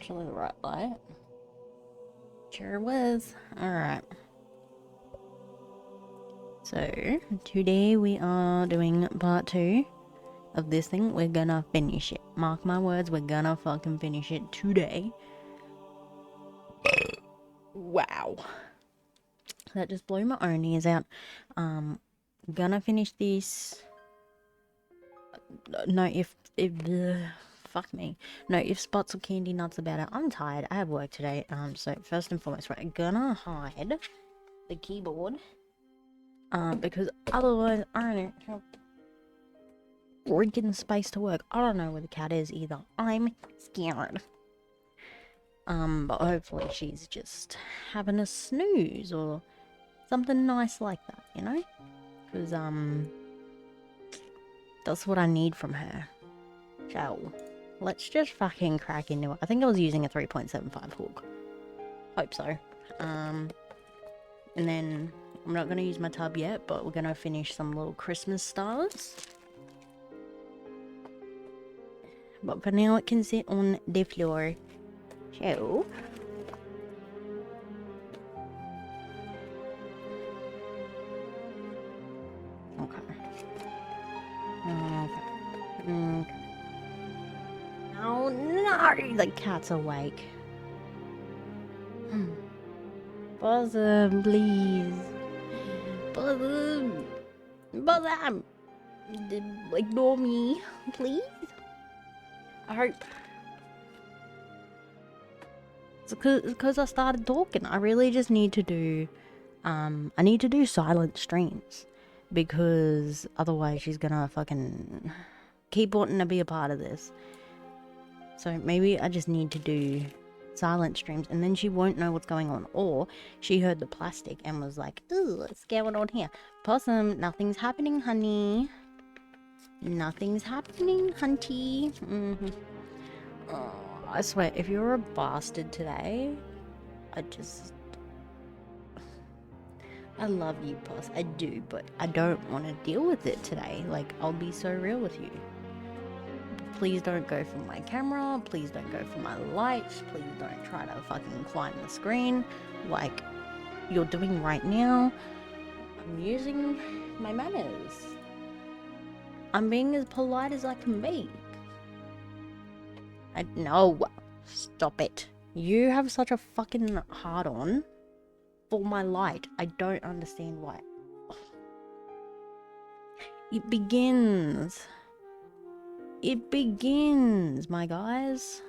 actually the right light. Sure was. Alright. So, today we are doing part 2 of this thing. We're gonna finish it. Mark my words, we're gonna fucking finish it today. Wow. That just blew my own ears out. Gonna finish this. No, if fuck me. No, if spots or candy nuts about it. I'm tired. I have work today. So first and foremost, right, gonna hide the keyboard. Because otherwise I don't have freaking space to work. I don't know where the cat is either. I'm scared. But hopefully she's just having a snooze or something nice like that, you know? Because, that's what I need from her. So, let's just fucking crack into it. I think I was using a 3.75 hook. Hope so. And then, I'm not going to use my tub yet, but we're going to finish some little Christmas stars. But for now, it can sit on the floor. So... Okay. Oh no! The cat's awake. Buzzer, please. Buzzer. Buzzer. Ignore me, please. I hope. It's because I started talking. I really just need to do, I need to do silent streams. Because otherwise she's gonna fucking keep wanting to be a part of this. So maybe I just need to do silent streams and then she won't know what's going on. Or she heard the plastic and was like, ooh, what's going on here? Possum, nothing's happening, honey. Nothing's happening, hunty. Oh, I swear, if you're a bastard today, I love you, Poss. I do, but I don't want to deal with it today. Like, I'll be so real with you. Please don't go for my camera. Please don't go for my lights. Please don't try to fucking climb the screen like you're doing right now. I'm using my manners. I'm being as polite as I can be. No, stop it. You have such a fucking hard-on for my light. I don't understand why. It begins. It begins, my guys.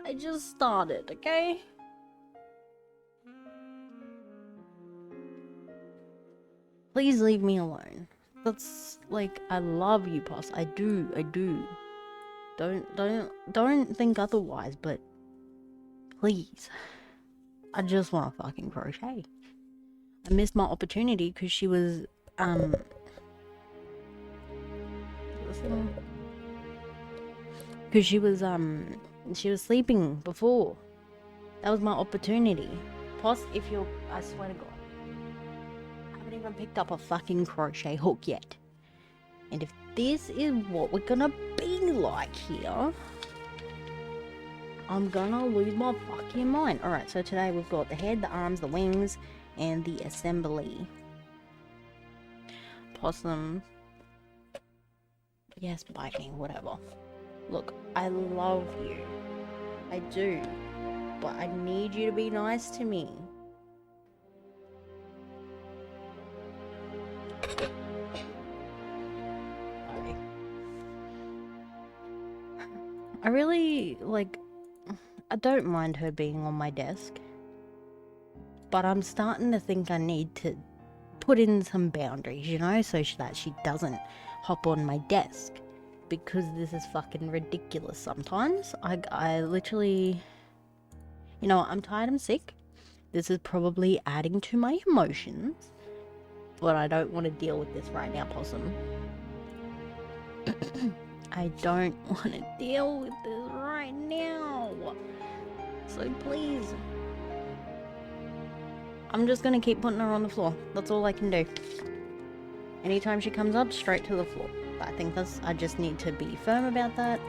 I just started, okay? Please leave me alone. That's like, I love you, Poss. I do. Don't think otherwise, but please. I just want to fucking crochet. I missed my opportunity because she was, because she was sleeping before. That was my opportunity. Poss, if you're, I swear to God, I haven't even picked up a fucking crochet hook yet. And if this is what we're gonna be like here, I'm gonna lose my fucking mind. Alright, so today we've got the head, the arms, the wings, and the assembly. Possum. Yes, bite me, whatever. Look, I love you. I do. But I need you to be nice to me. Okay. I really, like, I don't mind her being on my desk. But I'm starting to think I need to put in some boundaries, you know, so that she doesn't hop on my desk. Because this is fucking ridiculous sometimes. I literally... You know what, I'm tired, I'm sick. This is probably adding to my emotions. But I don't want to deal with this right now, Possum. I don't want to deal with this right now. So please. I'm just gonna keep putting her on the floor. That's all I can do. Anytime she comes up, straight to the floor. I think I just need to be firm about that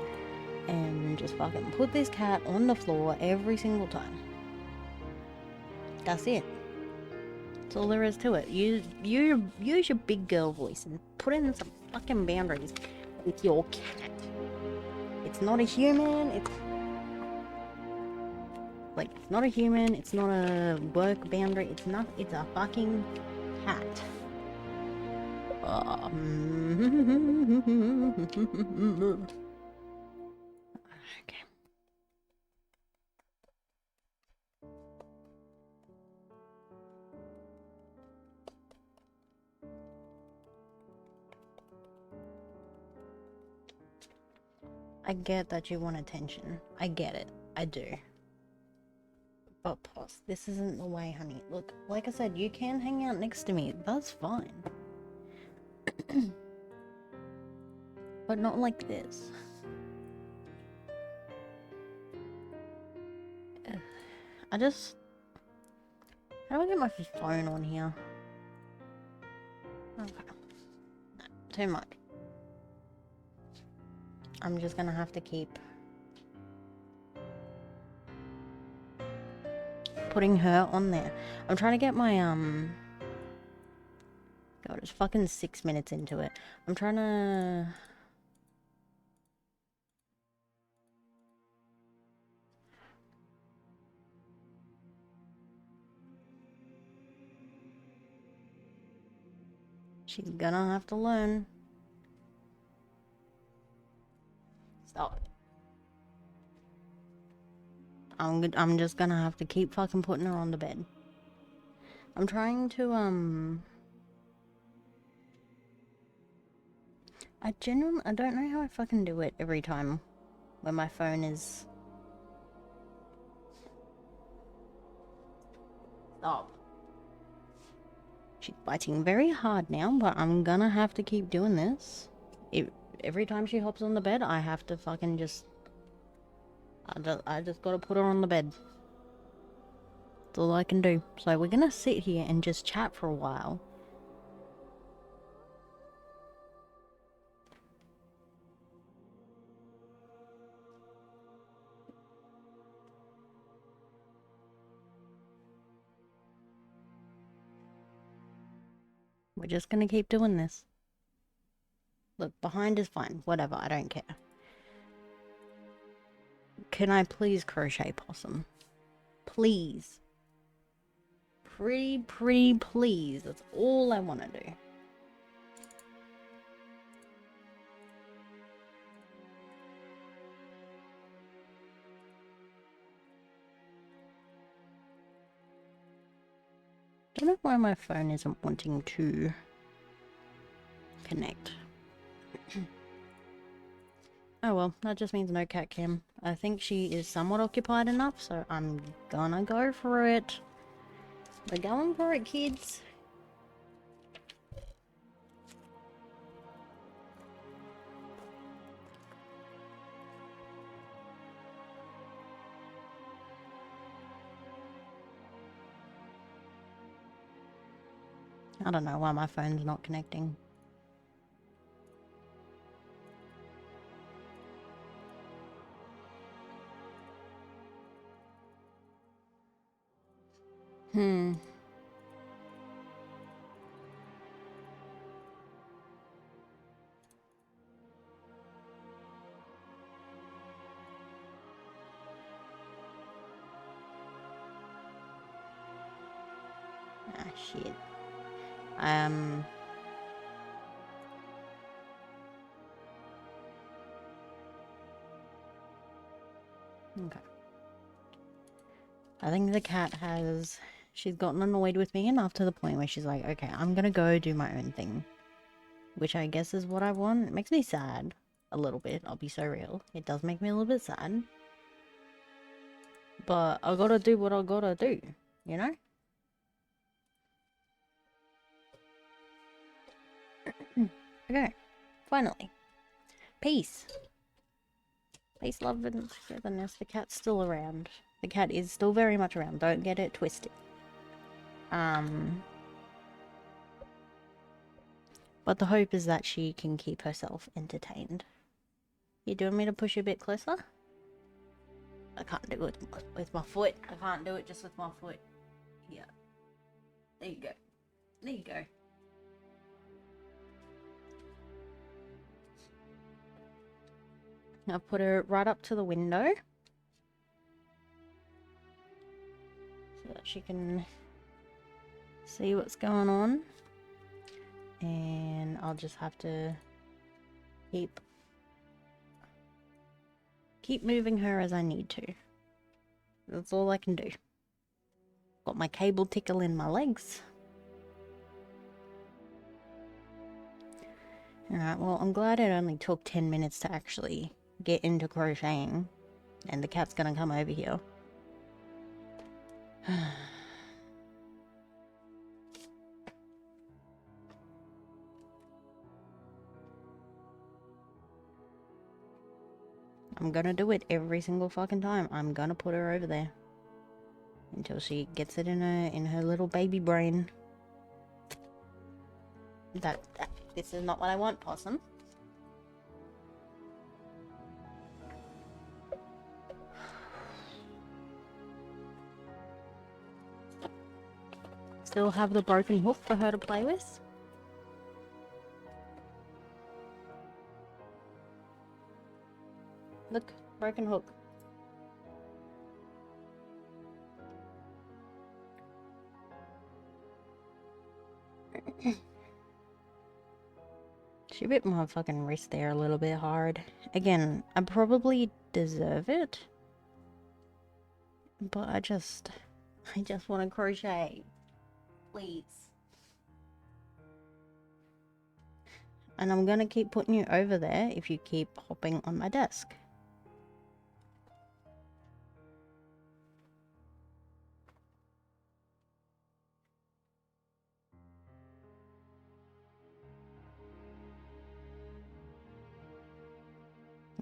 and just fucking put this cat on the floor every single time. That's it. That's all there is to it. Use your big girl voice and put in some fucking boundaries with your cat. It's not a human, it's not a human, it's not a work boundary, it's a fucking cat. Okay. I get that you want attention. I get it. I do. But pause. This isn't the way, honey. Look, like I said, you can hang out next to me. That's fine. But not like this. How do I get my phone on here? Okay. No, too much. I'm just gonna have to keep putting her on there. I'm trying to get my, God, it's fucking 6 minutes into it. I'm trying to... She's gonna have to learn. Stop. I'm just gonna have to keep fucking putting her on the bed. I'm trying to, I don't know how I fucking do it every time when my phone is... Stop. She's biting very hard now, but I'm gonna have to keep doing this. Every time she hops on the bed, I have to fucking just... I just gotta put her on the bed. That's all I can do. So we're gonna sit here and just chat for a while. We're just gonna keep doing this. Look, behind is fine. Whatever, I don't care. Can I please crochet possum? Please. Pretty please. That's all I want to do. Don't know why my phone isn't wanting to connect. Oh well, that just means no cat cam. I think she is somewhat occupied enough, so I'm gonna go for it. We're going for it, kids. I don't know why my phone's not connecting. Ah, shit. Okay. I think the cat she's gotten annoyed with me enough to the point where she's like, okay, I'm gonna go do my own thing. Which I guess is what I want. It makes me sad. A little bit, I'll be so real. It does make me a little bit sad. But I gotta do what I gotta do, you know? Okay, finally. Peace. Peace, love, and togetherness. The cat's still around. The cat is still very much around. Don't get it twisted. But the hope is that she can keep herself entertained. You doing me to push a bit closer? I can't do it with my foot. I can't do it just with my foot. Here. There you go. There you go. I'll put her right up to the window so that she can see what's going on. And I'll just have to keep moving her as I need to. That's all I can do. Got my cable tickle in my legs. Alright, well, I'm glad it only took 10 minutes to actually get into crocheting. And the cat's gonna come over here. I'm gonna do it every single fucking time. I'm gonna put her over there. Until she gets it in her little baby brain. This is not what I want, Possum. Still have the broken hook for her to play with. Look, broken hook. She bit my fucking wrist there a little bit hard. Again, I probably deserve it. But I just want to crochet. Please. And I'm gonna keep putting you over there if you keep hopping on my desk.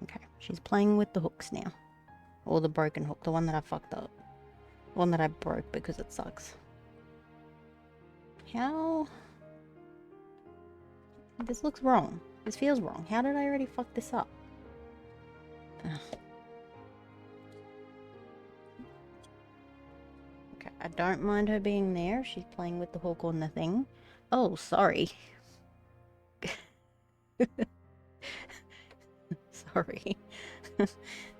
Okay, she's playing with the hooks now. Or the broken hook, the one that I fucked up. The one that I broke because it sucks. How? This looks wrong. This feels wrong. How did I already fuck this up? Ugh. Okay, I don't mind her being there. She's playing with the hook on the thing. Oh, sorry. Sorry.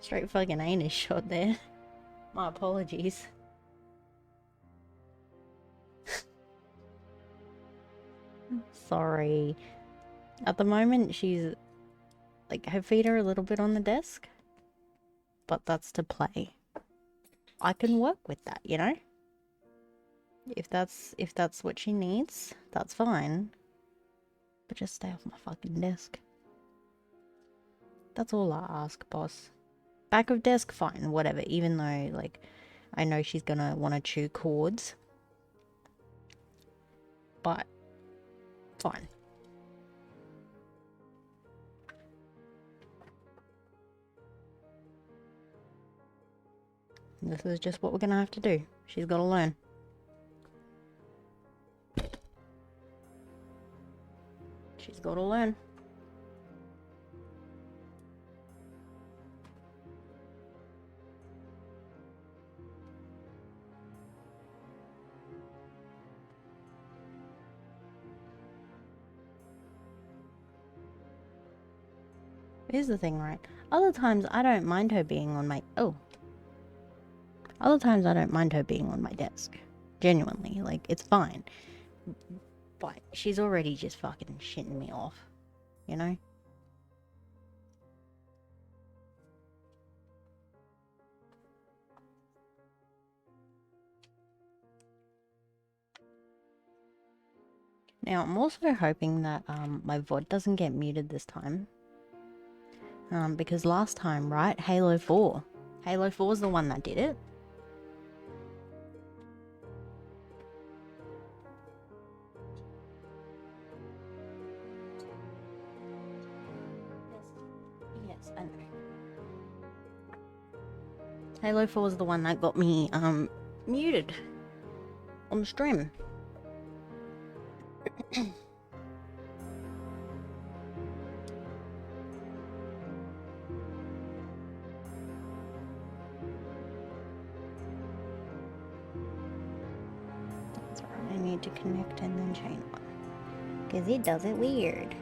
Straight fucking anus shot there. My apologies. Sorry. At the moment, she's... like, her feet are a little bit on the desk. But that's to play. I can work with that, you know? If that's what she needs, that's fine. But just stay off my fucking desk. That's all I ask, boss. Back of desk, fine, whatever. Even though, like, I know she's gonna want to chew cords. But, fine. This is just what we're gonna have to do. She's gotta learn. She's gotta learn. Here's the thing, right? Other times I don't mind her being on my... oh. Other times I don't mind her being on my desk. Genuinely. Like, it's fine. But she's already just fucking shitting me off. You know? Now, I'm also hoping that my VOD doesn't get muted this time. Because last time, right? Halo 4. Halo 4 is the one that did it. Yes, I know. Halo 4 is the one that got me, muted. on stream. That's right, I need to connect and then chain one. Because it does it weird.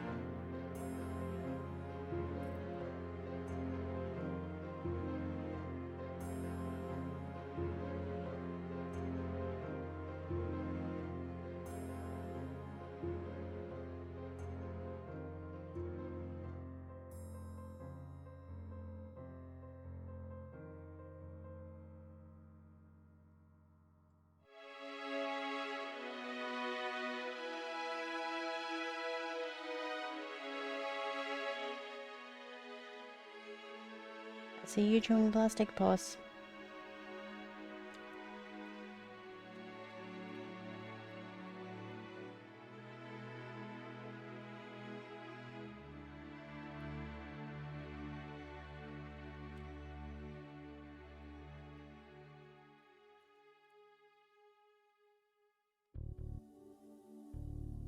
See you chewing plastic, boss.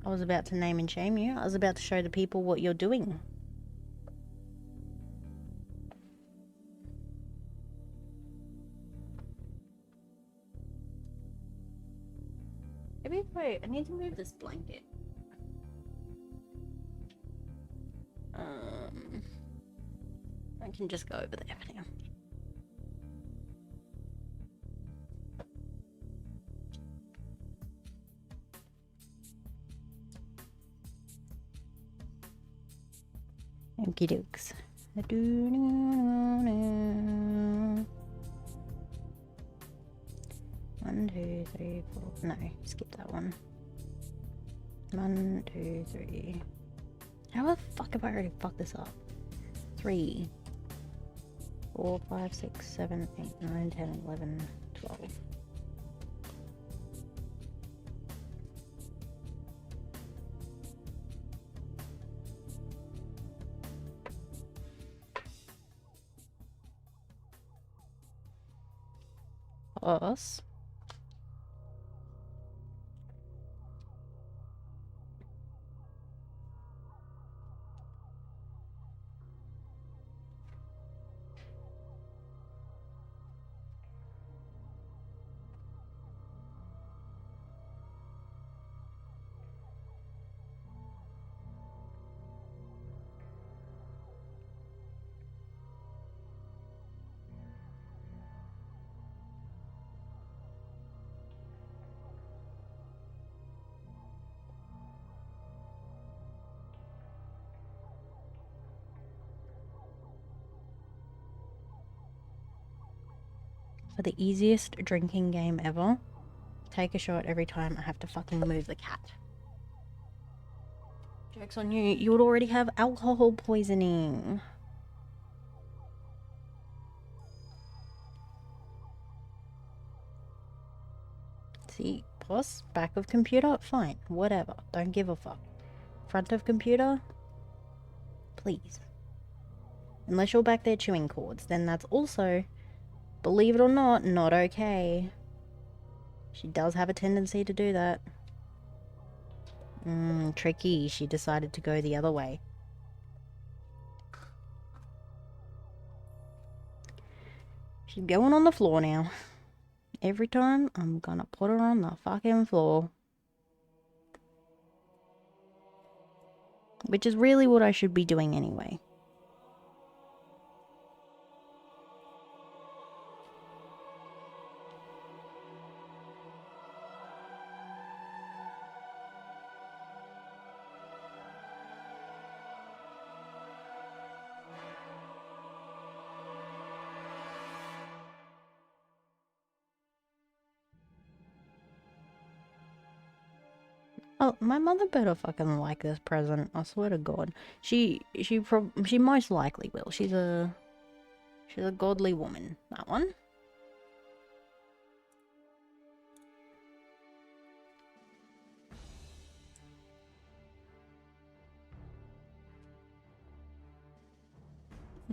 I was about to name and shame you. I was about to show the people what you're doing. Maybe wait, I need to move this blanket. I can just go over there for now. Okie dokes. 1, 2, 3, 4. No, skip that one. 1, 2, 3. How the fuck have I already fucked this up? 3, 4, 5, 6, 7, 8, 9, 10, 11, 12. Us. For the easiest drinking game ever, take a shot every time I have to fucking move the cat. Joke's on you, you would already have alcohol poisoning. See, boss, back of computer, fine, whatever, don't give a fuck. Front of computer, please. Unless you're back there chewing cords, then that's also, believe it or not okay. She does have a tendency to do that. Tricky, she decided to go the other way. She's going on the floor now. Every time, I'm gonna put her on the fucking floor. Which is really what I should be doing anyway. Oh, my mother better fucking like this present. I swear to God, she most likely will. She's a godly woman. That one.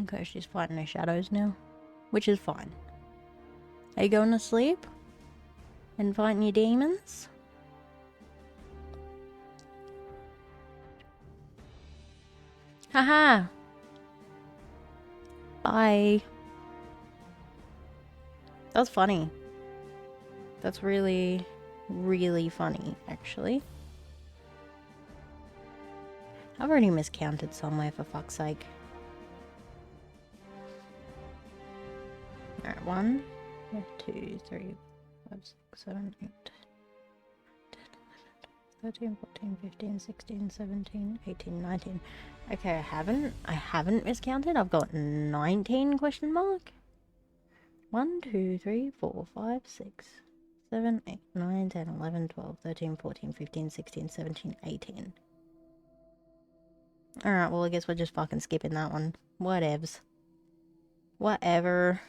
Okay, she's fighting her shadows now, which is fine. Are you going to sleep? and fighting your demons. Haha. Bye. That's funny. That's really, really funny, actually. I've already miscounted somewhere, for fuck's sake. Alright, 1, 2, 3, 5, 6, 7, 8, 10, 11, 13, 14, 15, 16, 17, 18, 19. Okay, I haven't miscounted. I've got 19 question mark. 1, 2, 3, 4, 5, 6, 7, 8, 9, 10, 11, 12, 13, 14, 15, 16, 17, 18. Alright, well I guess we're just fucking skipping that one. Whatevs. Whatever.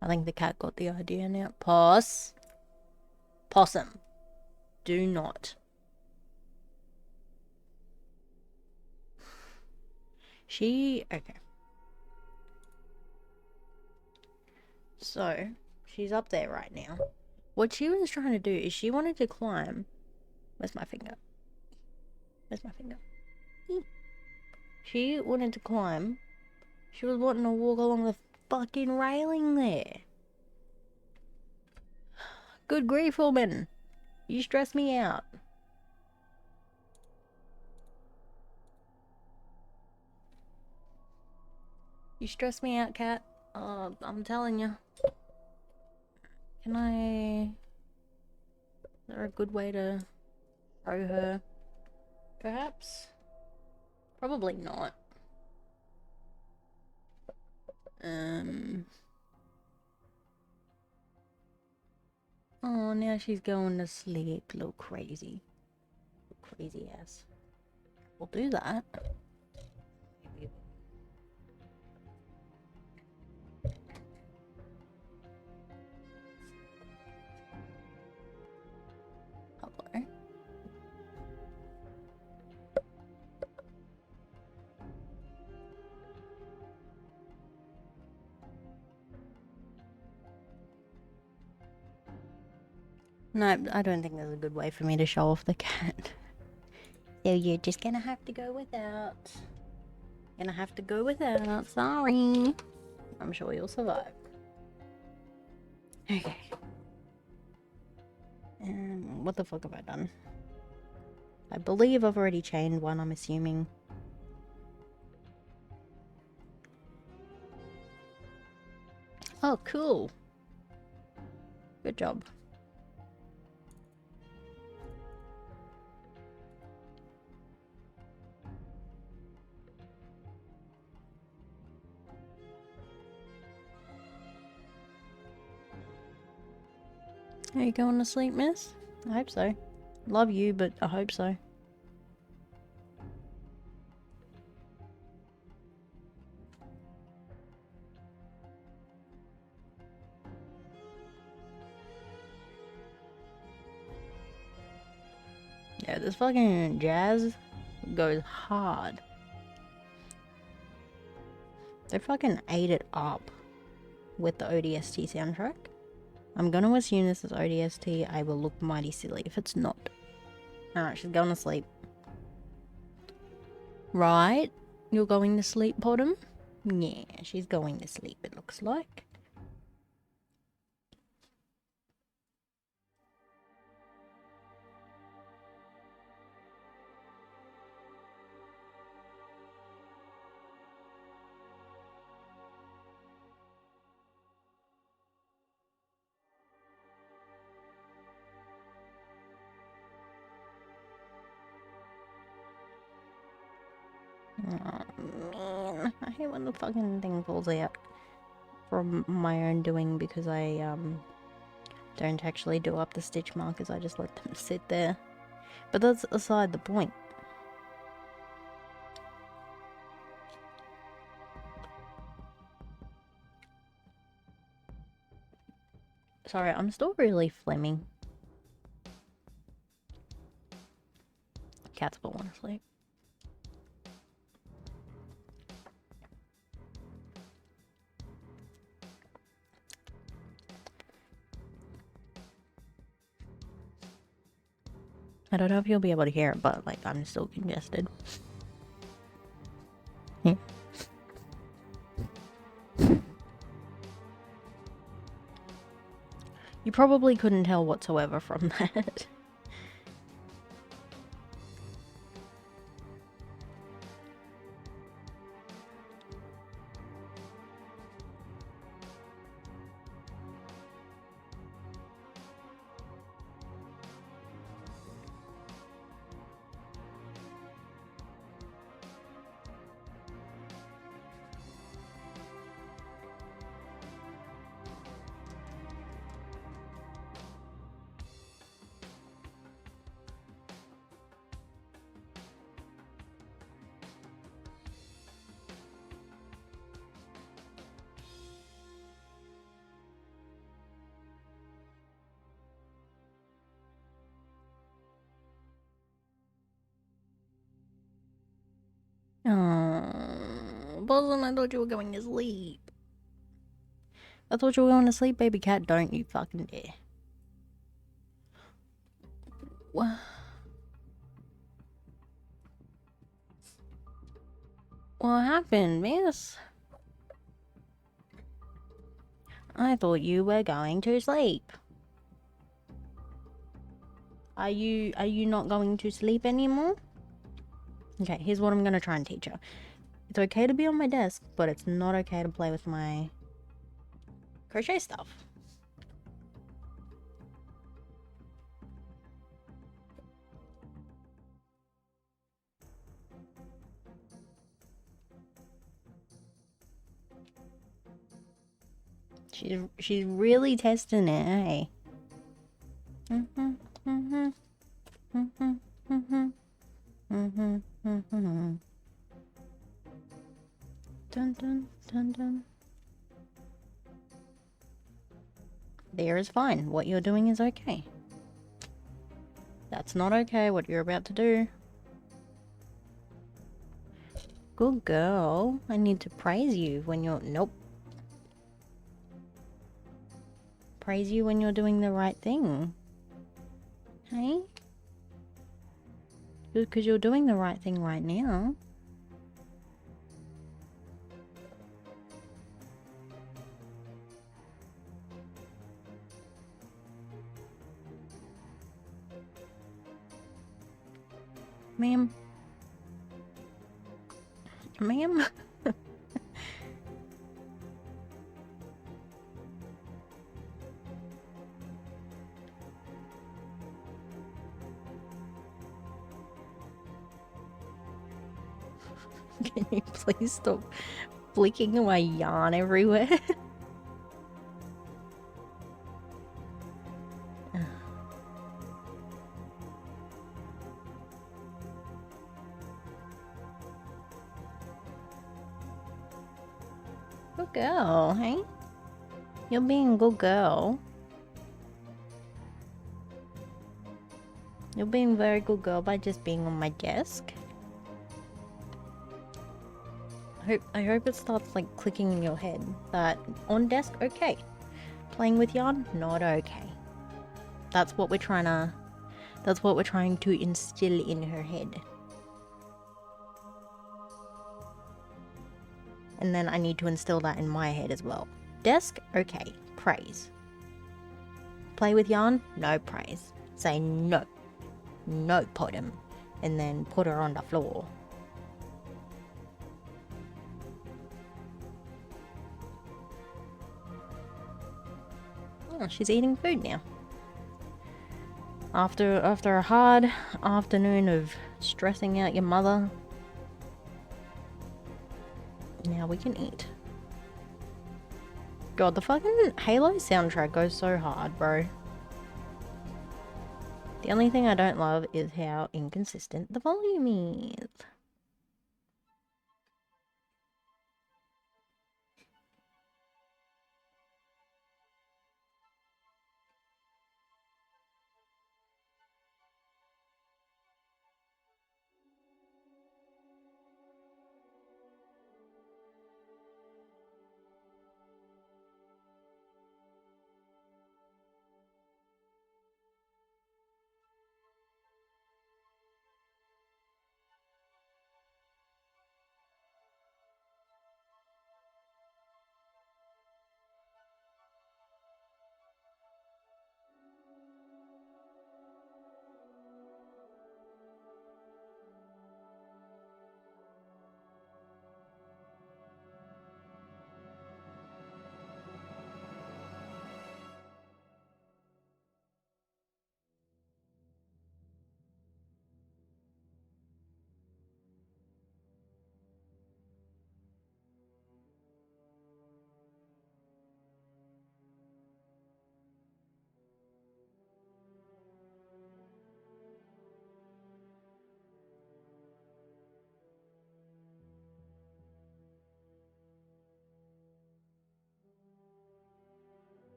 I think the cat got the idea now. Possum. Do not. Okay. So, she's up there right now. What she was trying to do is she wanted to climb. Where's my finger? Where's my finger? She wanted to climb. She was wanting to walk along the fucking railing there. Good grief, woman. You stress me out. You stress me out, cat. I'm telling you. Can I... Is there a good way to throw her? Perhaps? Probably not. Oh, now she's going to sleep. Little crazy. Little crazy ass. We'll do that. Hello. No, I don't think there's a good way for me to show off the cat. So you're just gonna have to go without. Gonna have to go without. Sorry. I'm sure you'll survive. Okay. What the fuck have I done? I believe I've already chained one, I'm assuming. Oh, cool. Good job. Are you going to sleep, miss? I hope so. Love you, but I hope so. Yeah, this fucking jazz goes hard. They fucking ate it up with the ODST soundtrack. I'm gonna assume this is ODST. I will look mighty silly if it's not. Alright, she's going to sleep. Right? You're going to sleep, Potom? Yeah, she's going to sleep, it looks like. Oh, man. I hate when the fucking thing falls out from my own doing because I, don't actually do up the stitch markers. I just let them sit there. But that's aside the point. Sorry, I'm still really phlegmy. Cat's falling asleep. I don't know if you'll be able to hear it, but like I'm still congested. Yeah. You probably couldn't tell whatsoever from that. Oh, Bosun, I thought you were going to sleep. I thought you were going to sleep, baby cat. Don't you fucking dare. What? What happened, miss? I thought you were going to sleep. Are you not going to sleep anymore? Okay, here's what I'm gonna try and teach her. It's okay to be on my desk, but it's not okay to play with my crochet stuff. She's really testing it, hey? Dun dun dun dun. There is fine. What you're doing is okay. That's not okay, what you're about to do. Good girl. I need to praise you when you're... Nope. Praise you when you're doing the right thing. Hey? Because you're doing the right thing right now. Ma'am? Ma'am? Can you please stop flicking my yarn everywhere? Good girl, hey? You're being a good girl. You're being a very good girl by just being on my desk. I hope it starts like clicking in your head that on desk, okay. Playing with yarn, not okay. That's what we're trying to instill in her head. And then I need to instill that in my head as well. Desk, okay. Praise. Play with yarn, no praise. Say no. No, put him. And then put her on the floor. Oh, she's eating food now. After a hard afternoon of stressing out your mother, now we can eat. God, the fucking Halo soundtrack goes so hard, bro. The only thing I don't love is how inconsistent the volume is.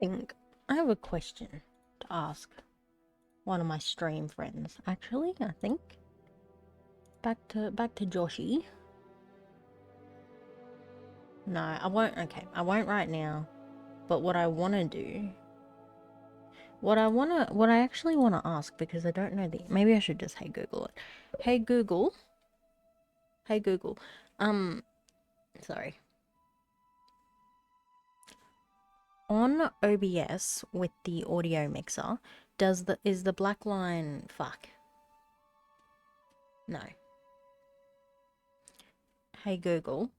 think I have a question to ask one of my stream friends. Actually, I think back to Joshy. No, I won't. Okay, I won't right now. But what I want to do, what I actually want to ask, because I don't know maybe I should just hey Google it. Hey Google. Hey Google. Sorry. On OBS with the audio mixer, is the black line fuck? No. Hey Google,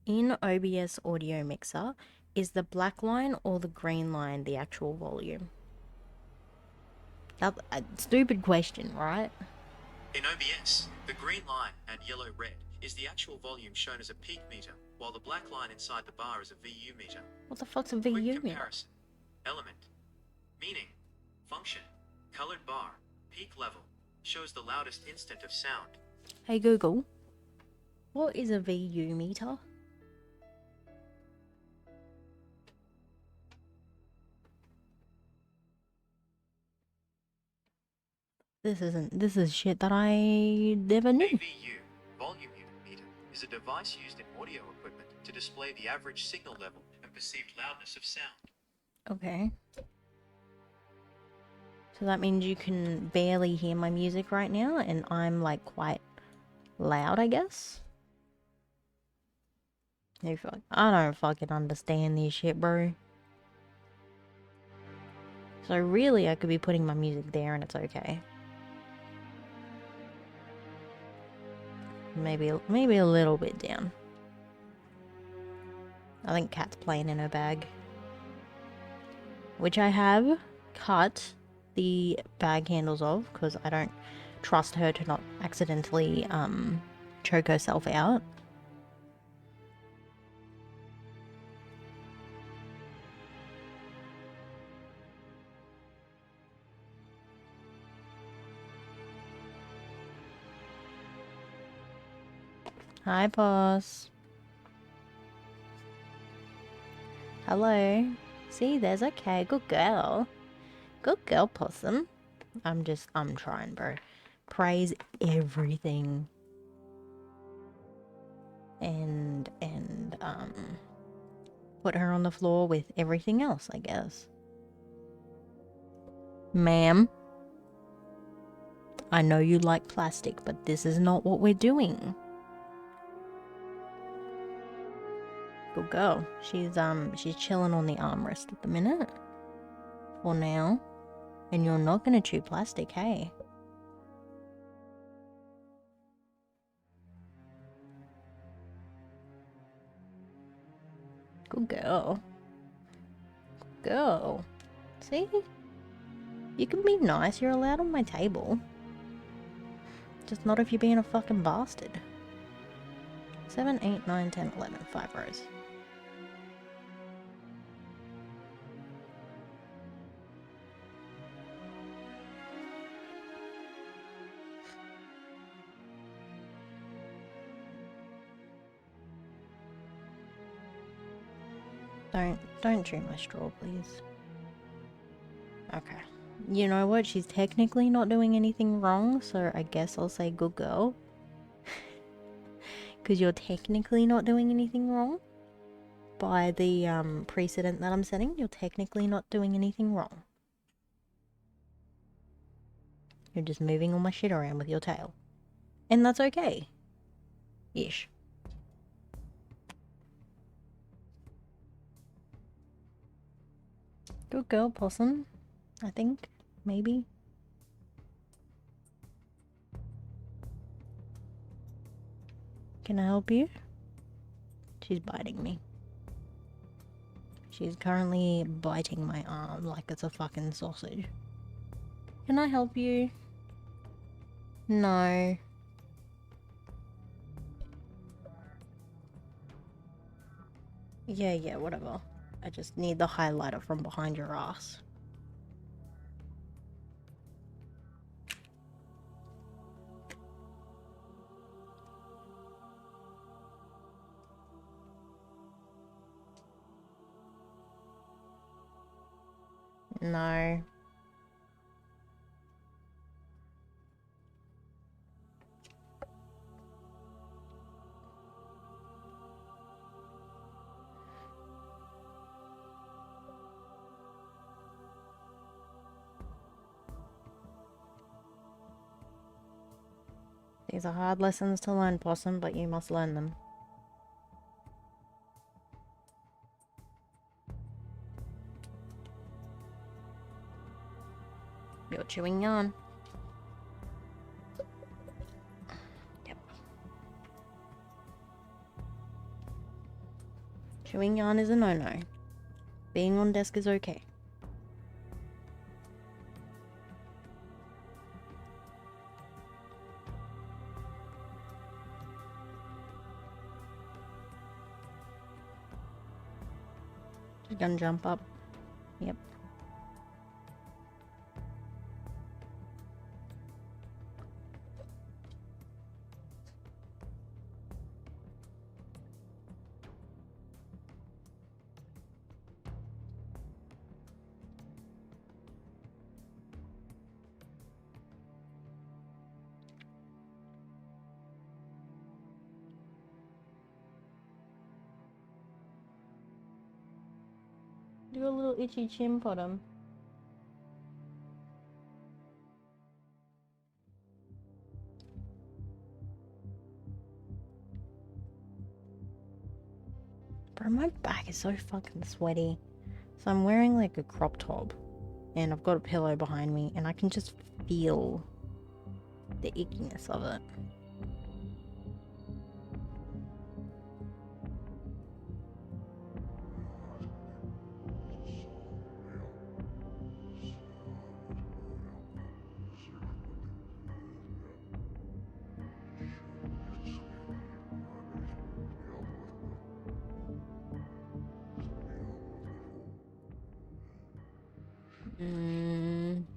in OBS audio mixer, is the black line or the green line the actual volume? That's a stupid question, right? In OBS, the green line and yellow-red is the actual volume shown as a peak meter, while the black line inside the bar is a VU meter. What the fuck's a VU Quick meter? comparison. Element. Meaning. Function. Colored bar. Peak level. Shows the loudest instant of sound. Hey Google, what is a VU meter? This is shit that I never knew. A VU, volume unit meter, is a device used in audio equipment to display the average signal level and perceived loudness of sound. Okay. So that means you can barely hear my music right now, and I'm like quite loud, I guess? I don't fucking understand this shit, bro. So really, I could be putting my music there and it's okay. Maybe a little bit down. I think Kat's playing in her bag. Which I have cut the bag handles of, because I don't trust her to not accidentally choke herself out. Hi, boss. Hello. See, there's okay. Good girl. Good girl, Possum. I'm trying, bro. Praise everything. And put her on the floor with everything else, I guess. Ma'am, I know you like plastic, but this is not what we're doing. Good girl. She's chilling on the armrest at the minute. For now. And you're not gonna chew plastic, hey? Good girl. Good girl. See? You can be nice, you're allowed on my table. Just not if you're being a fucking bastard. 7, 8, 9, 10, 11. 5 rows. Don't chew my straw, please. Okay. You know what? She's technically not doing anything wrong, so I guess I'll say good girl. Because you're technically not doing anything wrong. By the precedent that I'm setting, you're technically not doing anything wrong. You're just moving all my shit around with your tail. And that's okay. Ish. Good girl, Possum. I think. Maybe. Can I help you? She's biting me. She's currently biting my arm like it's a fucking sausage. Can I help you? No. Yeah, whatever. I just need the highlighter from behind your ass. No. These are hard lessons to learn, Possum, but you must learn them. You're chewing yarn. Yep. Chewing yarn is a no-no. Being on desk is okay. She's gonna jump up. Yep. Do a little itchy chin bottom. Bro, my back is so fucking sweaty. So I'm wearing like a crop top and I've got a pillow behind me and I can just feel the ickiness of it.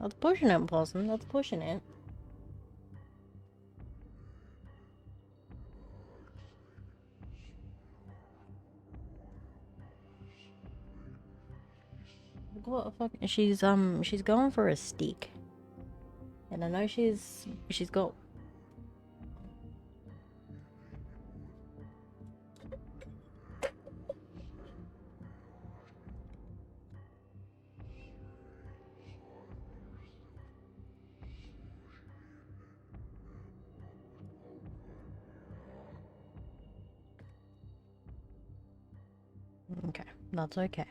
That's pushing it, Possum. That's pushing it. What the fuck? She's going for a stick. And I know she's got... Okay, that's okay.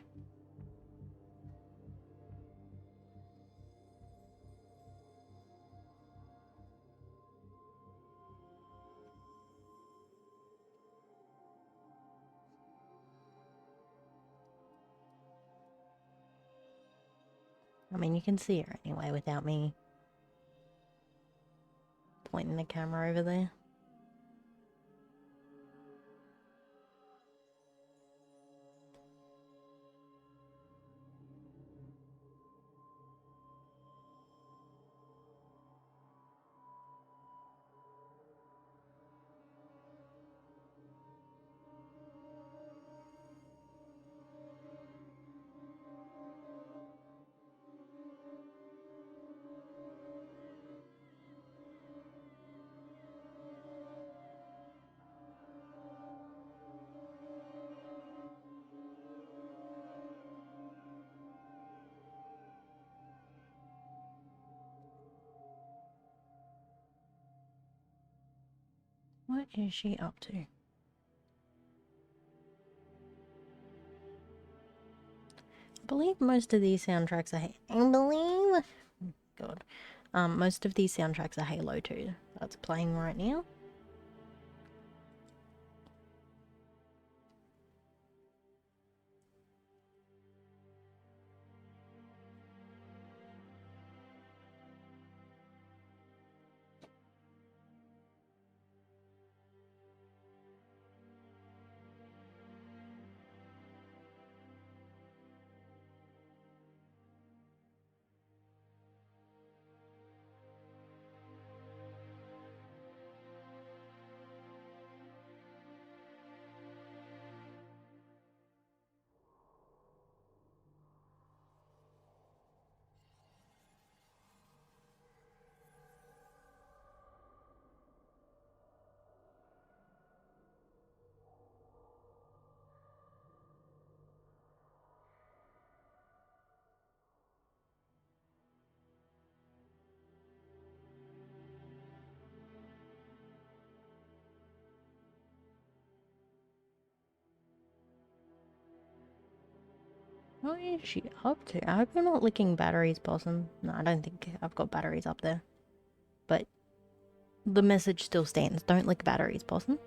I mean, you can see her anyway without me pointing the camera over there. What is she up to? I believe most of these soundtracks are... God. Most of these soundtracks are Halo 2. That's playing right now. What is she up to? I hope you're not licking batteries, Possum. No, I don't think I've got batteries up there. But the message still stands. Don't lick batteries, Possum.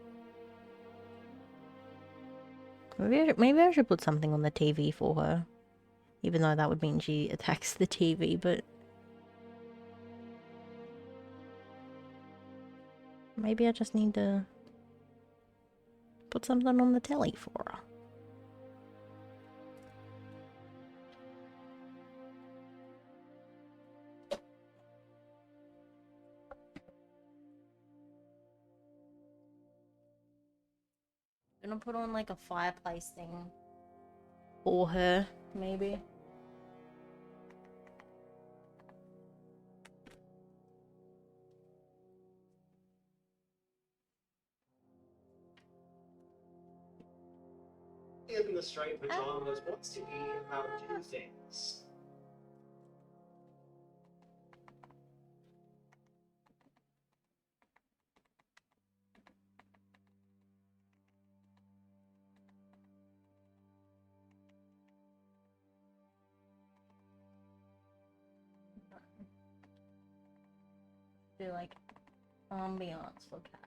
Maybe I should put something on the TV for her. Even though that would mean she attacks the TV, but... maybe I just need to put something on the telly for her. Gonna put on like a fireplace thing for her, maybe. In the striped pajamas wants to be about two things. Do like ambiance for cats.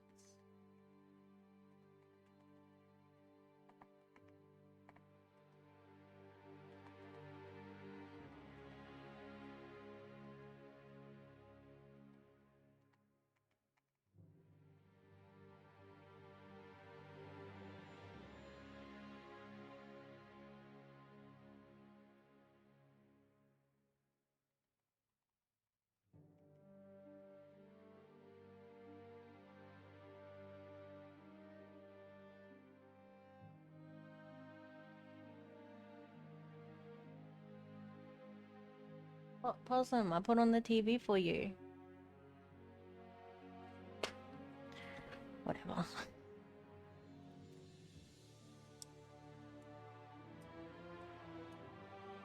What, Possum? I put on the TV for you. Whatever.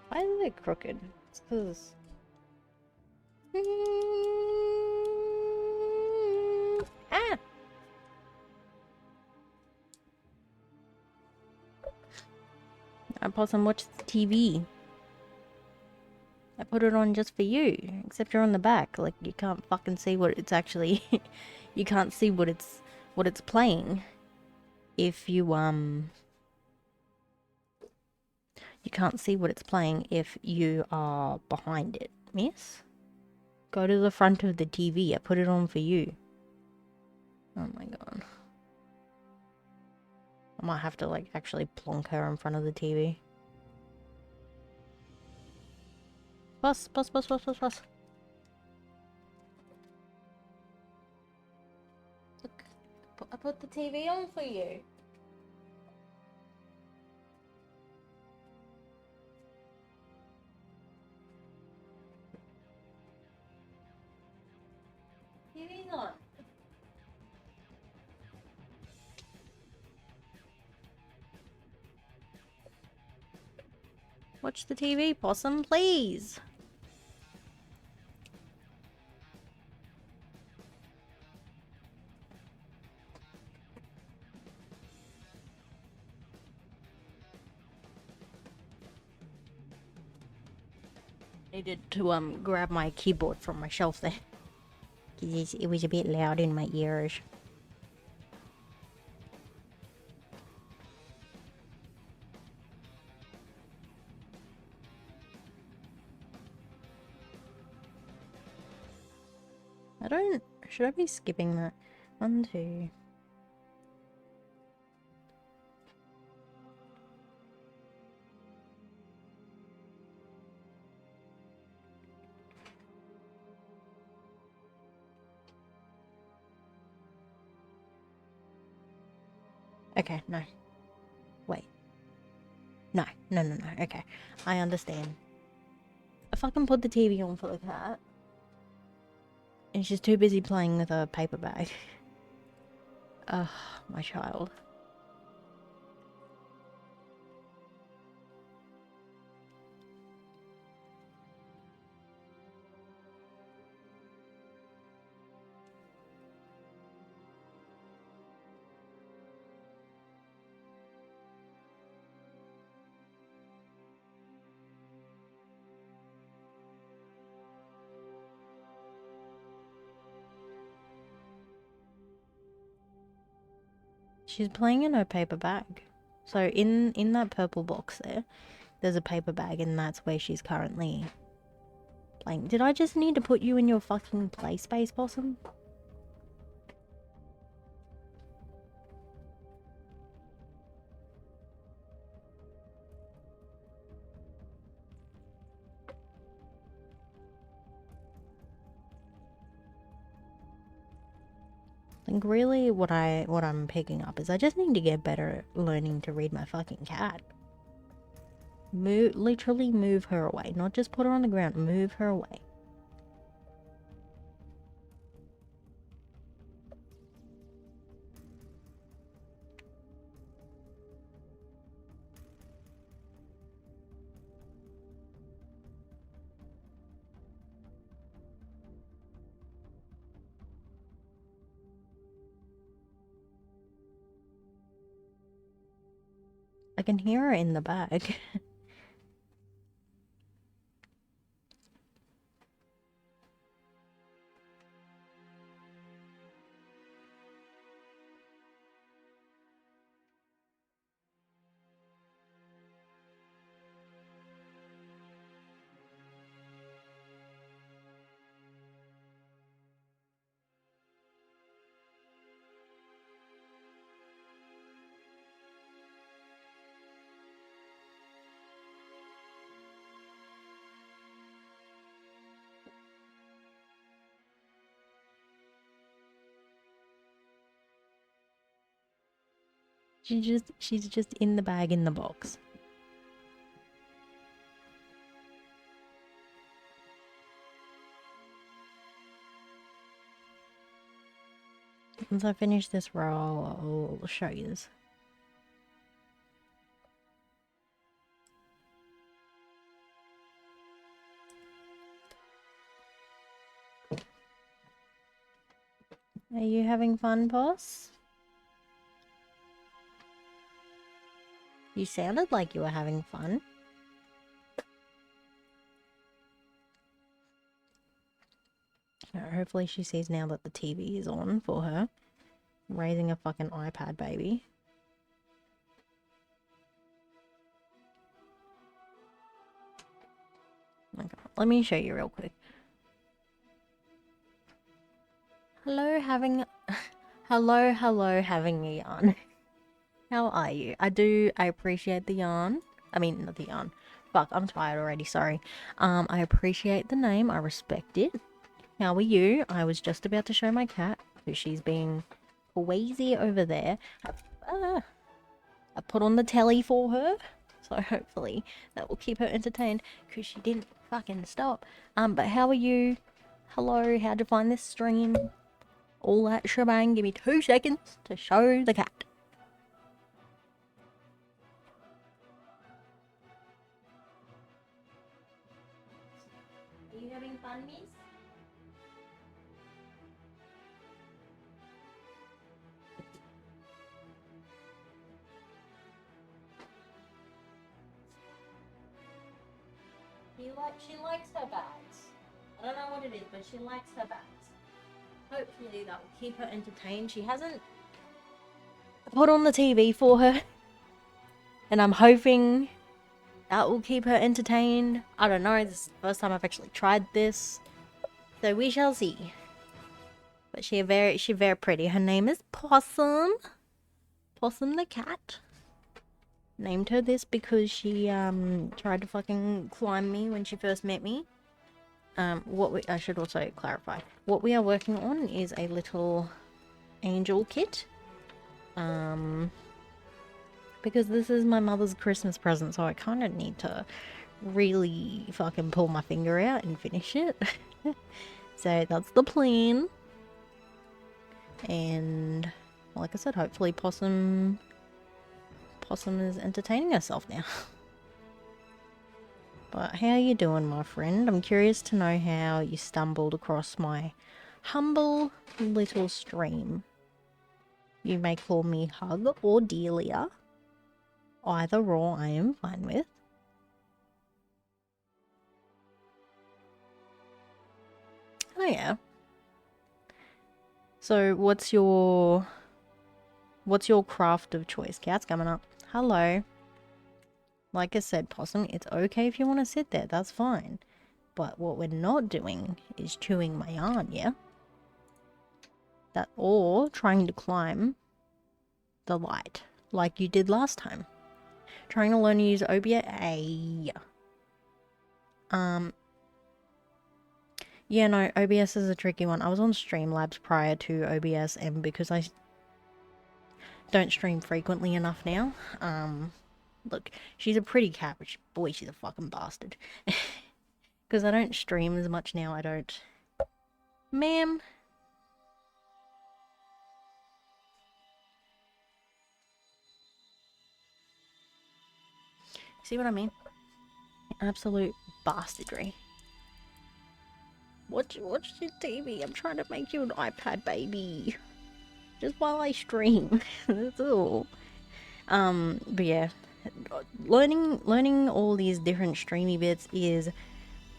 Why is it crooked? It's because... Ah! I Possum, watch the TV. I put it on just for you, except you're on the back. Like, you can't fucking see what it's actually... you can't see what it's playing if you, You can't see what it's playing if you are behind it, miss. Go to the front of the TV. I put it on for you. Oh my god. I might have to, like, actually plonk her in front of the TV. Bus. Look, I put the TV on for you. TV's on. Watch the TV, Possum, please. Needed to grab my keyboard from my shelf there. It was a bit loud in my ears. Should I be skipping that? 1, 2. Okay, no. Wait. No. Okay. I understand. If I can put the TV on for the cat, and she's too busy playing with a paper bag. Ugh, my child. She's playing in her paper bag. So in that purple box there's a paper bag, and that's where she's currently playing. Did I just need to put you in your fucking play space, Possum? I think really what I'm picking up is I just need to get better at learning to read my fucking cat. Literally move her away, not just put her on the ground, move her away. I can hear her in the bag. She's just in the bag in the box. Once I finish this row, I'll show you this. Are you having fun, boss? You sounded like you were having fun. Hopefully she sees now that the TV is on for her. I'm raising a fucking iPad baby. Okay, let me show you real quick. Hello, having a yarn. How are you? I appreciate the yarn. I mean, not the yarn. Fuck, I'm tired already, sorry. I appreciate the name, I respect it. How are you? I was just about to show my cat, who she's being queasy over there. I put on the telly for her, so hopefully that will keep her entertained, because she didn't fucking stop. But how are you? Hello, how'd you find this stream? All that shebang. Give me 2 seconds to show the cat. Are you having fun, miss? She likes her bags. I don't know what it is, but she likes her bags. Hopefully that will keep her entertained. She hasn't put on the TV for her, and I'm hoping that will keep her entertained. I don't know, this is the first time I've actually tried this, so we shall see. But she's very pretty. Her name is Possum. Possum the cat. Named her this because she tried to fucking climb me when she first met me. I should also clarify, what we are working on is a little angel kit. Because this is my mother's Christmas present, so I kind of need to really fucking pull my finger out and finish it. So that's the plan. And like I said, hopefully Possum is entertaining herself now. But how are you doing, my friend? I'm curious to know how you stumbled across my humble little stream. You may call me Hug or Delia. Either or I am fine with. Oh yeah. So what's your What's your craft of choice? Cat's coming up. Hello. Like I said, Possum, it's okay if you want to sit there. That's fine. But what we're not doing is chewing my yarn, yeah? That or trying to climb the light like you did last time. Trying to learn to use OBS. Yeah, no, OBS is a tricky one. I was on Streamlabs prior to OBS, and because I don't stream frequently enough now, look, she's a pretty cat, but boy, she's a fucking bastard. Because I don't stream as much now, I don't... Ma'am? See what I mean? Absolute bastardry. Watch your TV. I'm trying to make you an iPad, baby. Just while I stream. That's all. But yeah. Learning all these different streamy bits is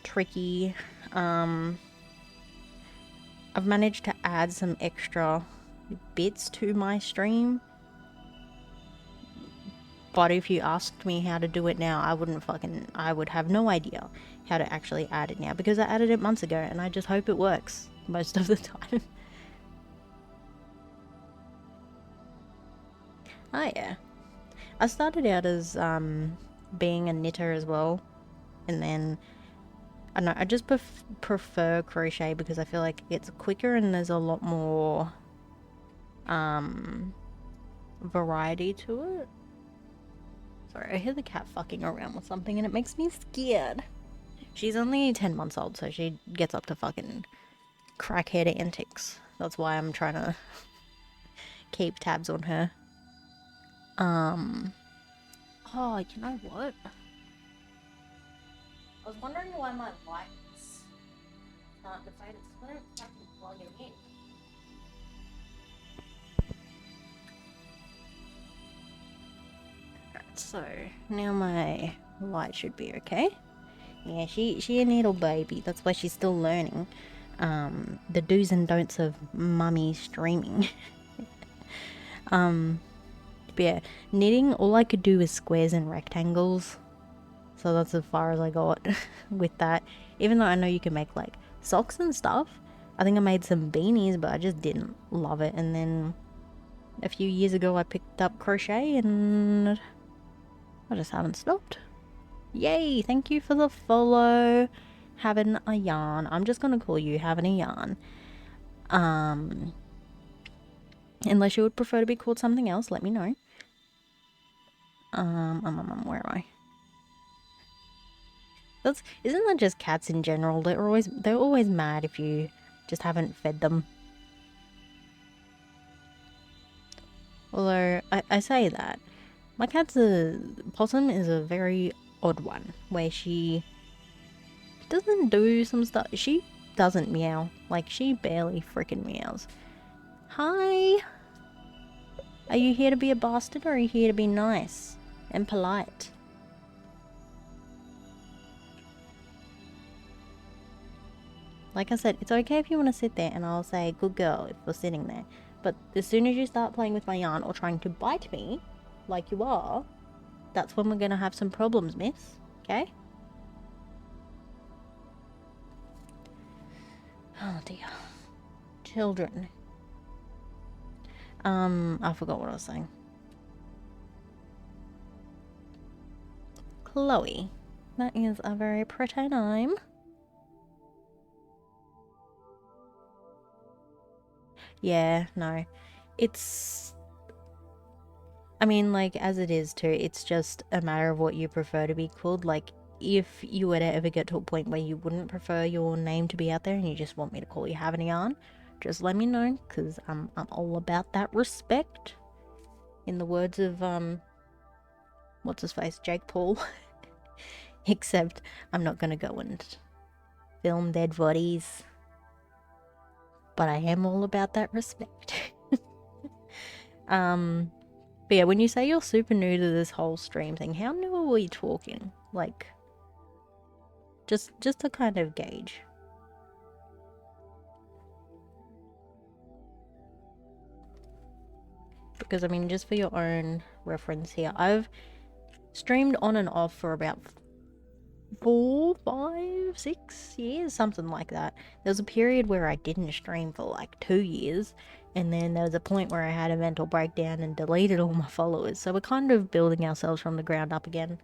tricky. I've managed to add some extra bits to my stream. But if you asked me how to do it now, I would have no idea how to actually add it now, because I added it months ago and I just hope it works most of the time. Oh yeah. I started out as being a knitter as well, and then I don't know, I just prefer crochet because I feel like it's quicker and there's a lot more variety to it. Sorry, I hear the cat fucking around with something and it makes me scared. She's only 10 months old, so she gets up to fucking crackhead antics. That's why I'm trying to keep tabs on her. Oh, you know what? I was wondering why my lights aren't faded. So I don't fucking plug it in. So now my light should be okay. Yeah, she a needle baby. That's why she's still learning the do's and don'ts of mummy streaming. But yeah, knitting, all I could do is squares and rectangles. So that's as far as I got with that. Even though I know you can make like socks and stuff. I think I made some beanies, but I just didn't love it. And then a few years ago I picked up crochet and I just haven't stopped. Yay, thank you for the follow. Having a yarn. I'm just gonna call you having a yarn. Unless you would prefer to be called something else, let me know. Where am I? Isn't that just cats in general? They're always mad if you just haven't fed them. Although I say that, my Possum is a very odd one, where she doesn't do some stuff. She doesn't meow. Like, she barely freaking meows. Hi! Are you here to be a bastard, or are you here to be nice and polite? Like I said, it's okay if you want to sit there and I'll say good girl if you're sitting there. But as soon as you start playing with my yarn or trying to bite me, like you are, that's when we're going to have some problems, miss. Okay? Oh dear. Children. I forgot what I was saying. Chloe. That is a very pretty name. Yeah, no. I mean, like, as it is too, it's just a matter of what you prefer to be called. Like, if you were to ever get to a point where you wouldn't prefer your name to be out there and you just want me to call you Having a Yarn, just let me know, because I'm all about that respect. In the words of, what's his face? Jake Paul. Except I'm not gonna go and film dead bodies. But I am all about that respect. But yeah, when you say you're super new to this whole stream thing, how new are we talking? Like, just to kind of gauge. because I mean, just for your own reference here, I've streamed on and off for about 4, 5, 6 years, something like that. There was a period where I didn't stream for like 2 years, and then there was a point where I had a mental breakdown and deleted all my followers. So we're kind of building ourselves from the ground up again.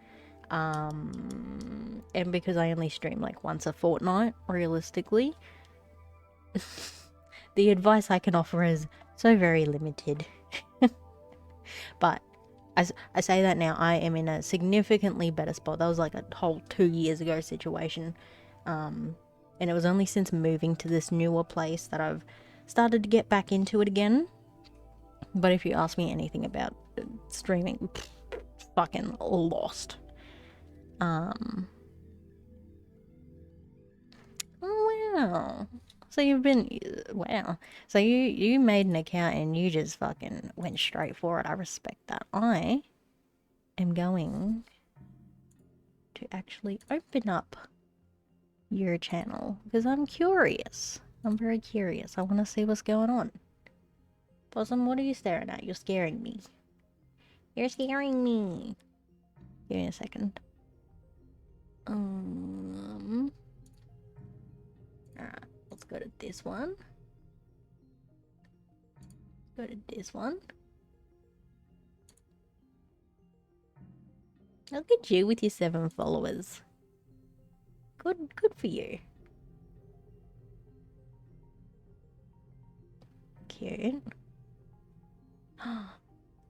And because I only stream like once a fortnight, realistically, the advice I can offer is so very limited. But I say that now, I am in a significantly better spot. That was like a whole 2 years ago situation. And it was only since moving to this newer place that I've started to get back into it again. But if you ask me anything about streaming, fucking lost. Oh wow. So you've been, wow. So you made an account and you just fucking went straight for it. I respect that. I am going to actually open up your channel because I'm curious. I'm very curious. I want to see what's going on. Possum, what are you staring at? You're scaring me. You're scaring me. Give me a second. Alright, let's go to this one. Go to this one. Look at you with your 7 followers. Good for you. Cute.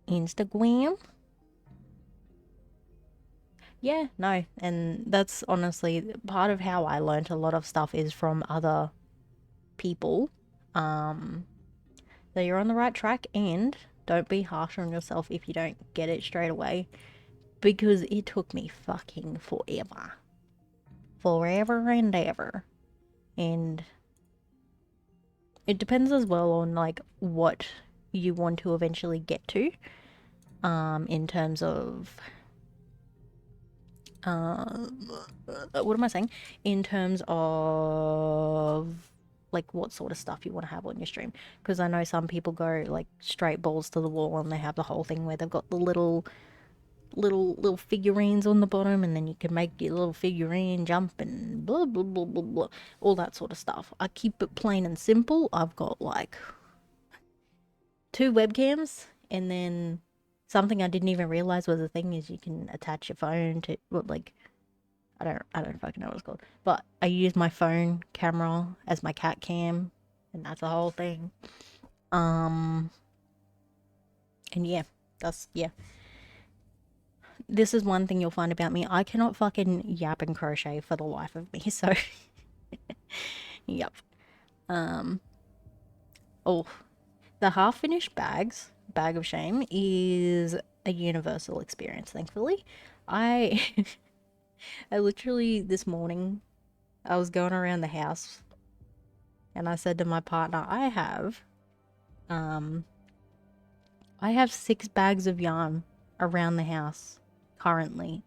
Instagram. Yeah, no, and that's honestly part of how I learnt a lot of stuff is from other people. So you're on the right track, and don't be harsh on yourself if you don't get it straight away, because it took me fucking forever. Forever and ever. And it depends as well on like what you want to eventually get to, in terms of what am I saying? In terms of like what sort of stuff you want to have on your stream. Because I know some people go like straight balls to the wall and they have the whole thing where they've got the little figurines on the bottom, and then you can make your little figurine jump and blah blah blah blah blah, all that sort of stuff. I keep it plain and simple. I've got like 2 webcams, and then something I didn't even realize was a thing is you can attach your phone to, well, like, I don't fucking know what it's called, but I use my phone camera as my cat cam, and that's the whole thing. And yeah, yeah. This is one thing you'll find about me. I cannot fucking yap and crochet for the life of me, so yep. Oh, the half-finished bag of shame is a universal experience, thankfully. I I literally this morning I was going around the house and I said to my partner, I have 6 bags of yarn around the house currently.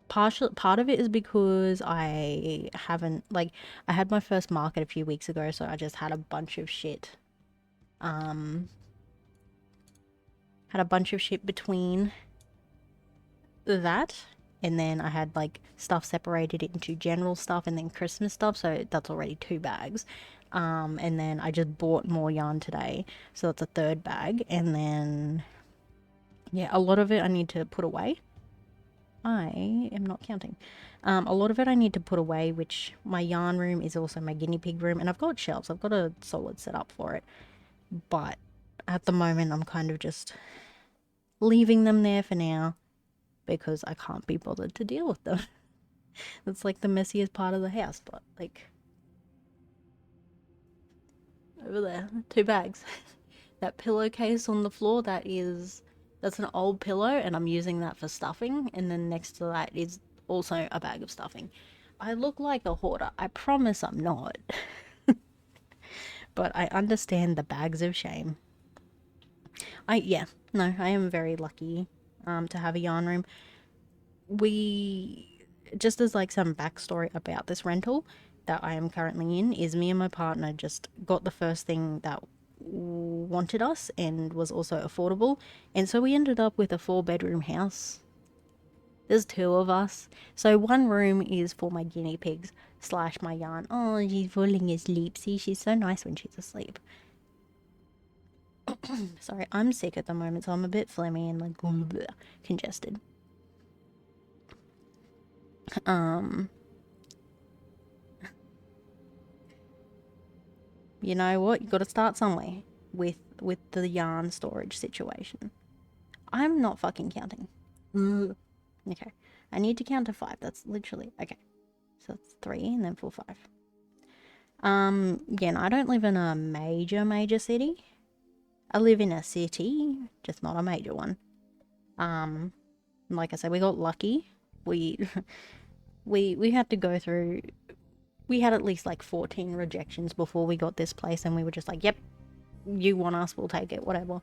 Part of it is because I haven't, like, I had my first market a few weeks ago, so I just had a bunch of shit. Had a bunch of shit between that, and then I had like stuff separated into general stuff and then Christmas stuff, so that's already 2 bags. And then I just bought more yarn today, so that's a 3rd bag, and then yeah, a lot of it I need to put away. I am not counting. A lot of it I need to put away, which my yarn room is also my guinea pig room, and I've got shelves. I've got a solid setup for it, but at the moment I'm kind of just leaving them there for now because I can't be bothered to deal with them. That's like the messiest part of the house, but like over there, 2 bags. That pillowcase on the floor, that's an old pillow, and I'm using that for stuffing, and then next to that is also a bag of stuffing. I look like a hoarder. I promise I'm not. But I understand the bags of shame. I am very lucky to have a yarn room. We, just as like some backstory about this rental that I am currently in, is me and my partner just got the first thing that wanted us and was also affordable. And so we ended up with a 4-bedroom house. There's 2 of us. So one room is for my guinea pigs / my yarn. Oh, she's falling asleep. See, she's so nice when she's asleep. Sorry, I'm sick at the moment, so I'm a bit phlegmy and like congested. You know what? You got to start somewhere with the yarn storage situation. I'm not fucking counting. Okay, I need to count to 5. That's literally okay. So it's 3 and then 4, 5. Again, I don't live in a major city. I live in a city, just not a major one. Like I said, we got lucky. We we had to go through. We had at least like 14 rejections before we got this place, and we were just like, "Yep, you want us, we'll take it, whatever."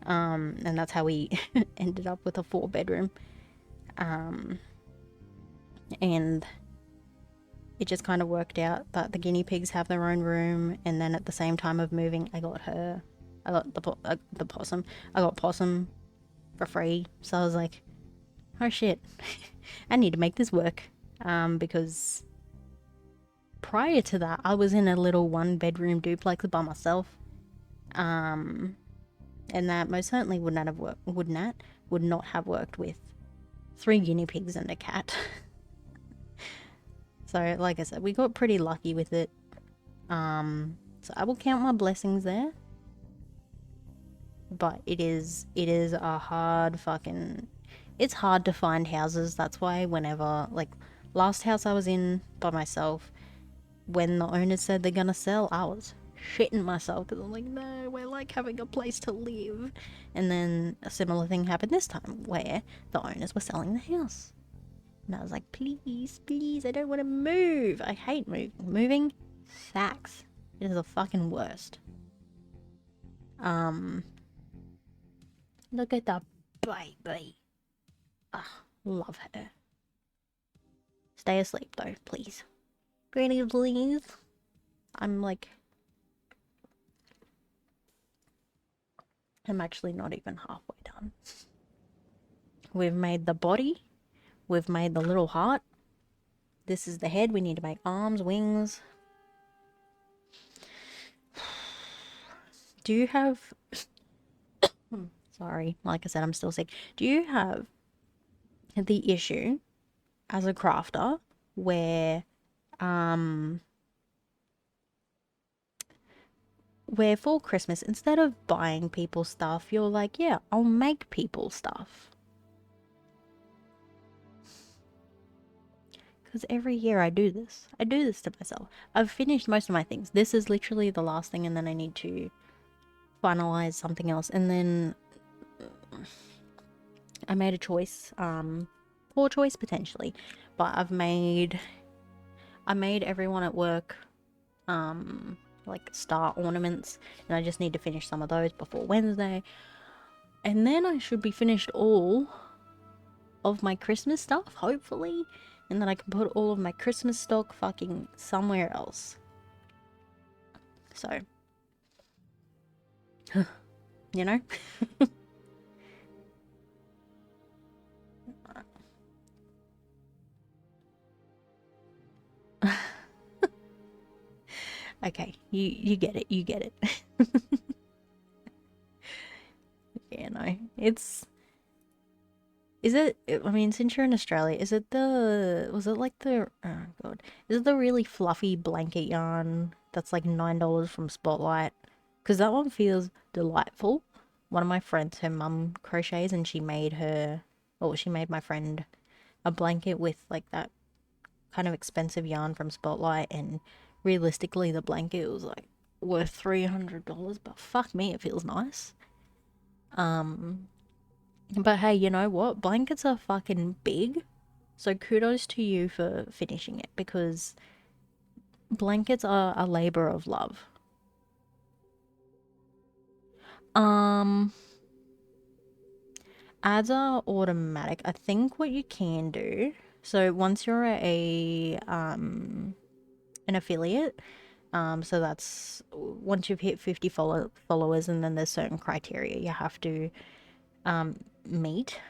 And that's how we ended up with a 4-bedroom. And it just kind of worked out that the guinea pigs have their own room, and then at the same time of moving, I got the possum. I got possum for free, so I was like, oh shit, I need to make this work. Because prior to that, I was in a little 1-bedroom duplex by myself. And that most certainly would not have worked with 3 guinea pigs and a cat. So, like I said, we got pretty lucky with it. So I will count my blessings there. But it is a hard fucking... It's hard to find houses. That's why whenever, like, last house I was in by myself, when the owners said they're gonna sell, I was shitting myself because I'm like, no, we're like having a place to live. And then a similar thing happened this time where the owners were selling the house. And I was like, please, I don't want to move. I hate moving. Moving sucks. It is the fucking worst. Look at that baby. Ah, love her. Stay asleep though, please. Granny, please. I'm actually not even halfway done. We've made the body. We've made the little heart. This is the head. We need to make arms, wings. Do you have... Sorry, like I said, I'm still sick. Do you have the issue as a crafter where for Christmas, instead of buying people stuff, you're like, yeah, I'll make people stuff? Because every year I do this. I do this to myself. I've finished most of my things. This is literally the last thing, and then I need to finalize something else. And then I made a choice. Poor choice potentially. But I made everyone at work like star ornaments, and I just need to finish some of those before Wednesday. And then I should be finished all of my Christmas stuff, hopefully. And then I can put all of my Christmas stock fucking somewhere else. So, you know? Okay, you get it, Yeah, no, it's... Is it, I mean, since you're in Australia, was it like oh god, is it the really fluffy blanket yarn that's like $9 from Spotlight? Because that one feels delightful. One of my friends, her mum crochets, and she made my friend a blanket with like that kind of expensive yarn from Spotlight, and realistically the blanket was like worth $300, but fuck me, it feels nice. But hey, you know what? Blankets are fucking big. So kudos to you for finishing it, because blankets are a labor of love. Ads are automatic. I think what you can do, so once you're an affiliate, So that's once you've hit 50 followers, and then there's certain criteria you have to meet.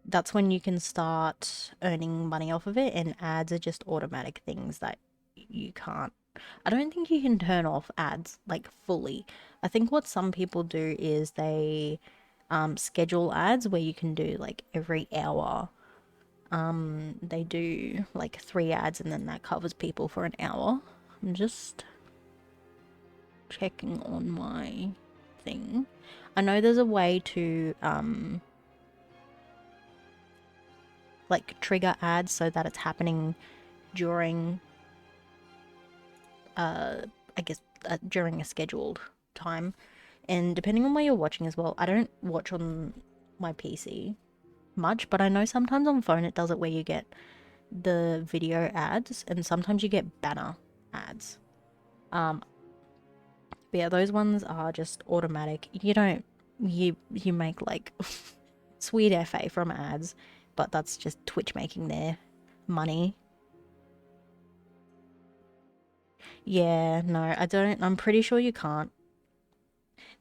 That's when you can start earning money off of it, and ads are just automatic things that you can't. I don't think you can turn off ads like fully. I think what some people do is they schedule ads where you can do like every hour. They do like 3 ads and then that covers people for an hour. I'm just checking on my thing. I know there's a way to like trigger ads so that it's happening during I guess during a scheduled time. And depending on where you're watching as well, I don't watch on my PC much, but I know sometimes on phone it does it where you get the video ads and sometimes you get banner ads. But yeah, those ones are just automatic. You don't you make like sweet FA from ads, but that's just Twitch making their money. Yeah, no, I don't. I'm pretty sure you can't.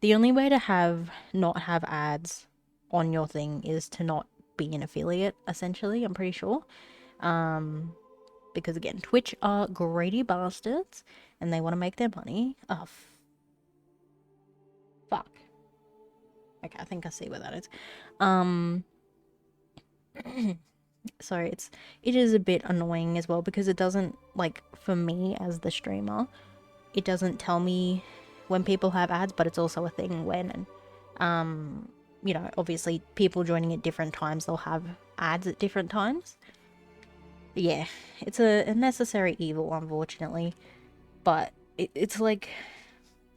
The only way to not have ads on your thing is to not be an affiliate, essentially, I'm pretty sure. Because again, Twitch are greedy bastards and they want to make their money. Oh, fuck. Okay, I think I see where that is. So it is a bit annoying as well because it doesn't, like, for me as the streamer, it doesn't tell me when people have ads, but it's also a thing when, you know, obviously people joining at different times, they'll have ads at different times. Yeah, it's a necessary evil, unfortunately, but it's like,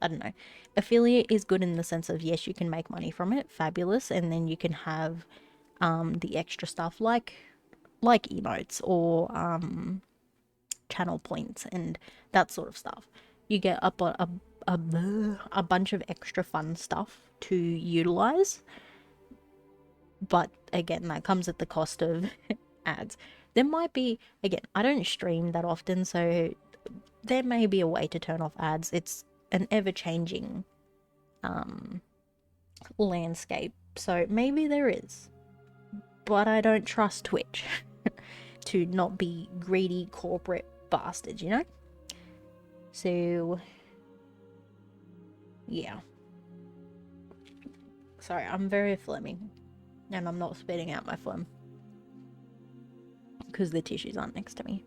I don't know. Affiliate is good in the sense of, yes, you can make money from it, fabulous, and then you can have the extra stuff like emotes or channel points and that sort of stuff. You get a bunch of extra fun stuff to utilize, but again, that comes at the cost of ads. There might be, again, I don't stream that often, so there may be a way to turn off ads. It's an ever-changing landscape, so maybe there is, but I don't trust Twitch to not be greedy corporate bastards, you know? So, yeah. Sorry, I'm very phlegmy, and I'm not spitting out my phlegm because the tissues aren't next to me.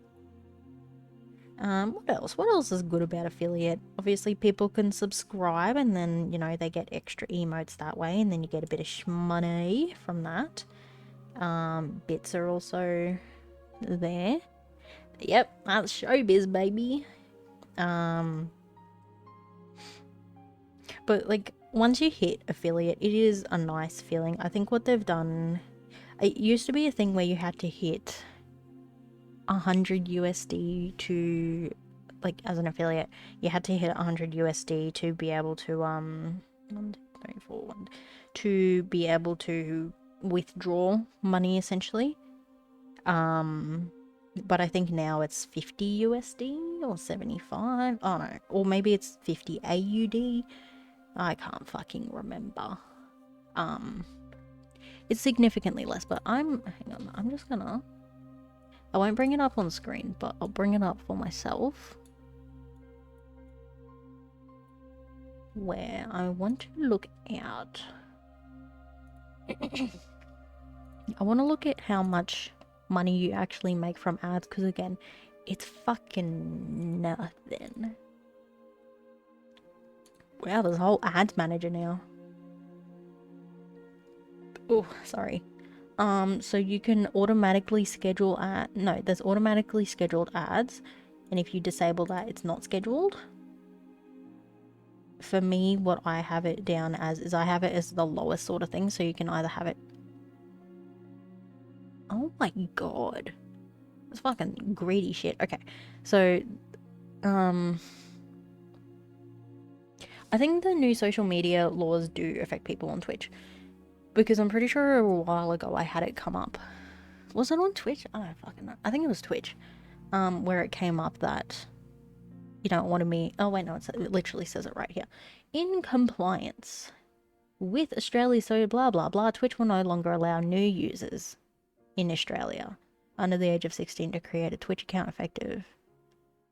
What else? What else is good about affiliate? Obviously, people can subscribe and then, you know, they get extra emotes that way, and then you get a bit of money from that. Bits are also there. Yep, that's showbiz, baby. But like, once you hit affiliate, it is a nice feeling. I think what they've done, it used to be a thing where you had to hit 100 USD to, like, as an affiliate, you had to hit 100 USD to be able to, 1, 2, 3, 4, 1, to be able to withdraw money, essentially. But I think now it's 50 USD or 75. Oh no, or maybe it's 50 AUD. I can't fucking remember. It's significantly less, but hang on, I'm just gonna, I won't bring it up on screen, but I'll bring it up for myself. Where I want to look at. I want to look at how much money you actually make from ads, because again, it's fucking nothing. Wow, there's a whole ads manager now. Oh, sorry. So you can automatically schedule there's automatically scheduled ads, and if you disable that, it's not scheduled. For me, what I have it down as is I have it as the lowest sort of thing, so you can either have it. Oh my god. That's fucking greedy shit. Okay. So, I think the new social media laws do affect people on Twitch. Because I'm pretty sure a while ago I had it come up. Was it on Twitch? I don't fucking know. I think it was Twitch. Where it came up that you don't want me. Oh wait, no, it literally says it right here. In compliance with Australia, so blah blah blah. Twitch will no longer allow new users in Australia under the age of 16 to create a Twitch account effective.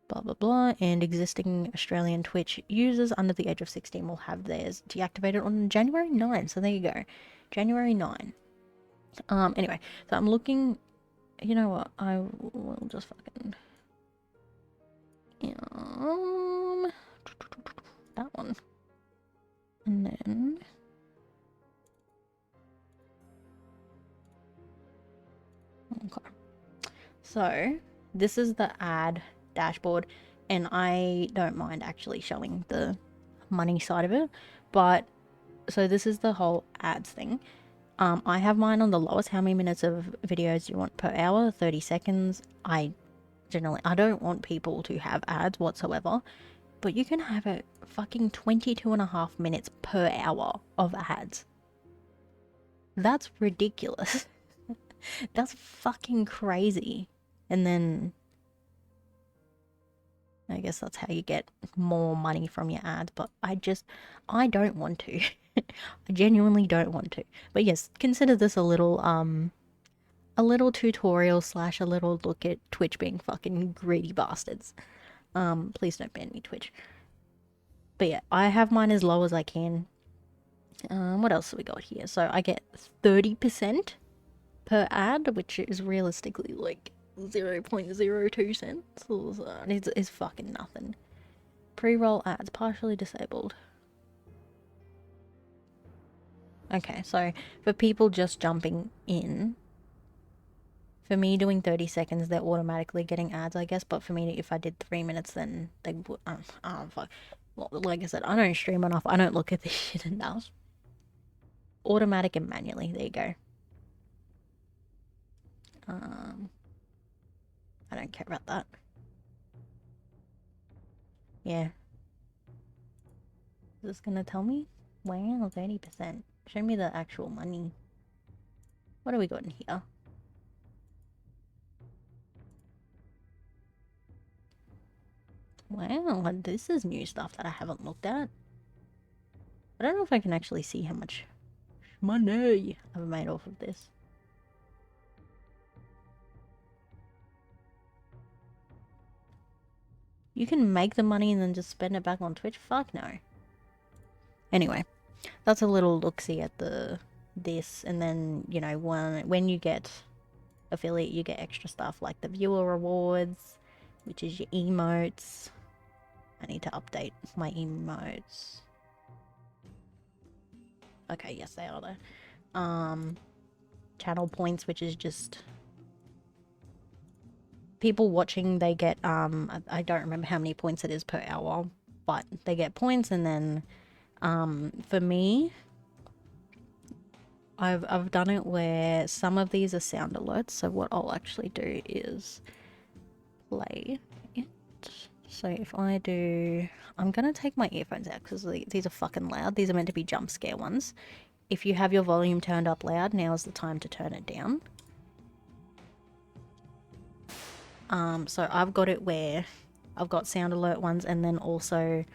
Blah blah blah. And existing Australian Twitch users under the age of 16 will have theirs deactivated on January 9. So there you go, January 9. Anyway, so I'm looking. You know what? I will just fucking. That one. And then. Okay. So, this is the ad dashboard, and I don't mind actually showing the money side of it, but so this is the whole ads thing. I have mine on the lowest. How many minutes of videos do you want per hour? 30 seconds. I don't want people to have ads whatsoever, but you can have it fucking 22.5 minutes per hour of ads. That's ridiculous. That's fucking crazy. And then I guess that's how you get more money from your ads, but I don't want to. I genuinely don't want to. But yes, consider this a little tutorial / a little look at Twitch being fucking greedy bastards. Please don't ban me, Twitch. But yeah, I have mine as low as I can. What else have we got here? So I get 30% per ad, which is realistically like 0.02 cents. It's fucking nothing. Pre-roll ads partially disabled. Okay, so for people just jumping in, for me doing 30 seconds, they're automatically getting ads, I guess. But for me, if I did 3 minutes, then they would. Fuck. Like I said, I don't stream enough. I don't look at this shit enough. Automatic and manually. There you go. I don't care about that. Yeah. Is this gonna tell me? Wow, 30%. Show me the actual money. What do we got in here? Wow, this is new stuff that I haven't looked at. I don't know if I can actually see how much money I've made off of this. You can make the money and then just spend it back on Twitch? Fuck no. Anyway, that's a little look-see at this, and then, you know, when you get affiliate, you get extra stuff like the viewer rewards, which is your emotes. I need to update my emotes. Okay, yes, they are there. Channel points, which is just people watching. They get I don't remember how many points it is per hour, but they get points. And then for me, I've done it where some of these are sound alerts. So what I'll actually do is play it. So if I do, I'm gonna take my earphones out because these are fucking loud. These are meant to be jump scare ones. If you have your volume turned up loud, now is the time to turn it down. So I've got it where I've got sound alert ones, and then also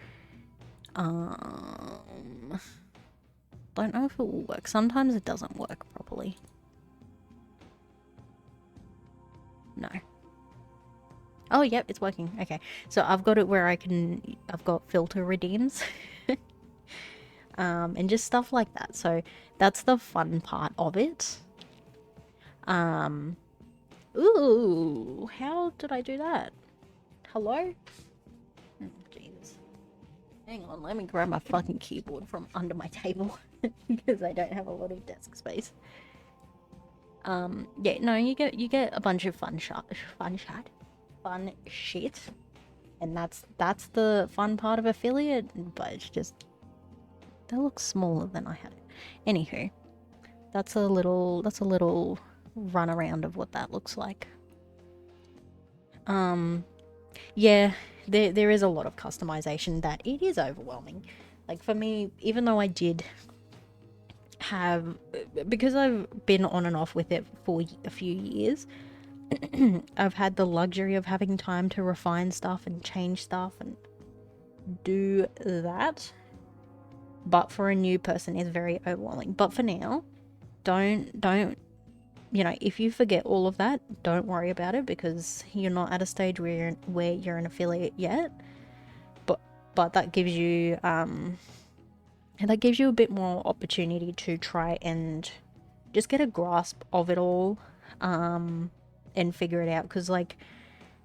don't know if it will work. Sometimes it doesn't work properly. No. Oh, yep, it's working. Okay, so I've got it where I've got filter redeems. And just stuff like that. So that's the fun part of it. Ooh, how did I do that? Hello? Jesus. Hang on, let me grab my fucking keyboard from under my table because I don't have a lot of desk space. Yeah, no, you get a bunch of fun shit, and that's the fun part of affiliate. But it's just that looks smaller than I had it. Anywho, that's a little run around of what that looks like. Yeah, there is a lot of customization that it is overwhelming. Like for me, even though I did have, because I've been on and off with it for a few years, I've had the luxury of having time to refine stuff and change stuff and do that. But for a new person, it's very overwhelming. But for now, don't if you forget all of that, don't worry about it, because you're not at a stage where you're an affiliate yet. But that gives you a bit more opportunity to try and just get a grasp of it all, and figure it out. Because, like,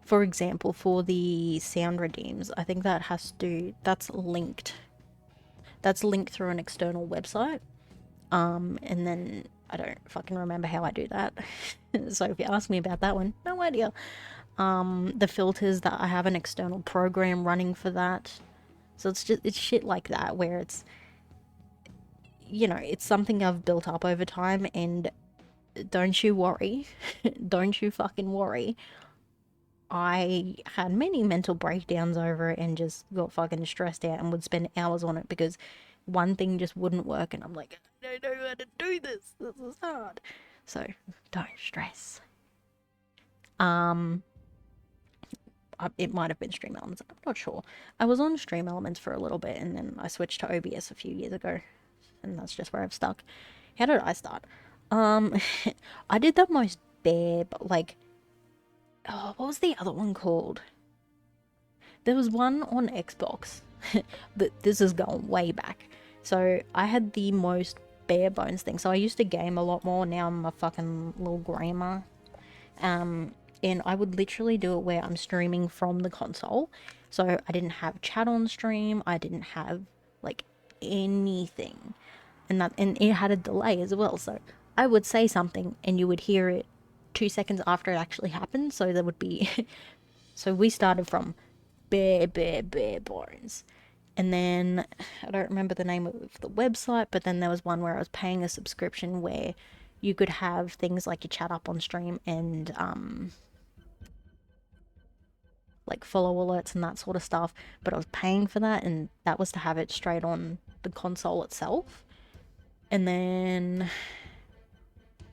for example, for the sound redeems, I think that's linked through an external website. And then I don't fucking remember how I do that. So if you ask me about that one, no idea. The filters, that I have an external program running for that. So it's shit like that, where it's something I've built up over time. And don't you worry, don't you fucking worry. I had many mental breakdowns over it and just got fucking stressed out and would spend hours on it because one thing just wouldn't work, and I'm like, I don't know how to do this. This is hard. So don't stress. It might have been Stream Elements. I'm not sure. I was on Stream Elements for a little bit, and then I switched to OBS a few years ago, and that's just where I've stuck. How did I start? I did the most bare, but like, oh, what was the other one called? There was one on Xbox, but this is going way back. So I had the most bare bones thing. So I used to game a lot more. Now I'm a fucking little gamer. And I would literally do it where I'm streaming from the console. So I didn't have chat on stream. I didn't have like anything. And it had a delay as well. So I would say something and you would hear it 2 seconds after it actually happened. So there would be so we started from bare bones. And then I don't remember the name of the website, but then there was one where I was paying a subscription where you could have things like your chat up on stream and like follow alerts and that sort of stuff. But I was paying for that, and that was to have it straight on the console itself. And then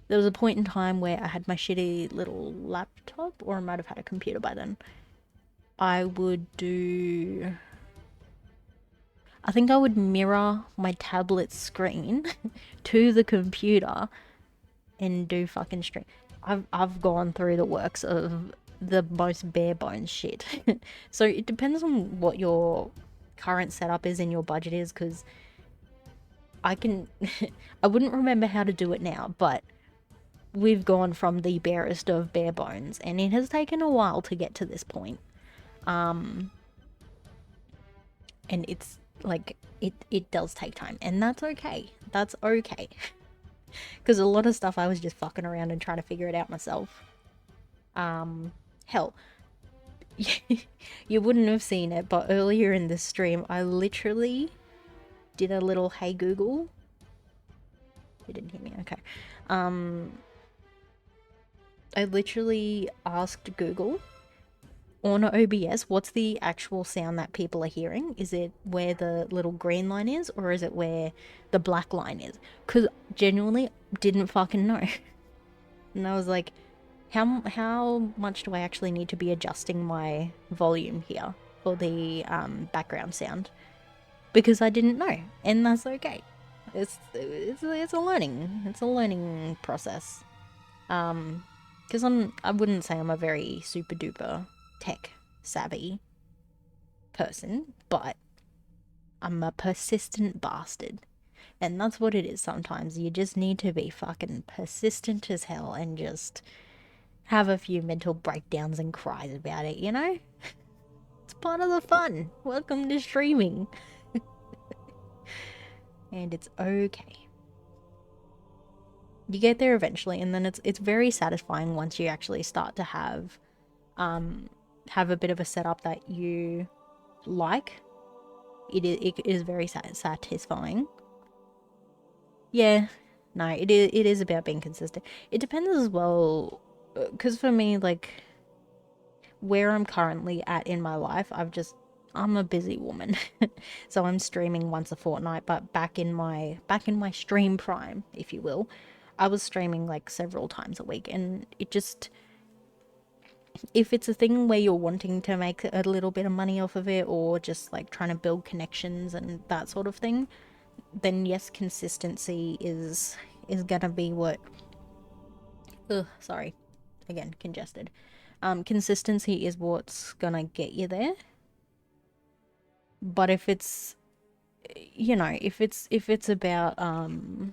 there was a point in time where I had my shitty little laptop, or I might have had a computer by then. I think I would mirror my tablet screen to the computer and do fucking stream. I've gone through the works of the most bare bones shit. So it depends on what your current setup is and your budget is, because I wouldn't remember how to do it now, but we've gone from the barest of bare bones, and it has taken a while to get to this point. And it's like it does take time, and that's okay. That's okay. Because a lot of stuff I was just fucking around and trying to figure it out myself. Hell, you wouldn't have seen it, but earlier in this stream I literally did a little "Hey Google." You didn't hear me? Okay. I literally asked Google on OBS, what's the actual sound that people are hearing? Is it where the little green line is, or is it where the black line is? Because genuinely didn't fucking know. And I was like, how much do I actually need to be adjusting my volume here for the background sound? Because I didn't know, and that's okay. It's a learning process. Because I wouldn't say I'm a very super duper tech savvy person, but I'm a persistent bastard. And that's what it is sometimes. You just need to be fucking persistent as hell and just have a few mental breakdowns and cries about it, you know? It's part of the fun. Welcome to streaming. And it's okay. You get there eventually, and then it's very satisfying once you actually start to have a bit of a setup that you like. It is very satisfying. Yeah, no, it is about being consistent. It depends as well, because for me, like, where I'm currently at in my life, I'm a busy woman. So I'm streaming once a fortnight, but back in my stream prime, if you will, I was streaming like several times a week, and if it's a thing where you're wanting to make a little bit of money off of it, or just like trying to build connections and that sort of thing, then yes, consistency is gonna be what. Ugh, sorry, again, congested. Consistency is what's gonna get you there. But if it's, you know, if it's about what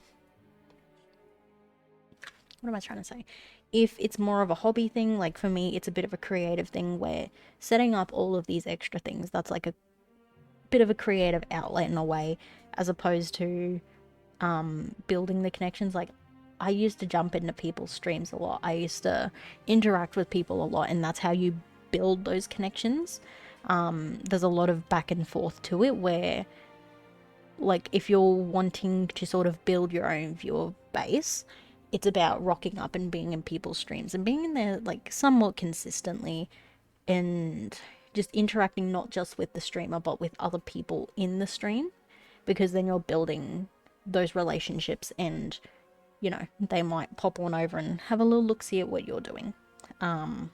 am I trying to say? If it's more of a hobby thing, like for me, it's a bit of a creative thing where setting up all of these extra things, that's like a bit of a creative outlet in a way, as opposed to building the connections. Like, I used to jump into people's streams a lot. I used to interact with people a lot, and that's how you build those connections. There's a lot of back and forth to it where, like, if you're wanting to sort of build your own viewer base, it's about rocking up and being in people's streams and being in there like somewhat consistently, and just interacting not just with the streamer but with other people in the stream, because then you're building those relationships, and you know, they might pop on over and have a little look see at what you're doing. That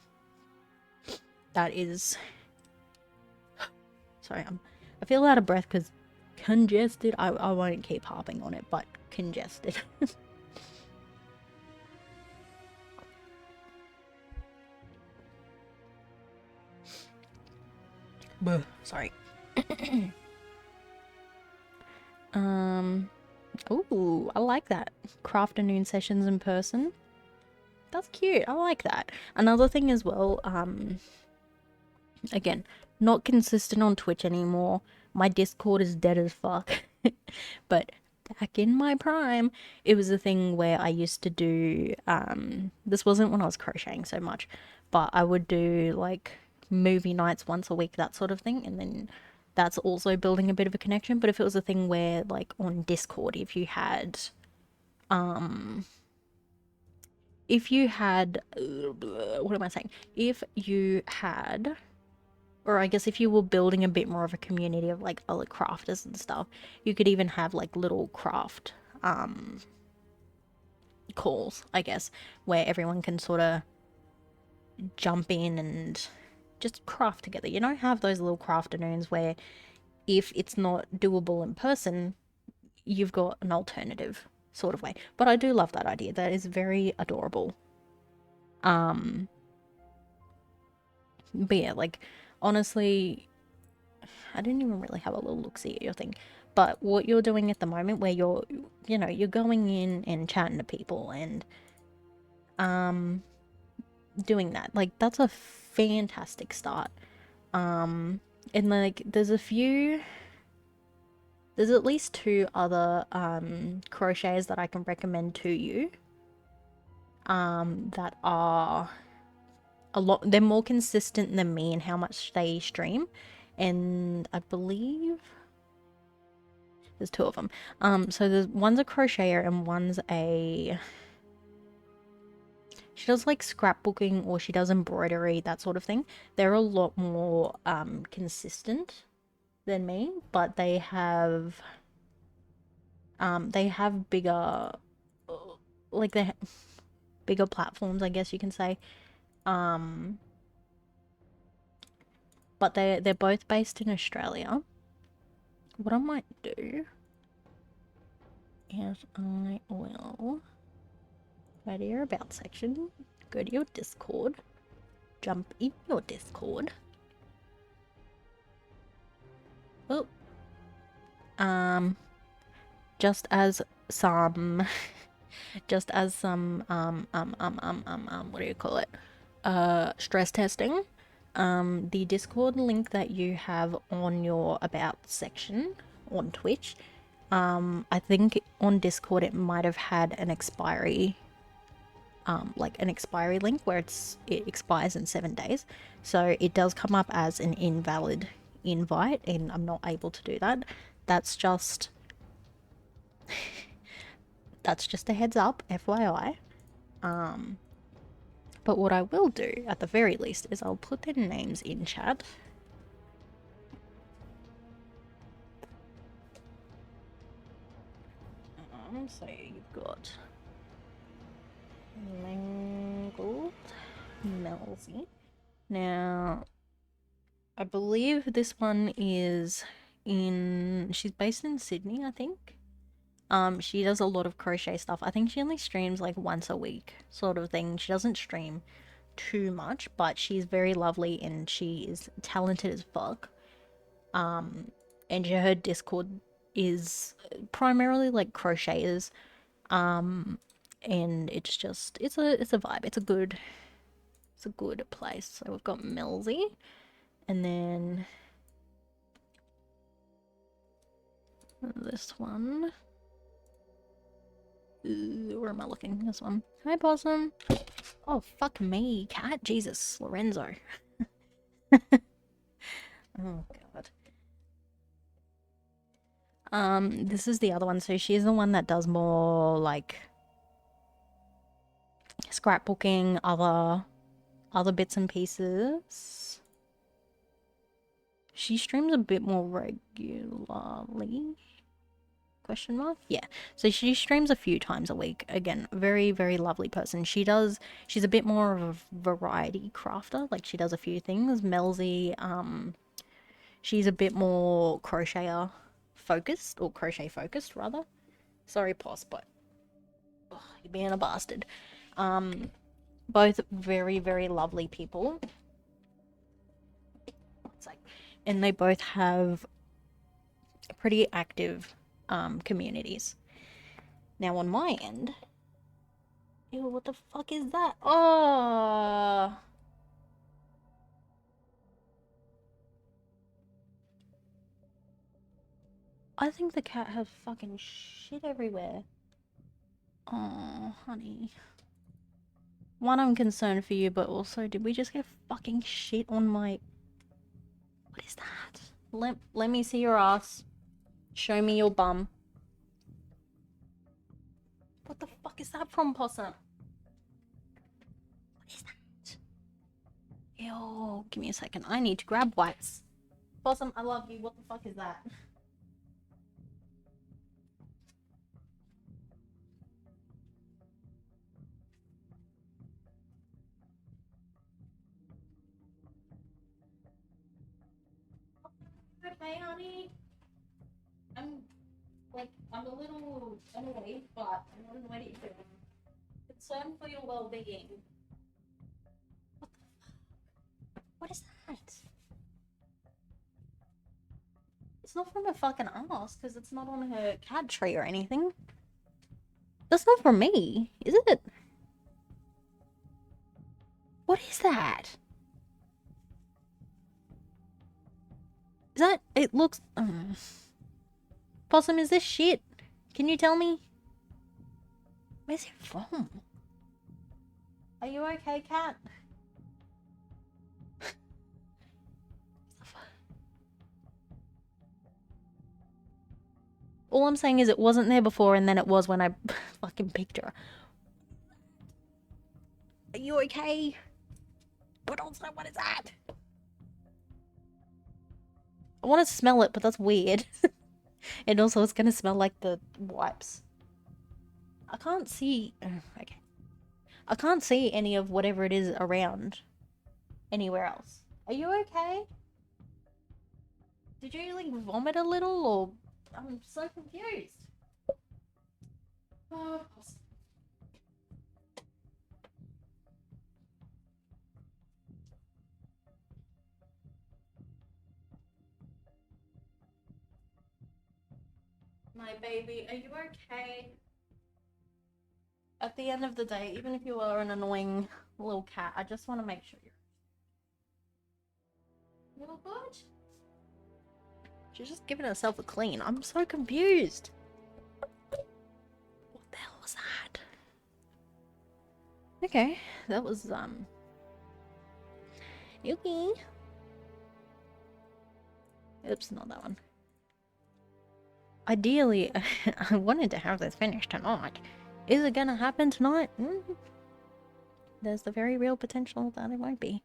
is, sorry, I feel out of breath because congested. I won't keep harping on it, but congested. Sorry. Ooh, I like that. Crafternoon sessions in person. That's cute. I like that. Another thing as well, again, not consistent on Twitch anymore. My Discord is dead as fuck. But back in my prime, it was a thing where I used to do, this wasn't when I was crocheting so much, but I would do like movie nights once a week, that sort of thing, and then that's also building a bit of a connection. But if it was a thing where, like, on Discord, if you had what am I saying? If you had, or I guess if you were building a bit more of a community of like other crafters and stuff, you could even have like little craft calls, I guess, where everyone can sort of jump in and just craft together. You know, have those little craft afternoons where if it's not doable in person, you've got an alternative sort of way. But I do love that idea. That is very adorable. But yeah, like, honestly, I didn't even really have a little look-see at your thing. But what you're doing at the moment, where you're, you know, you're going in and chatting to people and doing that, like, that's a fantastic start. And like, there's at least two other crocheters that I can recommend to you that are they're more consistent than me in how much they stream, and I believe there's two of them. So there's one's a crocheter and one's she does like scrapbooking, or she does embroidery, that sort of thing. They're a lot more consistent than me, but they have bigger, like, they bigger platforms, I guess you can say. But they're both based in Australia. What I might do is I will go to your about section, go to your Discord, jump in your Discord. Oh, just as some what do you call it? Stress testing. The Discord link that you have on your about section on Twitch, I think on Discord it might have had an expiry, like an expiry link where it expires in 7 days. So it does come up as an invalid invite, and I'm not able to do that. That's just a heads up, FYI. But what I will do, at the very least, is I'll put their names in chat. So you've got Mangled Melzy. Now, I believe this one is she's based in Sydney, I think. She does a lot of crochet stuff. I think she only streams like once a week, sort of thing. She doesn't stream too much, but she's very lovely and she is talented as fuck. And her Discord is primarily like crocheters. And it's just it's a vibe. It's a good place. So we've got Millsy, and then this one. Where am I looking? This one. Hi, Possum. Oh, fuck me, cat. Jesus, Lorenzo. Oh, God. This is the other one. So she's the one that does more, like, scrapbooking, other bits and pieces. She streams a bit more regularly. Question mark? Yeah. So she streams a few times a week. Again, very, very lovely person. She's a bit more of a variety crafter. Like, she does a few things. Melzy, she's a bit more crocheter focused, or crochet focused, rather. Sorry, Poss, but you're being a bastard. Both very, very lovely people. It's like, and they both have pretty active communities. Now on my end, ew, what the fuck is that? Oh, I think the cat has fucking shit everywhere. Oh, honey. One, I'm concerned for you, but also, did we just get fucking shit on my... What is that? Let me see your ass. Show me your bum. What the fuck is that from, Possum? What is that? Ew, give me a second. I need to grab wipes. Possum, I love you. What the fuck is that? Okay, honey. I'm a little annoyed, but I'm not annoyed at you. Concerned for your well-being. What is that? It's not from her fucking ass, because it's not on her cat tree or anything. That's not from me, is it? What is that? Is that... It looks... Possum, is this shit? Can you tell me? Where's it from? Are you okay, cat? All I'm saying is it wasn't there before, and then it was when I fucking picked her. Are you okay? But also, what is that? I want to smell it, but that's weird. And also, it's gonna smell like the wipes. I can't see... Okay. I can't see any of whatever it is around anywhere else. Are you okay? Did you, like, vomit a little, or... I'm so confused. Oh, my baby, are you okay? At the end of the day, even if you are an annoying little cat, I just want to make sure you're all good. She's just giving herself a clean. I'm so confused. What the hell was that? Okay, that was Yuki. Oops, not that one. Ideally, I wanted to have this finished tonight. Is it gonna happen tonight? There's the very real potential that it won't be.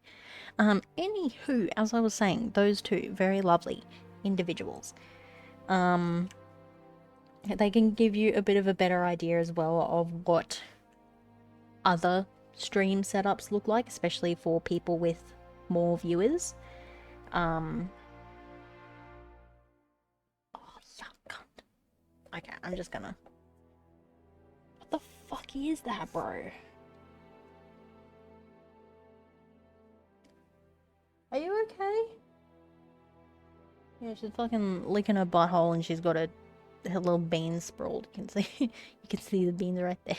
Anywho, as I was saying, those two, very lovely individuals. They can give you a bit of a better idea as well of what other stream setups look like, especially for people with more viewers. Oh, yuck. Okay, I'm just gonna... What the fuck is that, bro? Are you okay? Yeah, she's fucking licking her butthole and she's got her little beans sprawled. You can see, you can see the beans right there.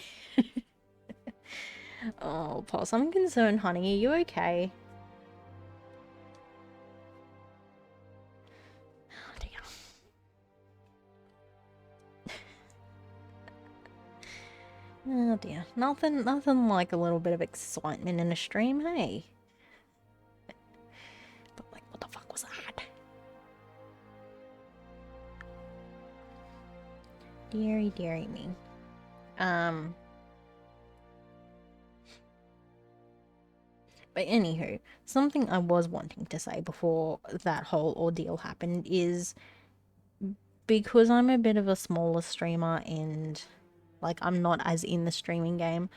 Oh, Pulse, I'm concerned, honey. Are you okay? Oh, dear. Oh, dear. Nothing like a little bit of excitement in a stream, hey? But, like, what the fuck was that? Deary, deary me. But anywho, something I was wanting to say before that whole ordeal happened is because I'm a bit of a smaller streamer and like I'm not as in the streaming game,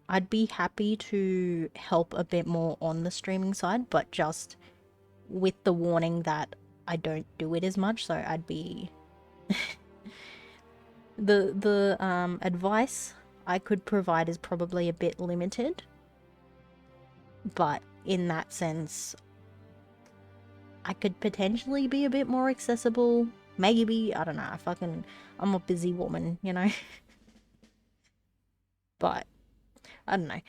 I'd be happy to help a bit more on the streaming side, but just with the warning that I don't do it as much, so I'd be the advice I could provide is probably a bit limited. But in that sense, I could potentially be a bit more accessible. Maybe, I don't know, I'm a busy woman, you know? But, I don't know.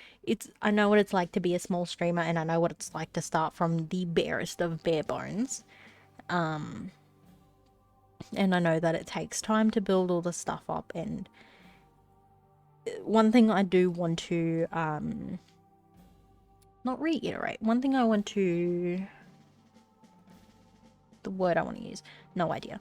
I know what it's like to be a small streamer, and I know what it's like to start from the barest of bare bones. And I know that it takes time to build all the stuff up, and one thing I do want to, not reiterate, one thing I want to... the word I want to use, no idea.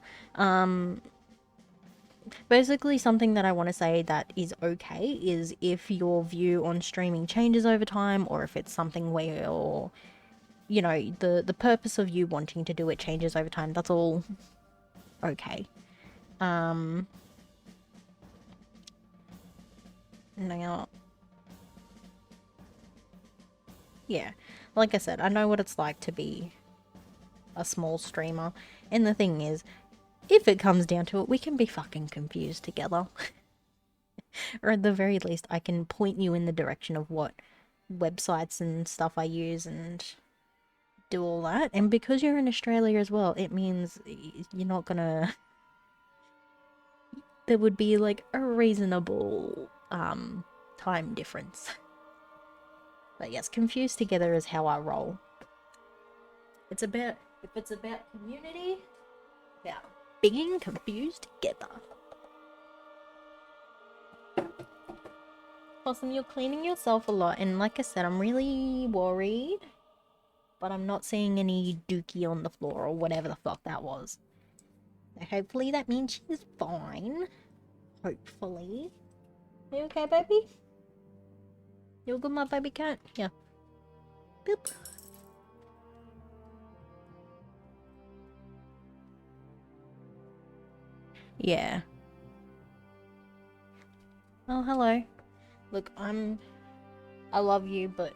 Basically something that I want to say that is okay is if your view on streaming changes over time, or if it's something where you're, you know, the purpose of you wanting to do it changes over time, that's all okay. Now, yeah, like I said, I know what it's like to be a small streamer, and the thing is, if it comes down to it, we can be fucking confused together. Or at the very least, I can point you in the direction of what websites and stuff I use and do all that. And because you're in Australia as well, it means you're not gonna... There would be like a reasonable time difference. But yes, confused together is how I roll. If it's about community, about being confused together. Awesome, you're cleaning yourself a lot, and like I said, I'm really worried, but I'm not seeing any dookie on the floor or whatever the fuck that was. So hopefully that means she's fine. Hopefully. Are you okay, baby? You good, my baby cat? Yeah. Boop. Yeah. Oh, hello. Look, I love you, but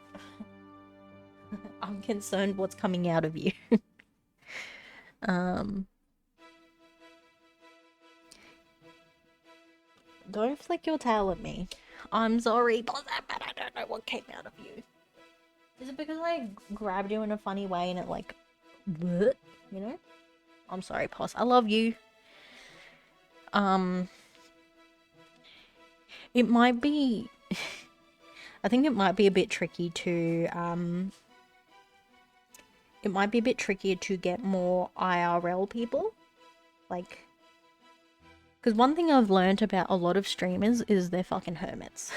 I'm concerned what's coming out of you. Don't flick your tail at me. I'm sorry, but I don't know what came out of you. Is it because I grabbed you in a funny way and it like, bleh, you know? I'm sorry, Poss. I love you. It might be... I think it might be a bit tricky to, it might be a bit trickier to get more IRL people. Like... Because one thing I've learned about a lot of streamers is they're fucking hermits.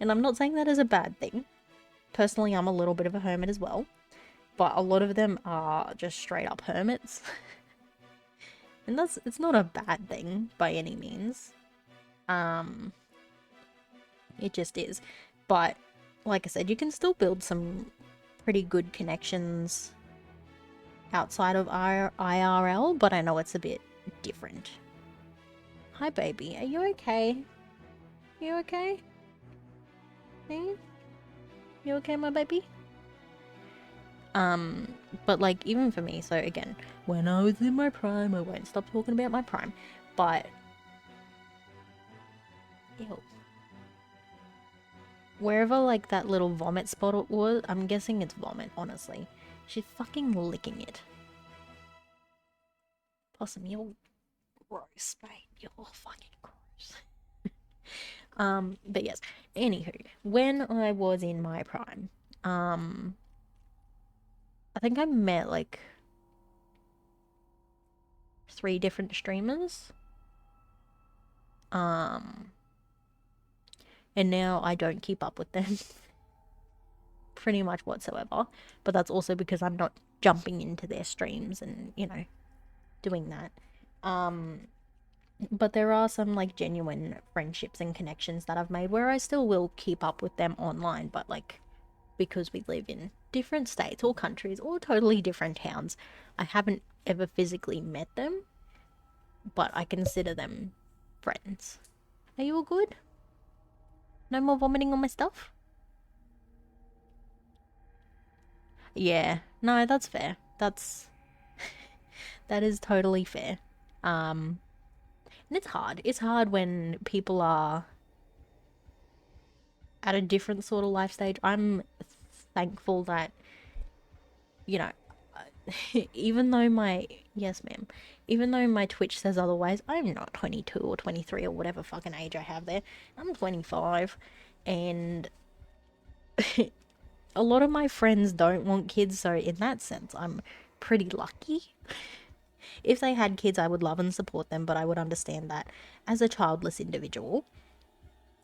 And I'm not saying that as a bad thing. Personally, I'm a little bit of a hermit as well. But a lot of them are just straight up hermits. And it's not a bad thing by any means. It just is. But, like I said, you can still build some pretty good connections outside of IRL, but I know it's a bit different. Hi, baby. Are you okay? You okay? Hey? You okay, my baby? But like even for me, so again, when I was in my prime, I won't stop talking about my prime, but ew. Wherever like that little vomit spot was, I'm guessing it's vomit, honestly. She's fucking licking it. Possum, you're gross, mate. You're fucking gross. But yes. Anywho, when I was in my prime, I think I met like 3 different streamers. And now I don't keep up with them pretty much whatsoever. But that's also because I'm not jumping into their streams and, you know, doing that. But there are some like genuine friendships and connections that I've made where I still will keep up with them online, but like because we live in different states or countries or totally different towns, I haven't ever physically met them, but I consider them friends. Are you all good? No more vomiting on my stuff? Yeah, no, that's fair. That is totally fair. And it's hard. It's hard when people are at a different sort of life stage. I'm thankful that, you know, even though my yes, ma'am, even though my Twitch says otherwise, I'm not 22 or 23 or whatever fucking age I have there. I'm 25, and a lot of my friends don't want kids, so in that sense, I'm pretty lucky. If they had kids, I would love and support them, but I would understand that as a childless individual,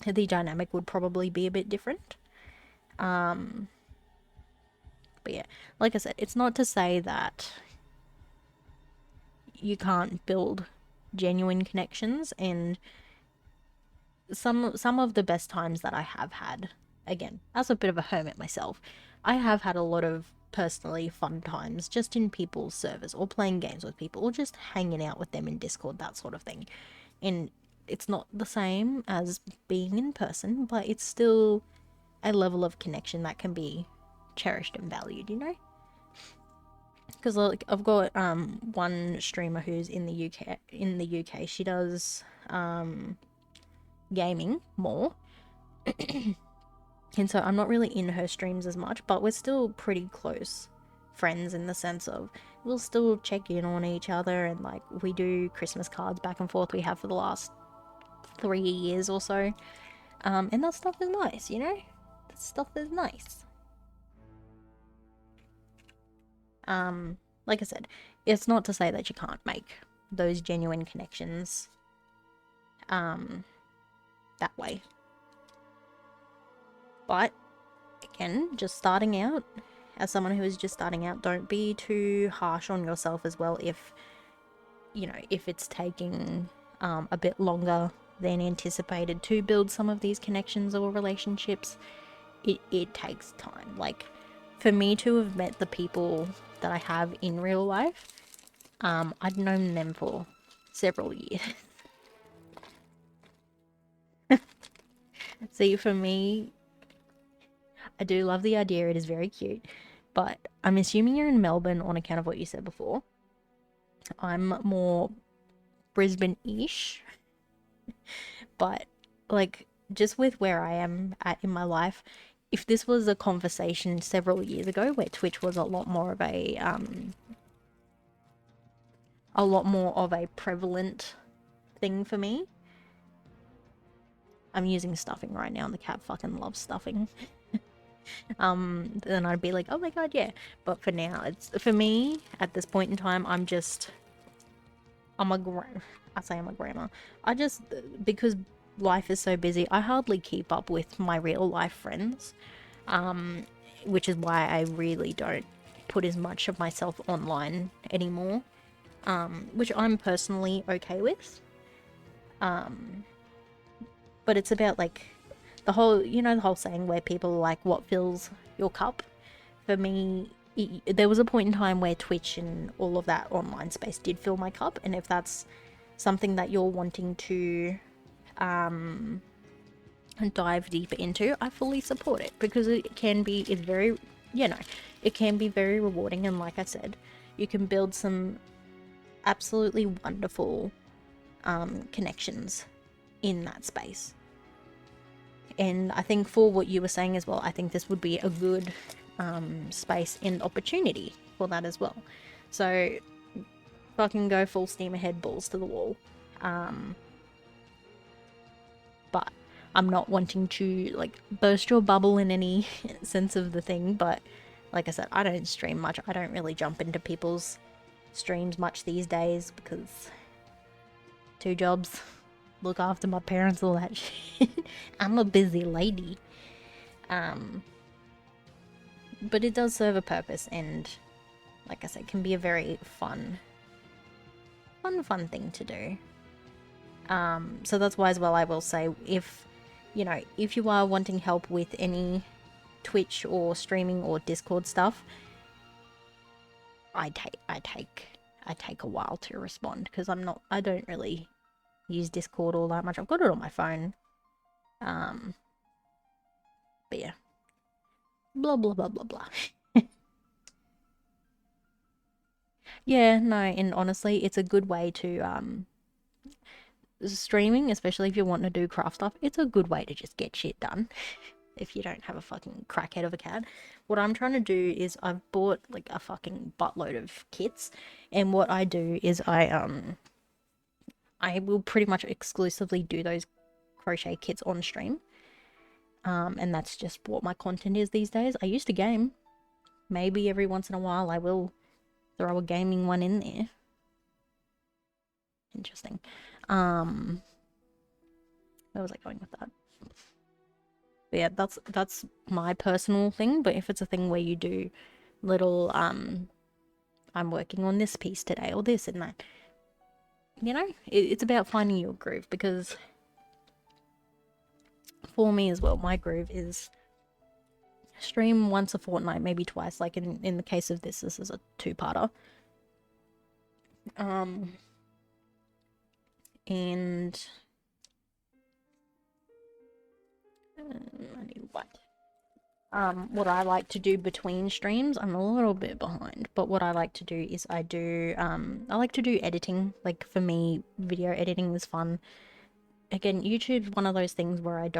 the dynamic would probably be a bit different. But yeah, like I said, it's not to say that you can't build genuine connections, and some of the best times that I have had, again, as a bit of a hermit myself, I have had a lot of personally fun times just in people's servers or playing games with people or just hanging out with them in Discord, that sort of thing. And it's not the same as being in person, but it's still a level of connection that can be cherished and valued, you know? Because like I've got one streamer who's in the UK. She does gaming more. And so I'm not really in her streams as much, but we're still pretty close friends in the sense of we'll still check in on each other, and like we do Christmas cards back and forth. We have for the last 3 years or so. And that stuff is nice, you know? That stuff is nice. Like I said, it's not to say that you can't make those genuine connections that way. But again, just starting out, as someone who is just starting out, don't be too harsh on yourself as well if, you know, if it's taking a bit longer than anticipated to build some of these connections or relationships. It takes time. Like, for me to have met the people that I have in real life, I'd known them for several years. See, for me, I do love the idea. It is very cute. But I'm assuming you're in Melbourne on account of what you said before. I'm more Brisbane-ish. But, like, just with where I am at in my life, if this was a conversation several years ago where Twitch was a lot more of a prevalent thing for me. I'm using stuffing right now and the cat fucking loves stuffing. Then I'd be like, oh my god, yeah. But for now, it's for me at this point in time, I say I'm a grandma. Because life is so busy, I hardly keep up with my real life friends. Which is why I really don't put as much of myself online anymore. Which I'm personally okay with. But it's about like the whole saying where people are like, what fills your cup? For me, there was a point in time where Twitch and all of that online space did fill my cup, and if that's something that you're wanting to dive deeper into, I fully support it, because it's very you know, it can be very rewarding. And like I said, you can build some absolutely wonderful connections in that space. And I think for what you were saying as well, I think this would be a good space and opportunity for that as well. So fucking go full steam ahead, balls to the wall. But I'm not wanting to like burst your bubble in any sense of the thing. But like I said, I don't stream much. I don't really jump into people's streams much these days because 2 jobs, look after my parents, all that shit. I'm a busy lady. But it does serve a purpose, and like I said, can be a very fun thing to do. So that's why as well I will say, if you know, if you are wanting help with any Twitch or streaming or Discord stuff, I take a while to respond because I don't really use Discord all that much. I've got it on my phone. But yeah. Blah blah blah blah blah. Yeah, no, and honestly, it's a good way to streaming, especially if you want to do craft stuff, it's a good way to just get shit done. If you don't have a fucking crackhead of a cat. What I'm trying to do is I've bought like a fucking buttload of kits, and what I do is I will pretty much exclusively do those crochet kits on stream. And that's just what my content is these days. I used to game. Maybe every once in a while I will throw a gaming one in there. Interesting. Where was I going with that? But yeah, that's my personal thing. But if it's a thing where you do little I'm working on this piece today or this and that, you know, it's about finding your groove. Because for me as well, my groove is stream once a fortnight, maybe twice. Like in the case of this is a 2-parter. And I need what? What I like to do between streams, I'm a little bit behind, but what I like to do is I like to do editing. Like for me, video editing is fun. Again, YouTube's one of those things where I'm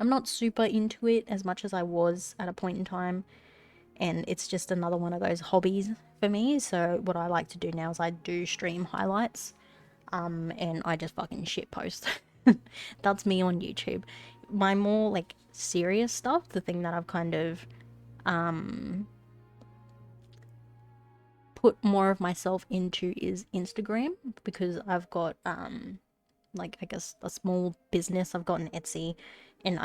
not super into it as much as I was at a point in time, and it's just another one of those hobbies for me. So what I like to do now is I do stream highlights, and I just fucking shit post. That's me on YouTube. My more like serious stuff, the thing that I've kind of put more of myself into is Instagram, because I've got like I guess a small business. I've got an Etsy, and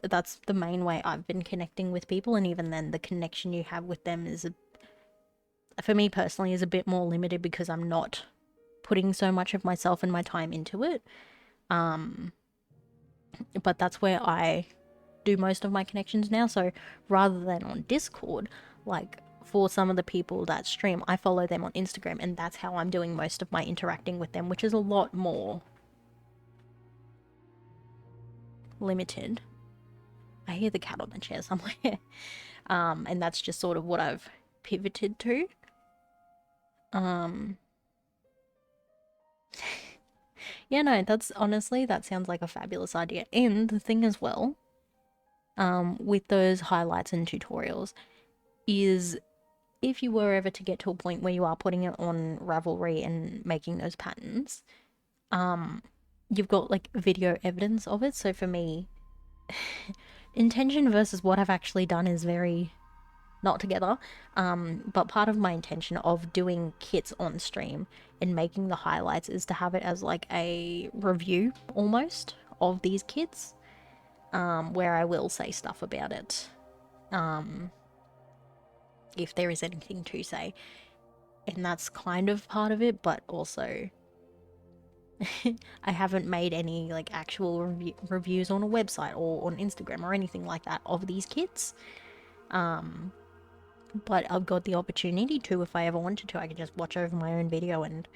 that's the main way I've been connecting with people. And even then, the connection you have with them for me personally, is a bit more limited because I'm not putting so much of myself and my time into it. But that's where I do most of my connections now. So rather than on Discord, like for some of the people that stream, I follow them on Instagram, and that's how I'm doing most of my interacting with them, which is a lot more limited. I hear the cat on the chair somewhere. And that's just sort of what I've pivoted to. Yeah, no, that sounds like a fabulous idea. And the thing as well, with those highlights and tutorials, is if you were ever to get to a point where you are putting it on Ravelry and making those patterns, you've got like video evidence of it. So for me, intention versus what I've actually done is very not together. But part of my intention of doing kits on stream and making the highlights is to have it as like a review almost of these kits, where I will say stuff about it, if there is anything to say. And that's kind of part of it, but also I haven't made any like actual reviews on a website or on Instagram or anything like that of these kits. But I've got the opportunity to, if I ever wanted to, I could just watch over my own video and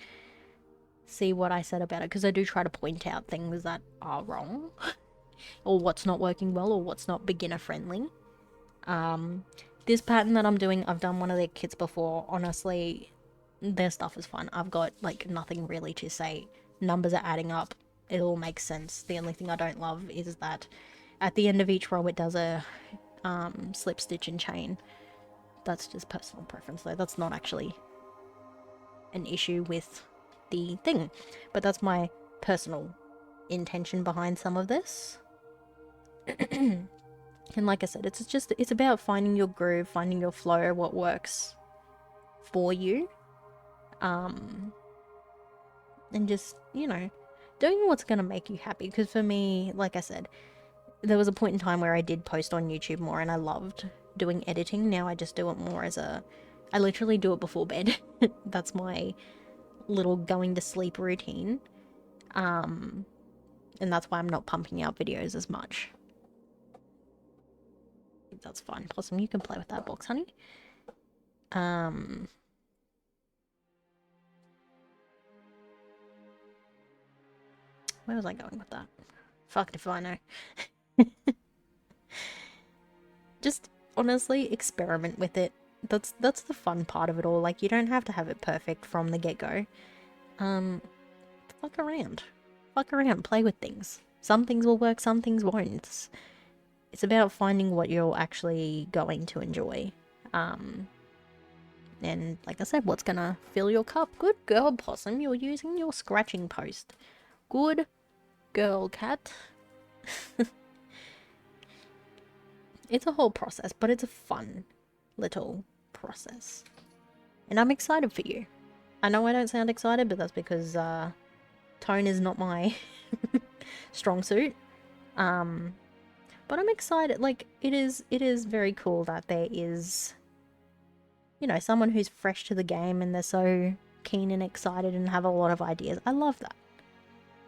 see what I said about it, because I do try to point out things that are wrong or what's not working well or what's not beginner friendly. This pattern that I'm doing, I've done one of their kits before. Honestly, their stuff is fun. I've got like nothing really to say. Numbers are adding up. It all makes sense. The only thing I don't love is that at the end of each row it does a slip stitch and chain. That's just personal preference though. That's not actually an issue with the thing. But that's my personal intention behind some of this. And like I said, it's about finding your groove, finding your flow, what works for you. And just, you know, doing what's going to make you happy. Because for me, like I said, there was a point in time where I did post on YouTube more and I loved doing editing. Now I just do it more as I literally do it before bed. That's my little going to sleep routine. And that's why I'm not pumping out videos as much. That's fine. Possum, you can play with that box, honey. Where was I going with that? Fucked if I know. Just honestly experiment with it. That's the fun part of it all. Like, you don't have to have it perfect from the get-go. Fuck around. Fuck around, play with things. Some things will work, some things won't. It's about finding what you're actually going to enjoy. And like I said, what's gonna fill your cup? Good girl, Possum. You're using your scratching post. Good girl, cat. It's a whole process, but it's a fun little process. And I'm excited for you. I know I don't sound excited, but that's because tone is not my strong suit. But I'm excited. Like, it is very cool that there is, you know, someone who's fresh to the game and they're so keen and excited and have a lot of ideas. I love that.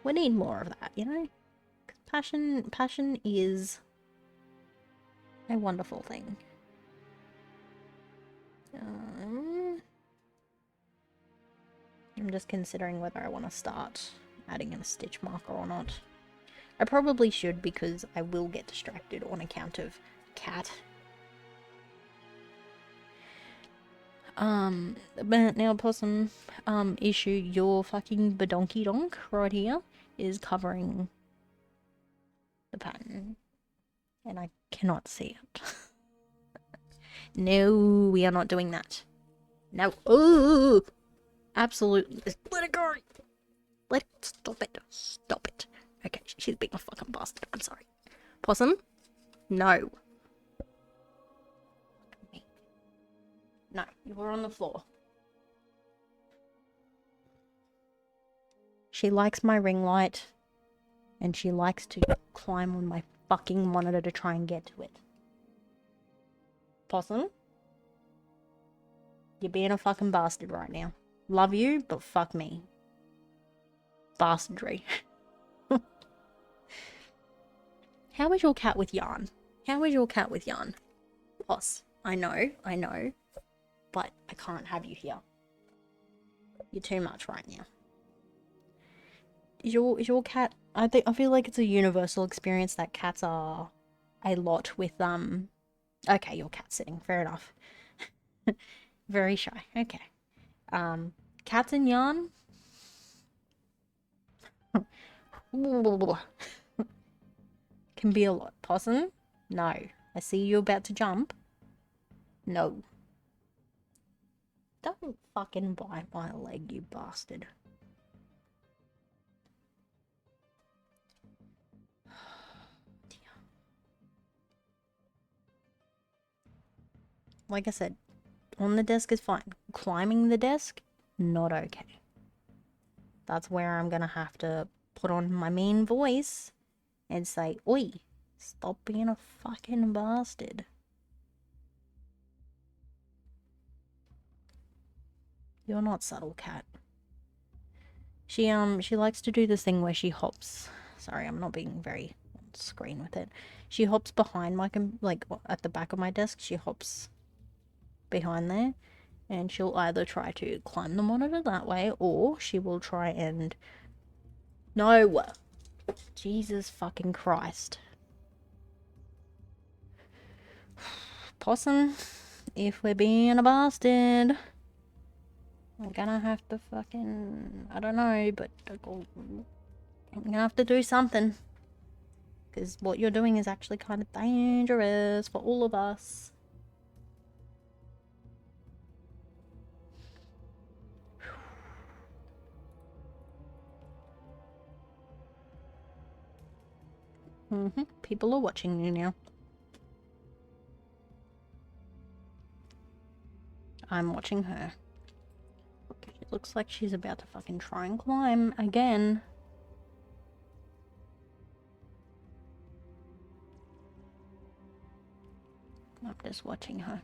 We need more of that, you know? 'Cause passion is a wonderful thing. I'm just considering whether I want to start adding in a stitch marker or not. I probably should, because I will get distracted on account of cat. But now, Possum, issue, your fucking badonky donk right here is covering the pattern. And I cannot see it. No, we are not doing that. No. Oh! Absolutely. Let it go! Stop it. Stop it. Okay, she's being a fucking bastard. I'm sorry. Possum? No. No, you were on the floor. She likes my ring light, and she likes to climb on my fucking monitor to try and get to it. Possum? You're being a fucking bastard right now. Love you, but fuck me. Bastardry. How is your cat with yarn? How is your cat with yarn? Poss, I know, but I can't have you here. You're too much right now. Is your cat? I feel like it's a universal experience that cats are a lot with Okay, your cat's sitting. Fair enough. Very shy. Okay. Cats and yarn. Can be a lot. Possum? No. I see you about to jump. No. Don't fucking bite my leg, you bastard. Dear. Like I said, on the desk is fine. Climbing the desk, not okay. That's where I'm gonna have to put on my mean voice and say, oi, stop being a fucking bastard. You're not subtle, cat. She likes to do this thing where she hops. Sorry, I'm not being very on screen with it. She hops behind my, like, at the back of my desk. She hops behind there. And she'll either try to climb the monitor that way, or she will try and... No! Jesus fucking Christ. Possum, if we're being a bastard, I'm gonna have to fucking, I don't know, but I'm gonna have to do something. Because what you're doing is actually kind of dangerous for all of us. People are watching you now. I'm watching her. Okay, it looks like she's about to fucking try and climb again. I'm just watching her.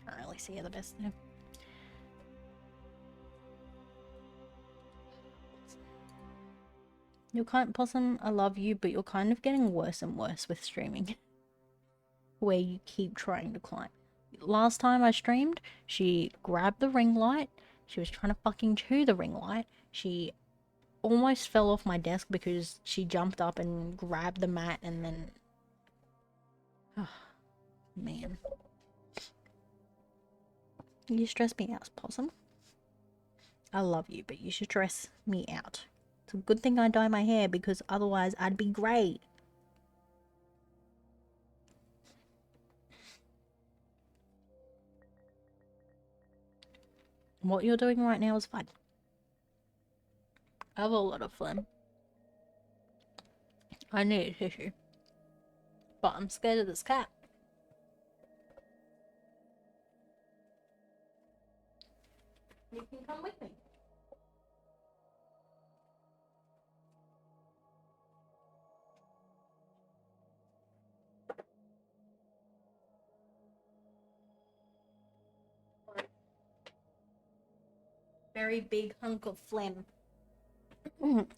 Can't really see her the best there. You're kind, Possum, I love you, but you're kind of getting worse and worse with streaming. Where you keep trying to climb. Last time I streamed, she grabbed the ring light. She was trying to fucking chew the ring light. She almost fell off my desk because she jumped up and grabbed the mat and then... Oh, man. You stress me out, Possum. I love you, but you should stress me out. It's a good thing I dye my hair because otherwise I'd be grey. What you're doing right now is fine. I have a lot of phlegm. I need a tissue. But I'm scared of this cat. You can come with me. Very big hunk of phlegm.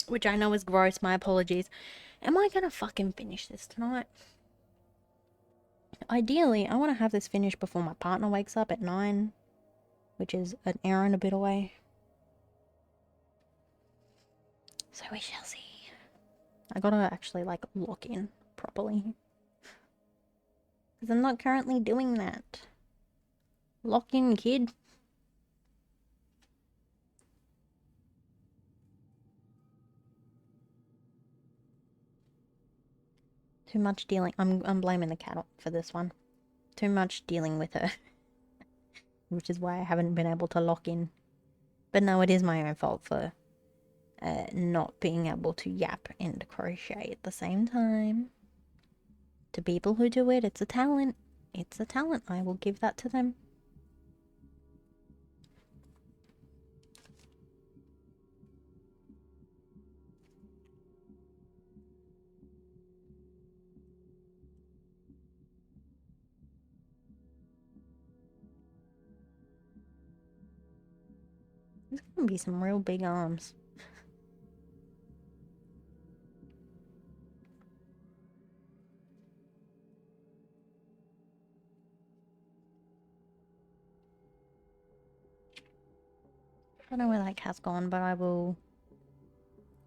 Which I know is gross, my apologies. Am I gonna fucking finish this tonight? Ideally, I want to have this finished before my partner wakes up at 9, which is an hour and a bit away. So we shall see. I gotta actually, like, lock in properly. Because I'm not currently doing that. Lock in, kid. Too much dealing. I'm blaming the cat for this one. Too much dealing with her. Which is why I haven't been able to lock in. But no, it is my own fault for not being able to yap and crochet at the same time. To people who do it, it's a talent. It's a talent. I will give that to them. There's gonna be some real big arms. I don't know where that cat's gone, but I will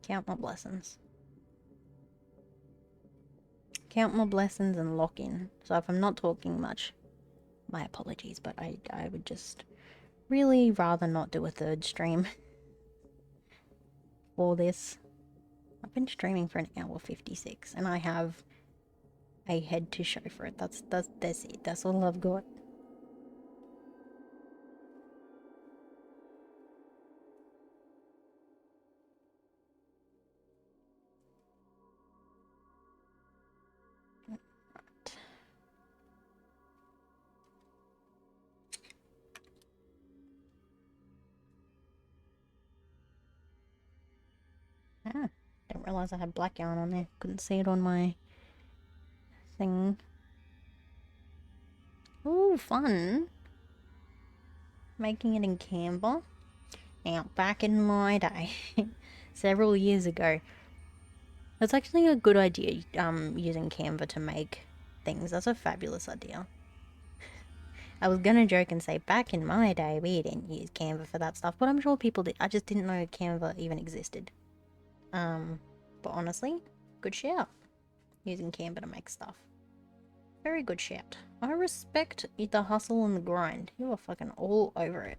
count my blessings. Count my blessings and lock in. So if I'm not talking much, my apologies, but I would just really rather not do a third stream for this. I've been streaming for an hour 56 and I have a head to show for it. That's it. That's all I've got. Ah, didn't realize I had black yarn on there. Couldn't see it on my thing. Ooh, fun. Making it in Canva. Now, back in my day, several years ago, it's actually a good idea, using Canva to make things. That's a fabulous idea. I was gonna joke and say, back in my day, we didn't use Canva for that stuff, but I'm sure people did. I just didn't know Canva even existed. But honestly, good shout. using Canva to make stuff. Very good shout. I respect the hustle and the grind. You are fucking all over it.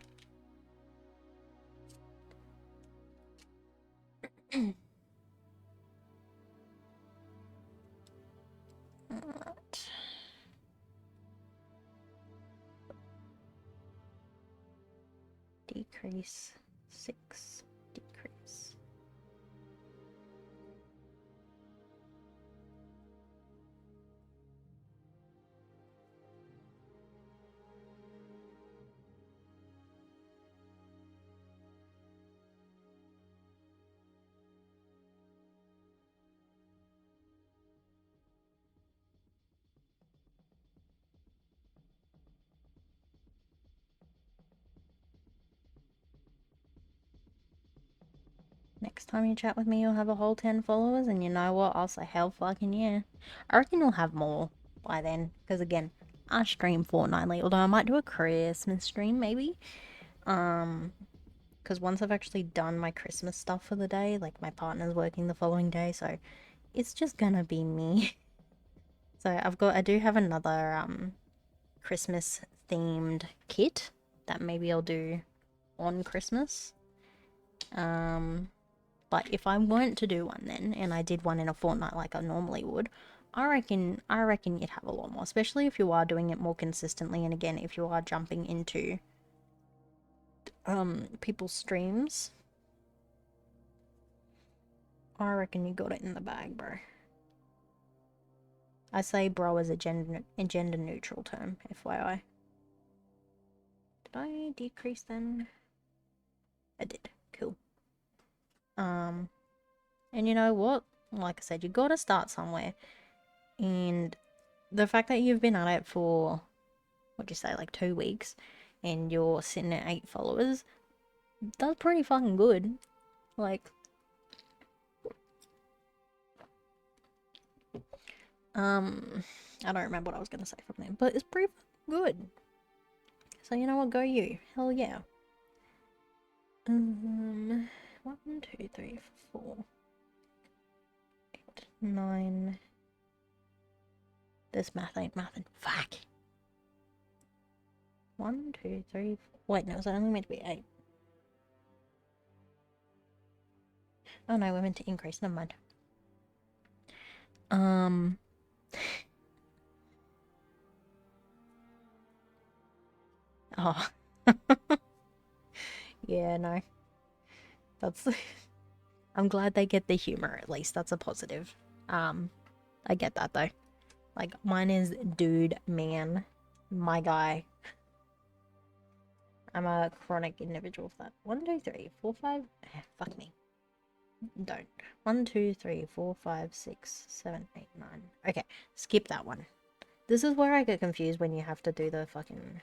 Alright. Decrease 6. Decrease. Next time you chat with me, you'll have a whole 10 followers, and you know what? I'll say hell fucking yeah. I reckon you'll have more by then, because again, I stream fortnightly, although I might do a Christmas stream maybe. Because once I've actually done my Christmas stuff for the day, like my partner's working the following day, so it's just gonna be me. So I do have another Christmas themed kit that maybe I'll do on Christmas. But if I weren't to do one then, and I did one in a fortnight like I normally would, I reckon you'd have a lot more, especially if you are doing it more consistently, and again, if you are jumping into people's streams. I reckon you got it in the bag, bro. I say bro as a gender neutral term, FYI. Did I decrease then? I did. Cool. And you know what? Like I said, you gotta start somewhere. And the fact that you've been at it for, what'd you say, like 2 weeks, and you're sitting at 8 followers, that's pretty fucking good. Like, I don't remember what I was gonna say from there, but it's pretty good. So you know what? Go you. Hell yeah. 1, 2, 3, 4, 8, 9. This math ain't mathin'. Fuck. 1, 2, 3, 4. Wait, no, it's only meant to be 8. Oh no, we're meant to increase. Never mind. Oh. Yeah, no. That's... I'm glad they get the humor, at least. That's a positive. I get that, though. Like, mine is dude, man, my guy. I'm a chronic individual for that. 1, 2, 3, 4, 5... fuck me. Don't. 1, 2, 3, 4, 5, 6, 7, 8, 9. Okay, skip that one. This is where I get confused when you have to do the fucking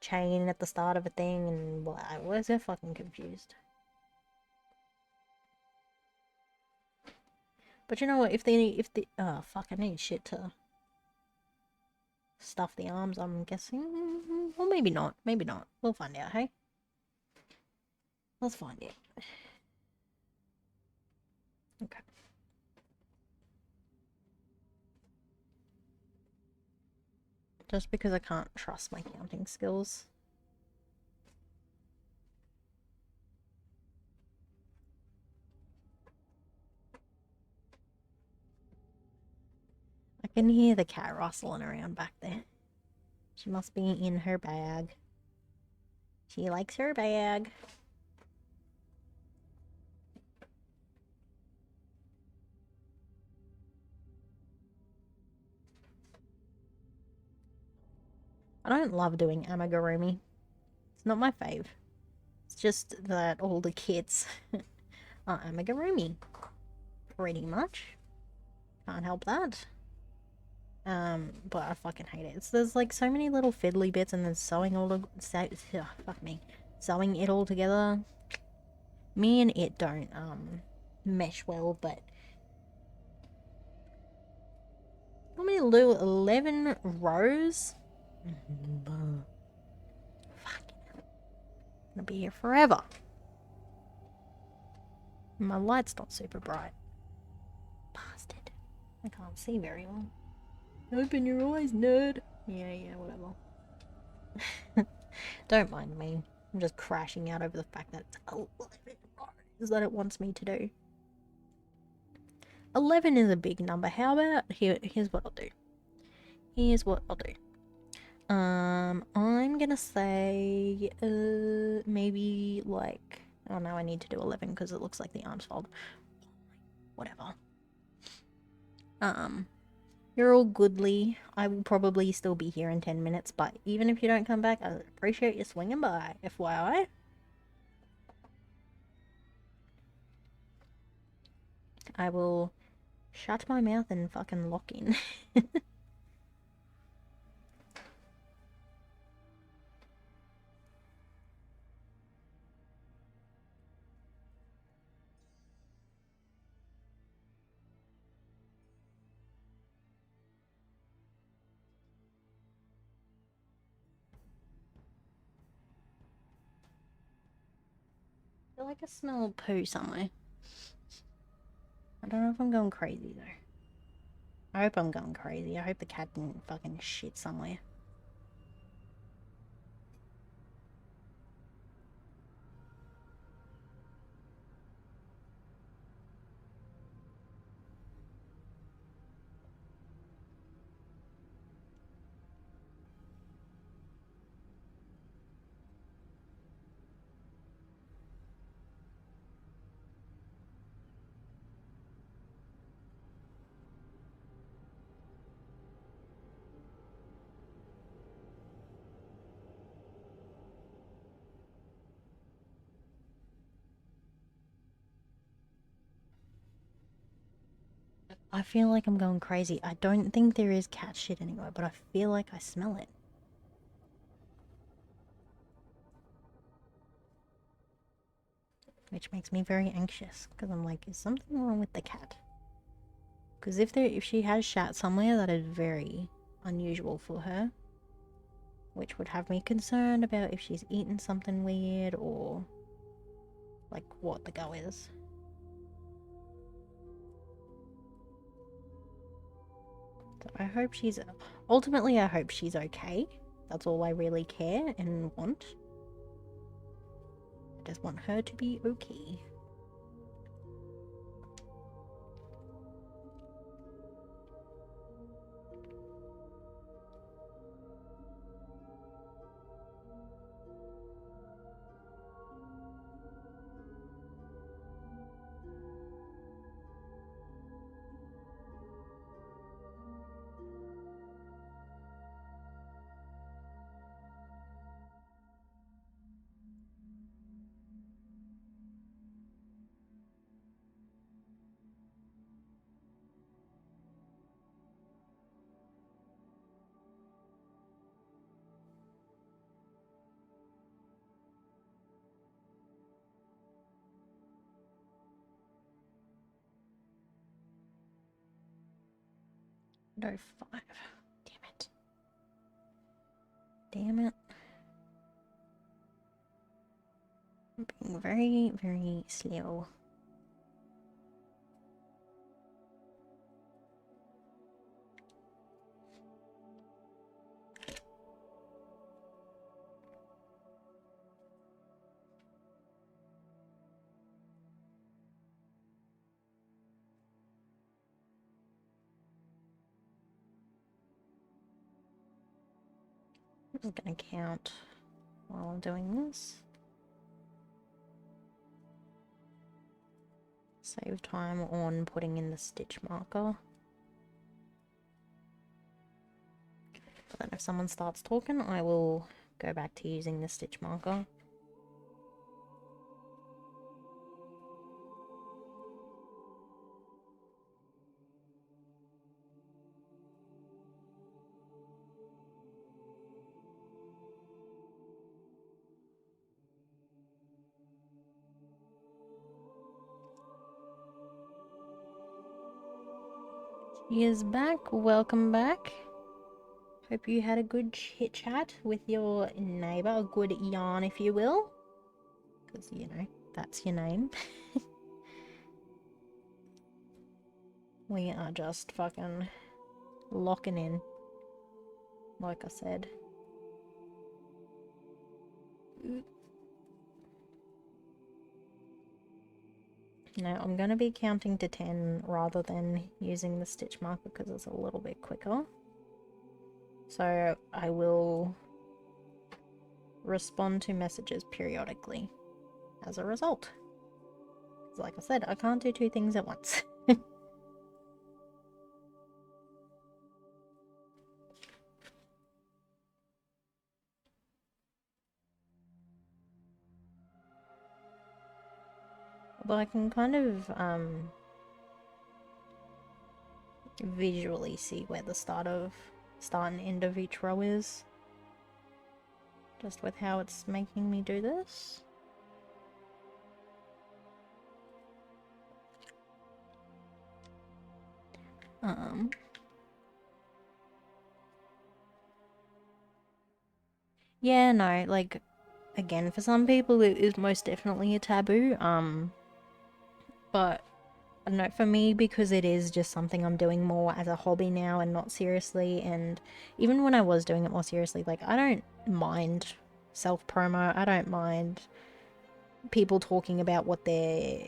chain at the start of a thing, and well, I always get fucking confused. But you know what? If the oh fuck, I need shit to stuff the arms. I'm guessing, well, maybe not. Maybe not. We'll find out. Hey, let's find out. Okay. Just because I can't trust my counting skills. I can hear the cat rustling around back there. She must be in her bag. She likes her bag. I don't love doing amigurumi. It's not my fave. It's just that all the kits are amigurumi. Pretty much. Can't help that. But I fucking hate it. There's like so many little fiddly bits, and then sewing fuck me. Sewing it all together. Me and it don't, mesh well, but... How many little 11 rows? Fucking hell. I'm gonna be here forever. My light's not super bright. Bastard. I can't see very well. Open your eyes, nerd. Yeah, whatever. Don't mind me. I'm just crashing out over the fact that it's 11 hours that it wants me to do. 11 is a big number. How about here's what I'll do. I'm gonna say maybe like, oh no, I need to do 11 because it looks like the arms fold. Whatever. You're all goodly. I will probably still be here in 10 minutes, but even if you don't come back, I appreciate you swinging by, FYI. I will shut my mouth and fucking lock in. I feel like I smell poo somewhere. I don't know if I'm going crazy though. I hope I'm going crazy. I hope the cat didn't fucking shit somewhere. I feel like I'm going crazy. I don't think there is cat shit anywhere, but I feel like I smell it. Which makes me very anxious, because I'm like, is something wrong with the cat? Because if she has shat somewhere, that is very unusual for her. Which would have me concerned about if she's eaten something weird or like what the go is. So I hope she's... Ultimately, I hope she's okay. That's all I really care and want. I just want her to be okay. No, 5. Damn it. Damn it. I'm being very, very slow. I'm just gonna count while I'm doing this. Save time on putting in the stitch marker. But then if someone starts talking, I will go back to using the stitch marker. She is back. Welcome back. Hope you had a good chit chat with your neighbour, a good yarn, if you will. Because, you know, that's your name. We are just fucking locking in, like I said. Now I'm going to be counting to 10 rather than using the stitch marker because it's a little bit quicker. So I will respond to messages periodically as a result. Because like I said, I can't do two things at once. But I can kind of visually see where the start and end of each row is. Just with how it's making me do this. Yeah, no, like, again, for some people it is most definitely a taboo, but I don't know, for me, because it is just something I'm doing more as a hobby now and not seriously, and even when I was doing it more seriously, like, I don't mind self-promo, I don't mind people talking about what they're,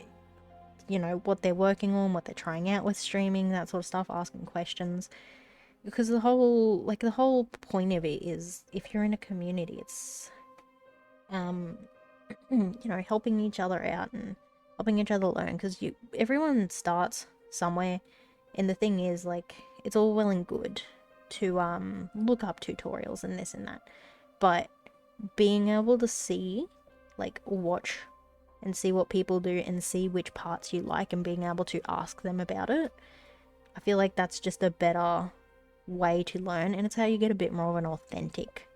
you know, what they're working on, what they're trying out with streaming, that sort of stuff, asking questions, because the whole point of it is, if you're in a community, it's, you know, helping each other out and helping each other learn, because everyone starts somewhere, and the thing is, like, it's all well and good to look up tutorials and this and that, but being able to see, like, watch and see what people do and see which parts you like and being able to ask them about it, I feel like that's just a better way to learn, and it's how you get a bit more of an authentic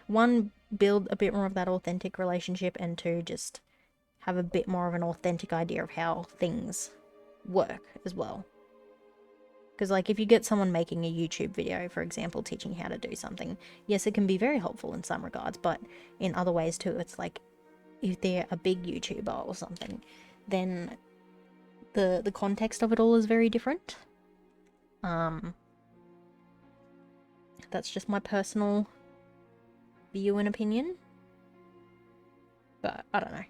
one, build a bit more of that authentic relationship, and two, just have a bit more of an authentic idea of how things work as well. Because, like, if you get someone making a YouTube video, for example, teaching how to do something, yes, it can be very helpful in some regards, but in other ways too, it's like, if they're a big YouTuber or something, then the context of it all is very different. That's just my personal view and opinion. But I don't know.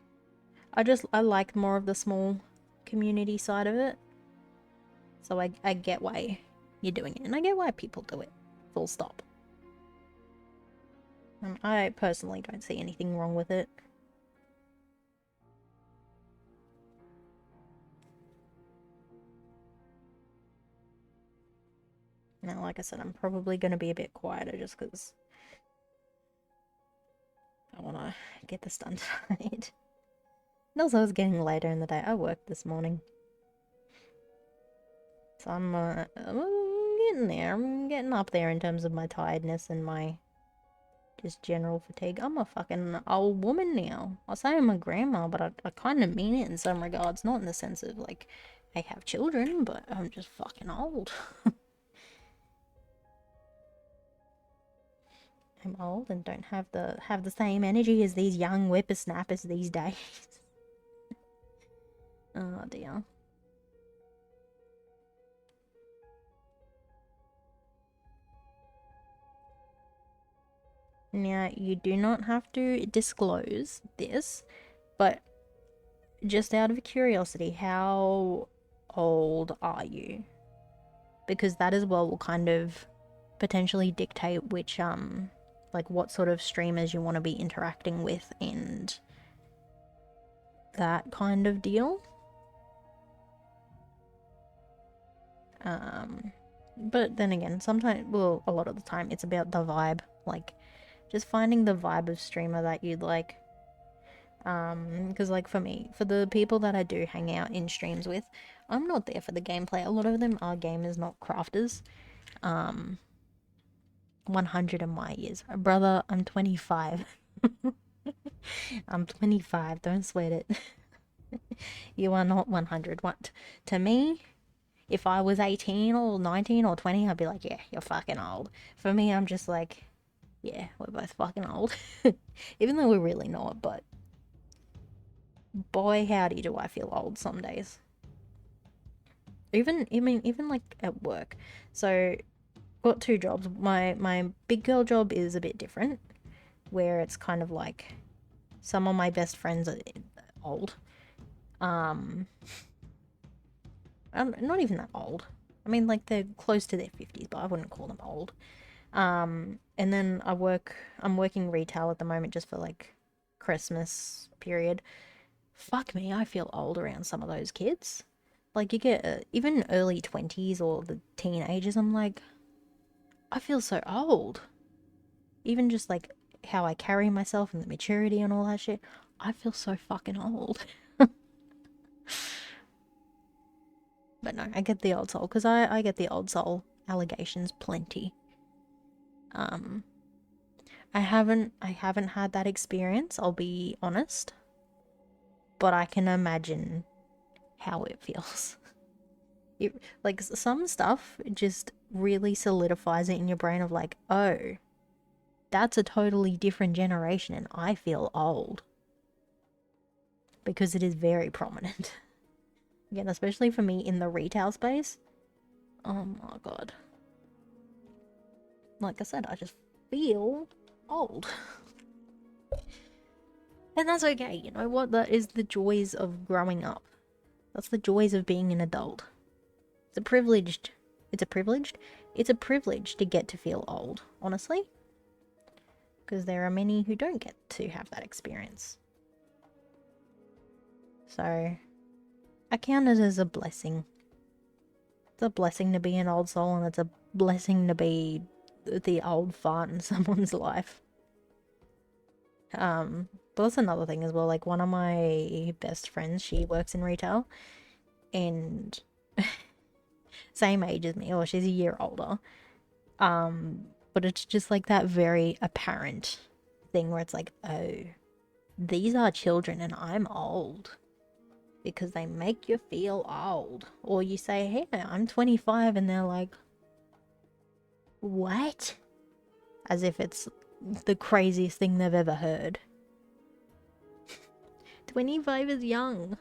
I like more of the small community side of it. So I get why you're doing it, and I get why people do it. Full stop. I personally don't see anything wrong with it. Now, like I said, I'm probably going to be a bit quieter just because I want to get this done tonight. And also, it's getting later in the day. I worked this morning. So I'm getting there. I'm getting up there in terms of my tiredness and my just general fatigue. I'm a fucking old woman now. I say I'm a grandma, but I kind of mean it in some regards. Not in the sense of, like, I have children, but I'm just fucking old. I'm old and don't have the same energy as these young whippersnappers these days. Oh dear. Now, you do not have to disclose this, but just out of curiosity, how old are you? Because that as well will kind of potentially dictate which, like, what sort of streamers you want to be interacting with and that kind of deal. But then again, sometimes, well, a lot of the time, it's about the vibe. Like, just finding the vibe of streamer that you'd like. Because, like, for me, for the people that I do hang out in streams with, I'm not there for the gameplay. A lot of them are gamers, not crafters. 100 in my years. Brother, I'm 25. I'm 25, don't sweat it. You are not 100. What? To me, if I was 18 or 19 or 20, I'd be like, yeah, you're fucking old. For me, I'm just like, yeah, we're both fucking old. Even though we're really not, but boy, howdy do I feel old some days. even like at work. So got two jobs. My big girl job is a bit different, where it's kind of like some of my best friends are old. Um, not even that old. I mean, like they're close to their 50s, but I wouldn't call them old. And then I'm working retail at the moment just for like Christmas period. Fuck me, I feel old around some of those kids. Like you get even early 20s or the teenagers, I'm like, I feel so old. Even just like how I carry myself and the maturity and all that shit, I feel so fucking old. But no, I get the old soul because I get the old soul allegations plenty. Um, I haven't had that experience, I'll be honest, but I can imagine how it feels. It, like some stuff just really solidifies it in your brain of like, oh, that's a totally different generation and I feel old. Because it is very prominent. Again, especially for me in the retail space. Oh my god. Like I said, I just feel old. And that's okay, you know what? That is the joys of growing up. That's the joys of being an adult. It's a privilege to get to feel old, honestly. Because there are many who don't get to have that experience. So, I count it as a blessing. It's a blessing to be an old soul, and it's a blessing to be the old fart in someone's life. But that's another thing as well. Like, one of my best friends, she works in retail, and same age as me, or she's a year older. But it's just like that very apparent thing where it's like, oh, these are children and I'm old. Because they make you feel old. Or you say, hey, I'm 25, and they're like, what? As if it's the craziest thing they've ever heard. 25 is young.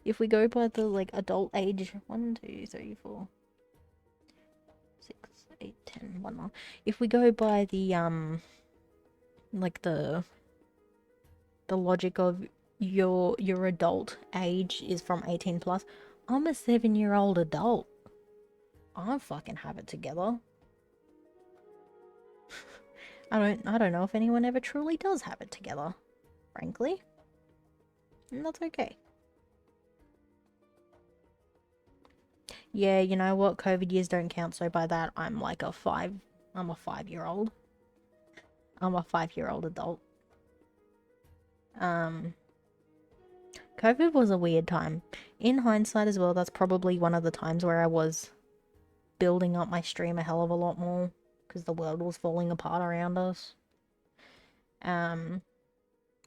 If we go by the like adult age, 1, 2, 3, 4, 6, 8, 10, 1 more. If we go by the like the logic of your adult age is from 18 plus, I'm a 7-year-old adult. I fucking have it together. I don't know if anyone ever truly does have it together, frankly. And that's okay. Yeah, you know what? COVID years don't count, so by that I'm like I'm a 5-year-old. I'm a 5-year-old adult. COVID was a weird time. In hindsight as well, that's probably one of the times where I was building up my stream a hell of a lot more because the world was falling apart around us. It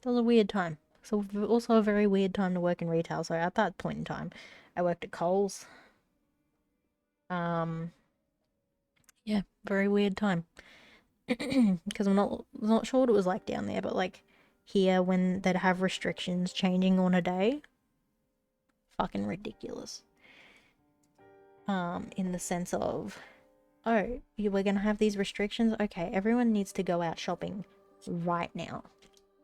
was a weird time. So also a very weird time to work in retail. So at that point in time, I worked at Coles. Yeah, very weird time. Because I'm not sure what it was like down there, but like here when they'd have restrictions changing on a day, fucking ridiculous. In the sense of, oh, we're gonna have these restrictions. Okay, everyone needs to go out shopping right now.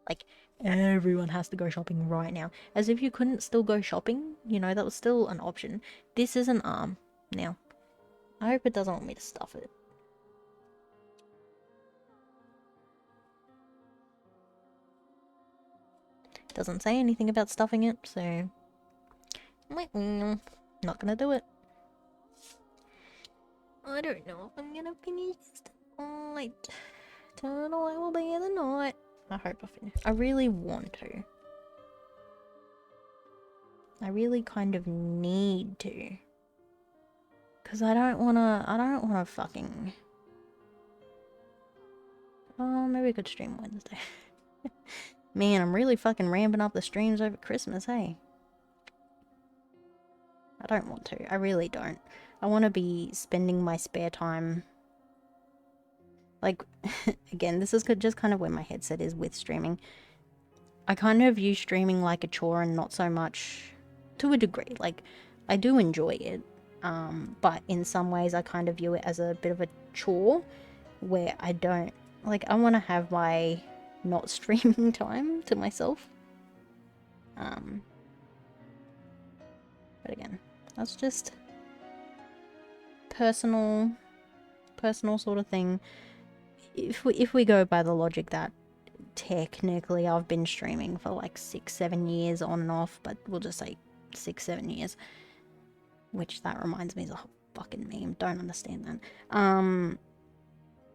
Like everyone has to go shopping right now. As if you couldn't still go shopping. You know, that was still an option. This is an arm now. I hope it doesn't want me to stuff it. Doesn't say anything about stuffing it, so not gonna do it. I don't know if I'm gonna finish tonight. Tonight will be the night. I hope I finish. I really want to. I really kind of need to. Cause I don't wanna fucking... Oh, maybe I could stream Wednesday. Man, I'm really fucking ramping up the streams over Christmas, hey? I don't want to. I really don't. I want to be spending my spare time... Like, again, this is just kind of where my headset is with streaming. I kind of view streaming like a chore and not so much... To a degree. Like, I do enjoy it, but in some ways I kind of view it as a bit of a chore where I don't, like, I want to have my not streaming time to myself. But again, that's just personal sort of thing. If we go by the logic that technically I've been streaming for like 6-7 years on and off, but we'll just say 6-7 years, which that reminds me is a whole fucking meme. Don't understand that.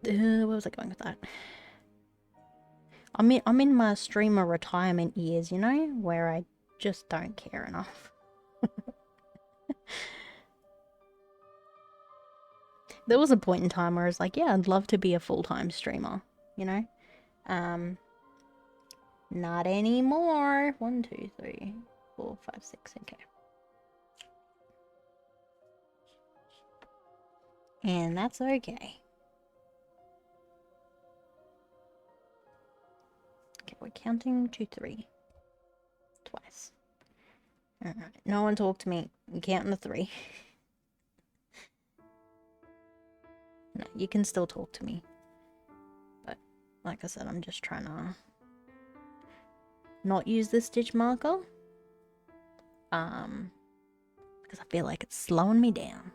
Where was I going with that? I'm in my streamer retirement years, you know, where I just don't care enough. There was a point in time where I was like, yeah, I'd love to be a full-time streamer, you know? Not anymore. 1, 2, 3, 4, 5, 6, okay. And that's okay. Okay, we're counting to 3. Twice. Alright, no one talk to me. I'm counting to 3. No, you can still talk to me. But, like I said, I'm just trying to not use the stitch marker. Because I feel like it's slowing me down.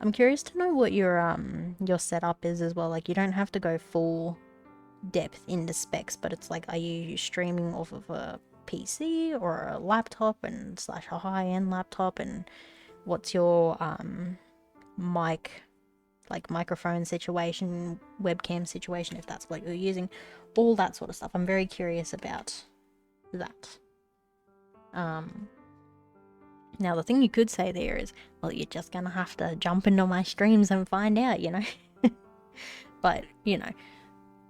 I'm curious to know what your setup is as well. Like, you don't have to go full depth into specs, but it's like, are you streaming off of a PC or a laptop and slash a high-end laptop, and what's your microphone situation, webcam situation, if that's what you're using, all that sort of stuff. I'm very curious about that. Now, the thing you could say there is, well, you're just gonna have to jump into my streams and find out, you know? But, you know,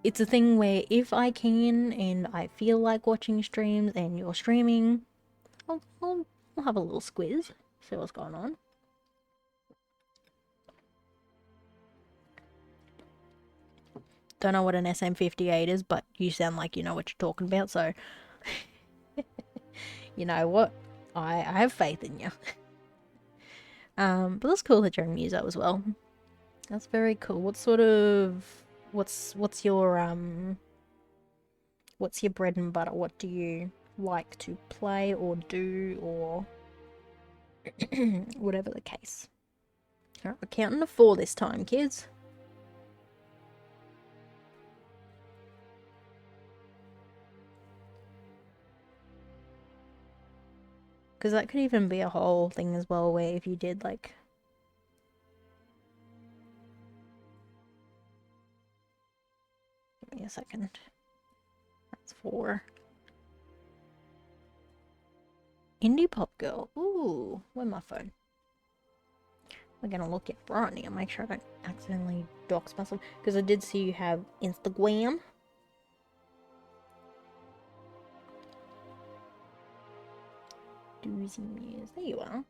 it's a thing where if I can and I feel like watching streams and you're streaming, I'll have a little squiz, see what's going on. Don't know what an SM58 is, but you sound like you know what you're talking about, so you know what? I have faith in you. But that's cool that you're a muso as well. That's very cool. What sort of what's your bread and butter? What do you like to play or do, or whatever the case? Alright, we're counting to 4 this time, kids. Because that could even be a whole thing as well, where if you did like... Give me a second. That's 4. Indie pop girl. Ooh, where's my phone? We're gonna look at Britney and make sure I don't accidentally dox myself. Because I did see you have Instagram. Doozy Muse. There you are.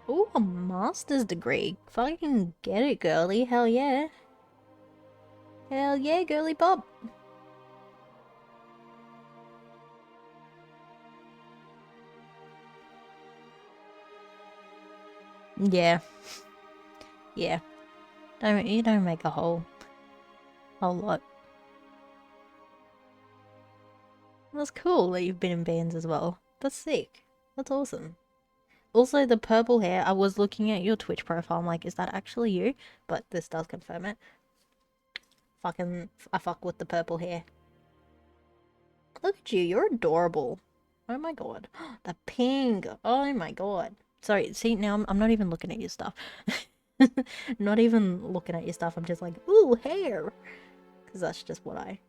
Ooh, a master's degree. Fucking get it, girly. Hell yeah. Hell yeah, girly bob. Yeah. Yeah. You don't make a whole lot. That's cool that you've been in bands as well. That's sick. That's awesome. Also, the purple hair, I was looking at your Twitch profile, I'm like, is that actually you? But this does confirm it. I fuck with the purple hair. Look at you, you're adorable. Oh my god. The pink. Oh my god. Sorry, see, now I'm not even looking at your stuff. Not even looking at your stuff, I'm just like, ooh, hair. Because that's just what I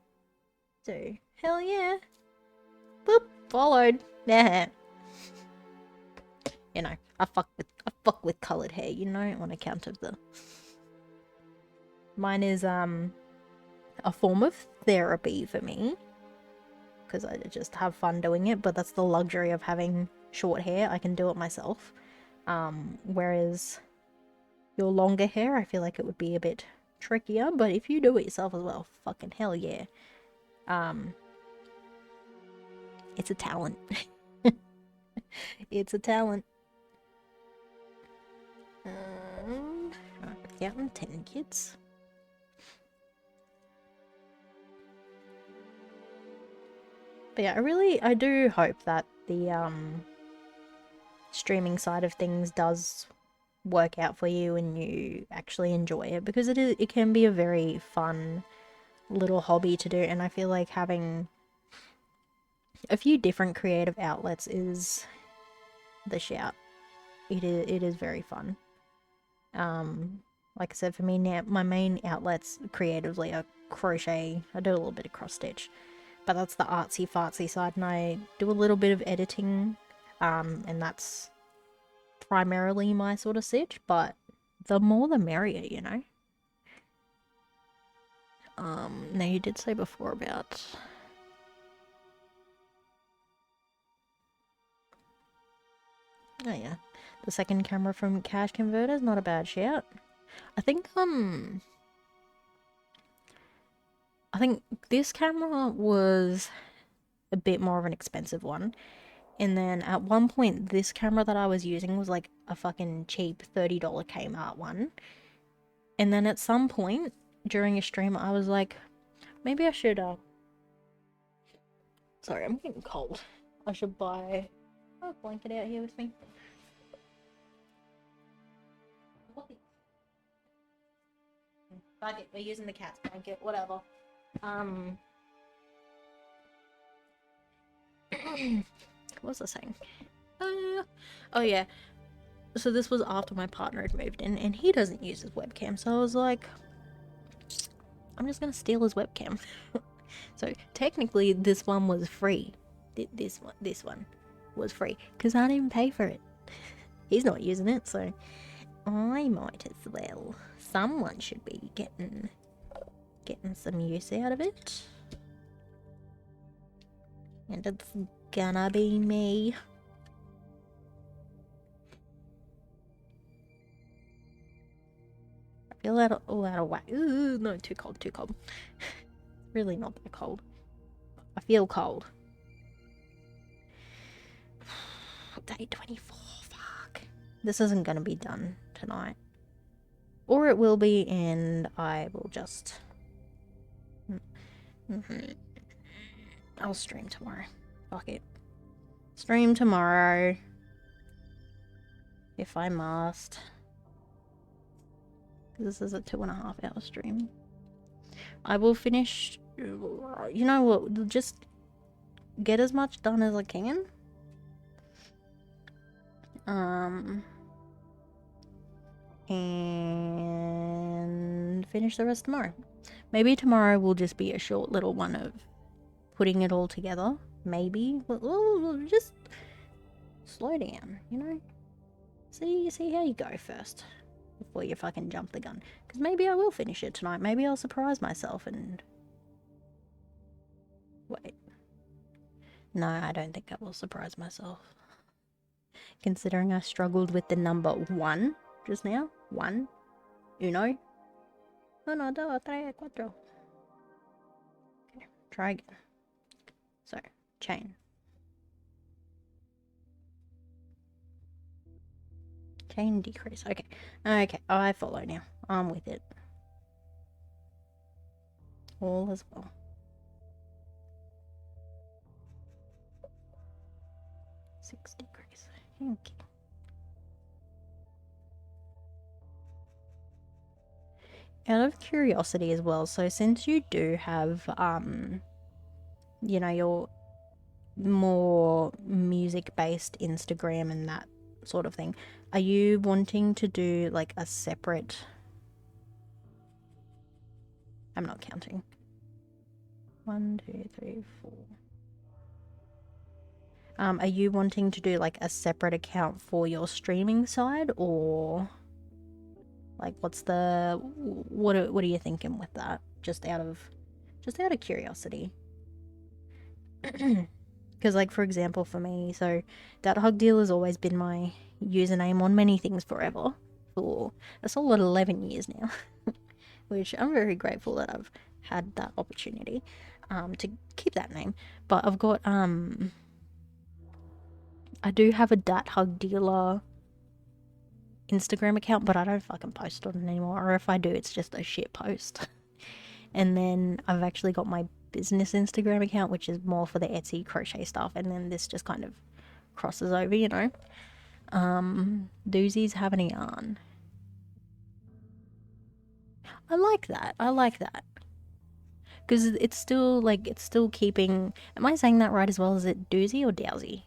do. Hell yeah. Boop, followed. Yeah. You know, I fuck with coloured hair, you know, on account of the... Mine is, a form of therapy for me. Because I just have fun doing it, but that's the luxury of having short hair. I can do it myself. Whereas your longer hair, I feel like it would be a bit trickier, but if you do it yourself as well, fucking hell yeah. It's a talent. It's a talent. Counting 10 kids. But yeah, I do hope that the streaming side of things does work out for you and you actually enjoy it, because it can be a very fun little hobby to do, and I feel like having a few different creative outlets is the shout. It is very fun. Like I said, for me now, my main outlets creatively are crochet. I do a little bit of cross stitch, but that's the artsy fartsy side, and I do a little bit of editing, and that's primarily my sort of stitch, but the more the merrier, you know? Now you did say before about... Oh yeah, the second camera from Cash Converter is not a bad shout. I think this camera was a bit more of an expensive one. And then at one point, this camera that I was using was like a fucking cheap $30 Kmart one. And then at some point during a stream, I was like, maybe I should, sorry, I'm getting cold. I should buy a blanket out here with me. Fuck it, we're using the cat's blanket, whatever. What was I saying? Oh yeah. So this was after my partner had moved in, and he doesn't use his webcam, so I was like, I'm just gonna steal his webcam. So technically this one was free. This one was free, because I didn't pay for it. He's not using it, so I might as well. Someone should be getting some use out of it. And it's gonna be me. I feel out of whack. Ooh, no, too cold. Really not that cold. I feel cold. Day 24, fuck. This isn't gonna be done tonight. Or it will be, and I will just... I'll stream tomorrow. Fuck it. Stream tomorrow. If I must. This is a 2.5 hour stream. I will finish... You know what? Just get as much done as I can. And finish the rest tomorrow. Maybe tomorrow will just be a short little one of putting it all together. Maybe. We'll just slow down, you know? See how you go first before you fucking jump the gun. Because maybe I will finish it tonight. Maybe I'll surprise myself and... Wait. No, I don't think I will surprise myself. Considering I struggled with the number 1 just now. 1. Uno. 1, 2, 3, 4. Okay, try again. So, chain. Chain decrease. Okay. Okay, I follow now. I'm with it. All as well. Six decrease. Thank you. Out of curiosity as well, so since you do have, you know, your more music-based Instagram and that sort of thing, are you wanting to do, like, a separate... I'm not counting. 1, 2, 3, 4. Are you wanting to do, like, a separate account for your streaming side, or... Like, what are you thinking with that? Just out of curiosity. Because, like, for example, for me, so that hug deal has always been my username on many things forever. For a solid 11 years now. Which I'm very grateful that I've had that opportunity. to keep that name. But I've got I do have a Dat Hug Dealer Instagram account, but I don't fucking post on it anymore. Or if I do, it's just a shit post. And then I've actually got my business Instagram account, which is more for the Etsy crochet stuff. And then this just kind of crosses over, you know. Doozy's having a yarn. I like that. I like that. Because it's still, like, it's still keeping... Am I saying that right as well? Is it Doozy or Dowsy?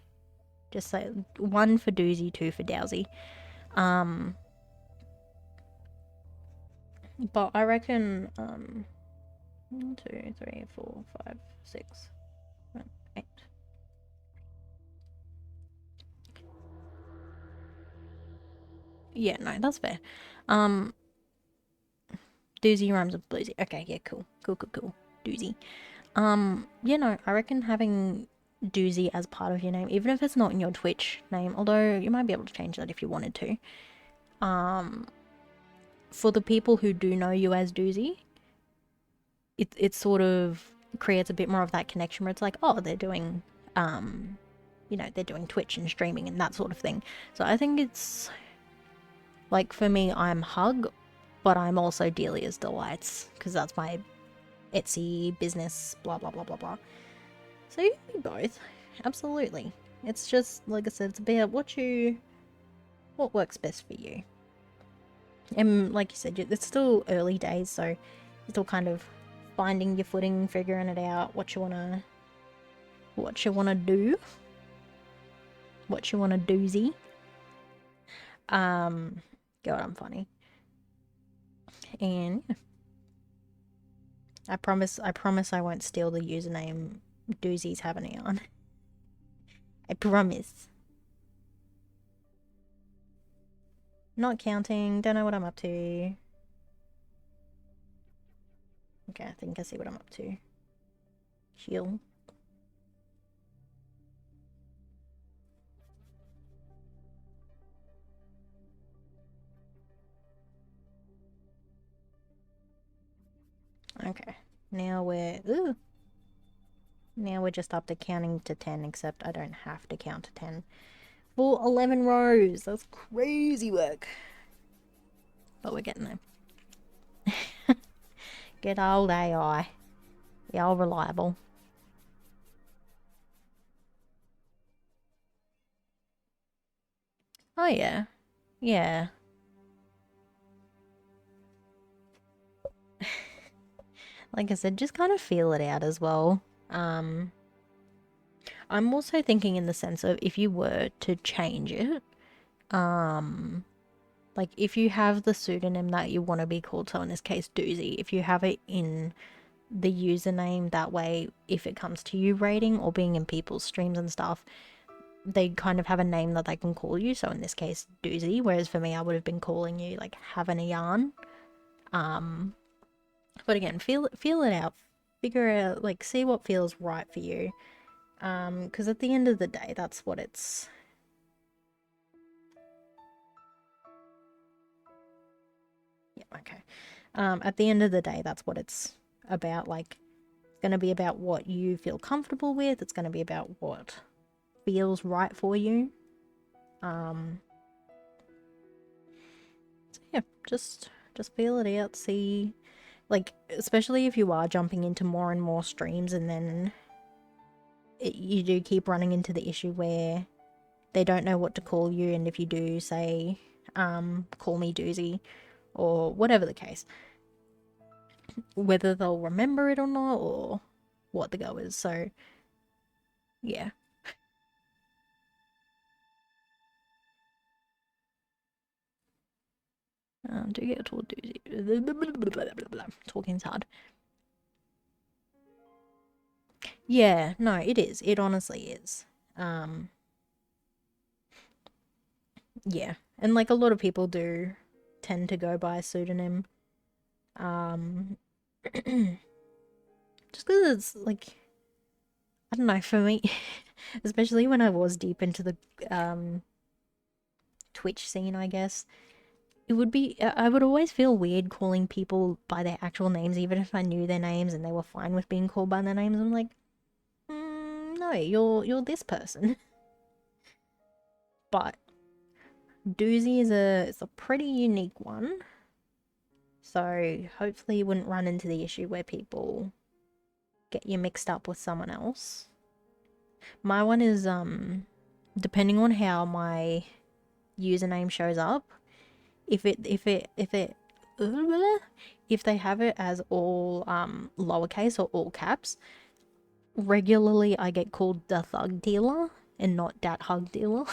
Just say 1 for Doozy, 2 for Dowsy. But I reckon, 1, 2, 3, 4, 5, 6, 7, 8. Yeah, no, that's fair. Doozy rhymes with bluesy. Okay, yeah, cool. Cool. Doozy. Yeah, no, I reckon having Doozy as part of your name, even if it's not in your Twitch name, although you might be able to change that if you wanted to. For the people who do know you as Doozy, it sort of creates a bit more of that connection where it's like, oh, they're doing, you know, they're doing Twitch and streaming and that sort of thing. So I think it's, like, for me, I'm Hug, but I'm also Delia's Delights, because that's my Etsy business, blah, blah, blah, blah, blah. So you can be both, absolutely. It's just, like I said, it's about what works best for you. And like you said, it's still early days, so you're still kind of finding your footing, figuring it out, what you wanna do, what you wanna doozy. God, I'm funny. And yeah. I promise I won't steal the username Doozy's having a yarn. I promise. Not counting, don't know what I'm up to. Okay, I think I see what I'm up to. Heal. Okay, now we're just up to counting to 10, except I don't have to count to 10. For 11 rows, that's crazy work. But we're getting there. Good old AI. The old reliable. Oh yeah. Yeah. Like I said, just kind of feel it out as well. I'm also thinking in the sense of if you were to change it, like if you have the pseudonym that you want to be called, so in this case Doozy, if you have it in the username, that way if it comes to you rating or being in people's streams and stuff, they kind of have a name that they can call you, so in this case Doozy, whereas for me I would have been calling you like Having a Yarn. But again, feel it out, figure out, like, see what feels right for you, because at the end of the day, that's what it's... Yeah, okay. At the end of the day, that's what it's about. Like, it's going to be about what you feel comfortable with. It's going to be about what feels right for you. So yeah, just feel it out, see, like, especially if you are jumping into more and more streams and then you do keep running into the issue where they don't know what to call you, and if you do say, call me Doozy, or whatever the case, whether they'll remember it or not, or what the go is, so, yeah. Do get told Doozy. Talking's hard. Yeah, no, it is. It honestly is. Yeah, and like a lot of people do tend to go by a pseudonym. Just because it's like, I don't know, for me, especially when I was deep into the Twitch scene, I guess, it would be, I would always feel weird calling people by their actual names, even if I knew their names and they were fine with being called by their names. I'm like, no, you're this person. But Doozy is a pretty unique one. So hopefully you wouldn't run into the issue where people get you mixed up with someone else. My one is depending on how my username shows up, if they have it as all lowercase or all caps, regularly I get called the thug dealer and not dat hug dealer.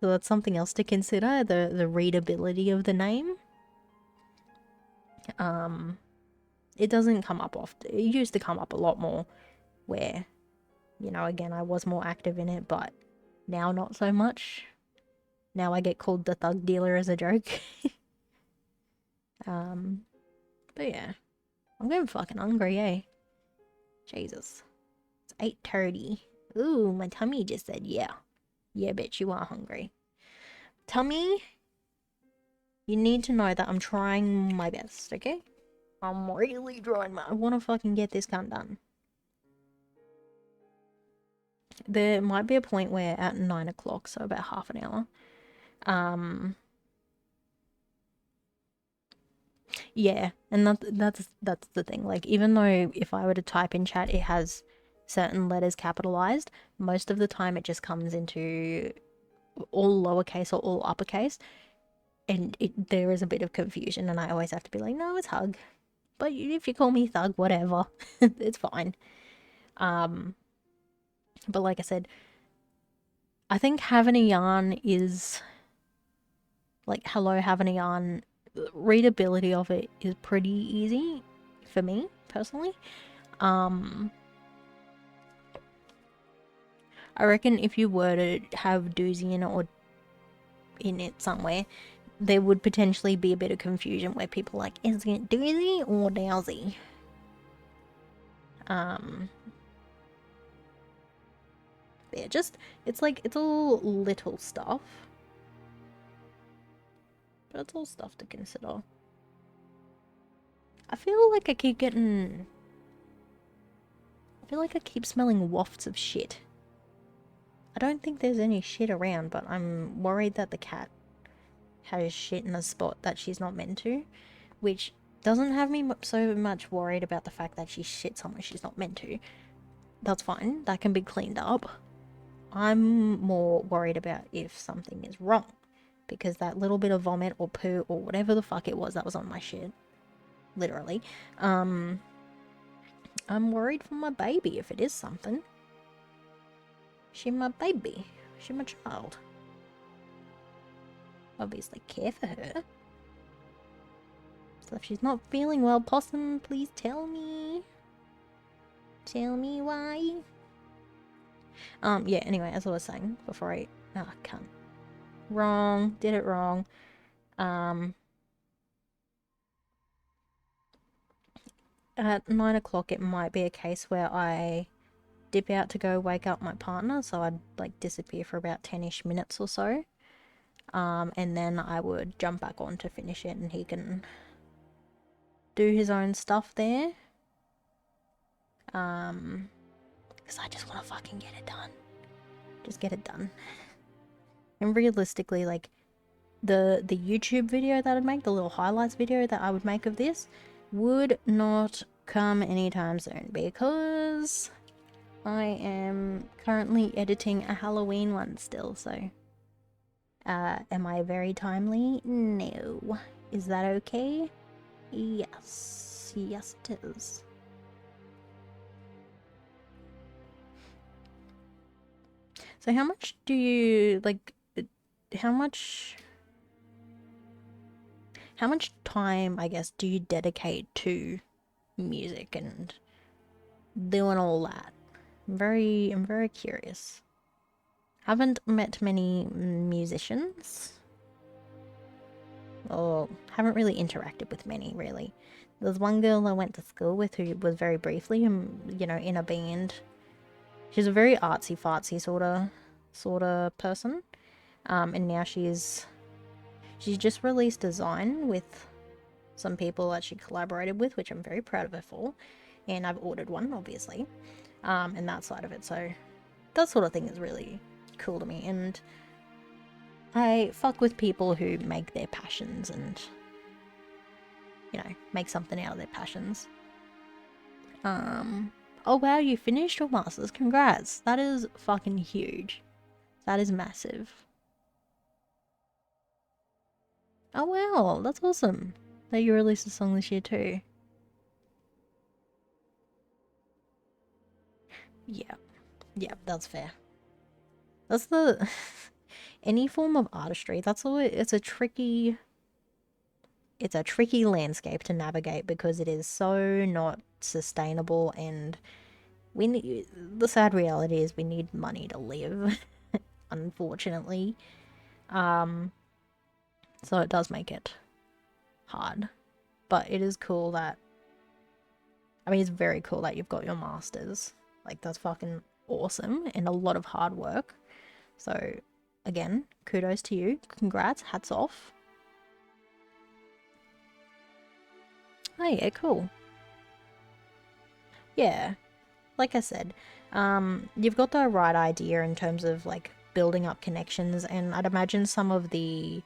So that's something else to consider, the readability of the name. It doesn't come up often. It used to come up a lot more where, you know, again, I was more active in it, but now not so much. Now I get called the thug dealer as a joke. But yeah, I'm getting fucking hungry, eh? Jesus. It's 8:30. Ooh, my tummy just said yeah. Yeah, bitch, you are hungry. Tummy, you need to know that I'm trying my best, okay? I'm really trying I want to fucking get this cunt done. There might be a point where at 9 o'clock, so about half an hour, yeah, and that's the thing. Like, even though if I were to type in chat, it has certain letters capitalized, most of the time it just comes into all lowercase or all uppercase, and there is a bit of confusion, and I always have to be like, no, it's hug. But if you call me thug, whatever, it's fine. But like I said, I think having a yarn is like, hello, having a yarn, readability of it is pretty easy for me personally. I reckon if you were to have doozy in it or in it somewhere, there would potentially be a bit of confusion where people are like, is it doozy or dowsy? Yeah, just, it's like, it's all little stuff. But it's all stuff to consider. I feel like I keep smelling wafts of shit. I don't think there's any shit around, but I'm worried that the cat has shit in a spot that she's not meant to, which doesn't have me so much worried about the fact that she shit somewhere she's not meant to. That's fine, that can be cleaned up. I'm more worried about if something is wrong, because that little bit of vomit or poo or whatever the fuck it was that was on my shit, literally, I'm worried for my baby if it is something. She my baby. She my child. Obviously care for her. So if she's not feeling well, Possum, please tell me. Tell me why. Yeah, anyway, as I was saying before I... Oh, cunt. Wrong. Did it wrong. At 9 o'clock, it might be a case where I dip out to go wake up my partner, so I'd, like, disappear for about 10-ish minutes or so. And then I would jump back on to finish it, and he can do his own stuff there. Because I just want to fucking get it done. Just get it done. And realistically, like, the YouTube video that I'd make, the little highlights video that I would make of this, would not come anytime soon, because I am currently editing a Halloween one still, so... am I very timely? No. Is that okay? Yes. Yes, it is. So how much do you, like, how much time, I guess, do you dedicate to music and doing all that? I'm very curious. Haven't met many musicians. Or haven't really interacted with many, really. There's one girl I went to school with who was very briefly, you know, in a band. She's a very artsy-fartsy sort of person. And now she's She's just released design with some people that she collaborated with, which I'm very proud of her for. And I've ordered one, obviously, and that side of it. So that sort of thing is really cool to me. And I fuck with people who make their passions and, you know, make something out of their passions. Oh wow, you finished your masters. Congrats. That is fucking huge. That is massive. Oh wow, that's awesome that you released a song this year too. Yeah. Yeah, that's fair. That's the any form of artistry, that's always it's a tricky landscape to navigate because it is so not sustainable, and the sad reality is we need money to live, unfortunately. So it does make it hard. But it is cool that it's very cool that you've got your masters. Like, that's fucking awesome and a lot of hard work. So again, kudos to you. Congrats, hats off. Oh yeah, cool. Yeah, like I said, you've got the right idea in terms of like building up connections, and I'd imagine some of the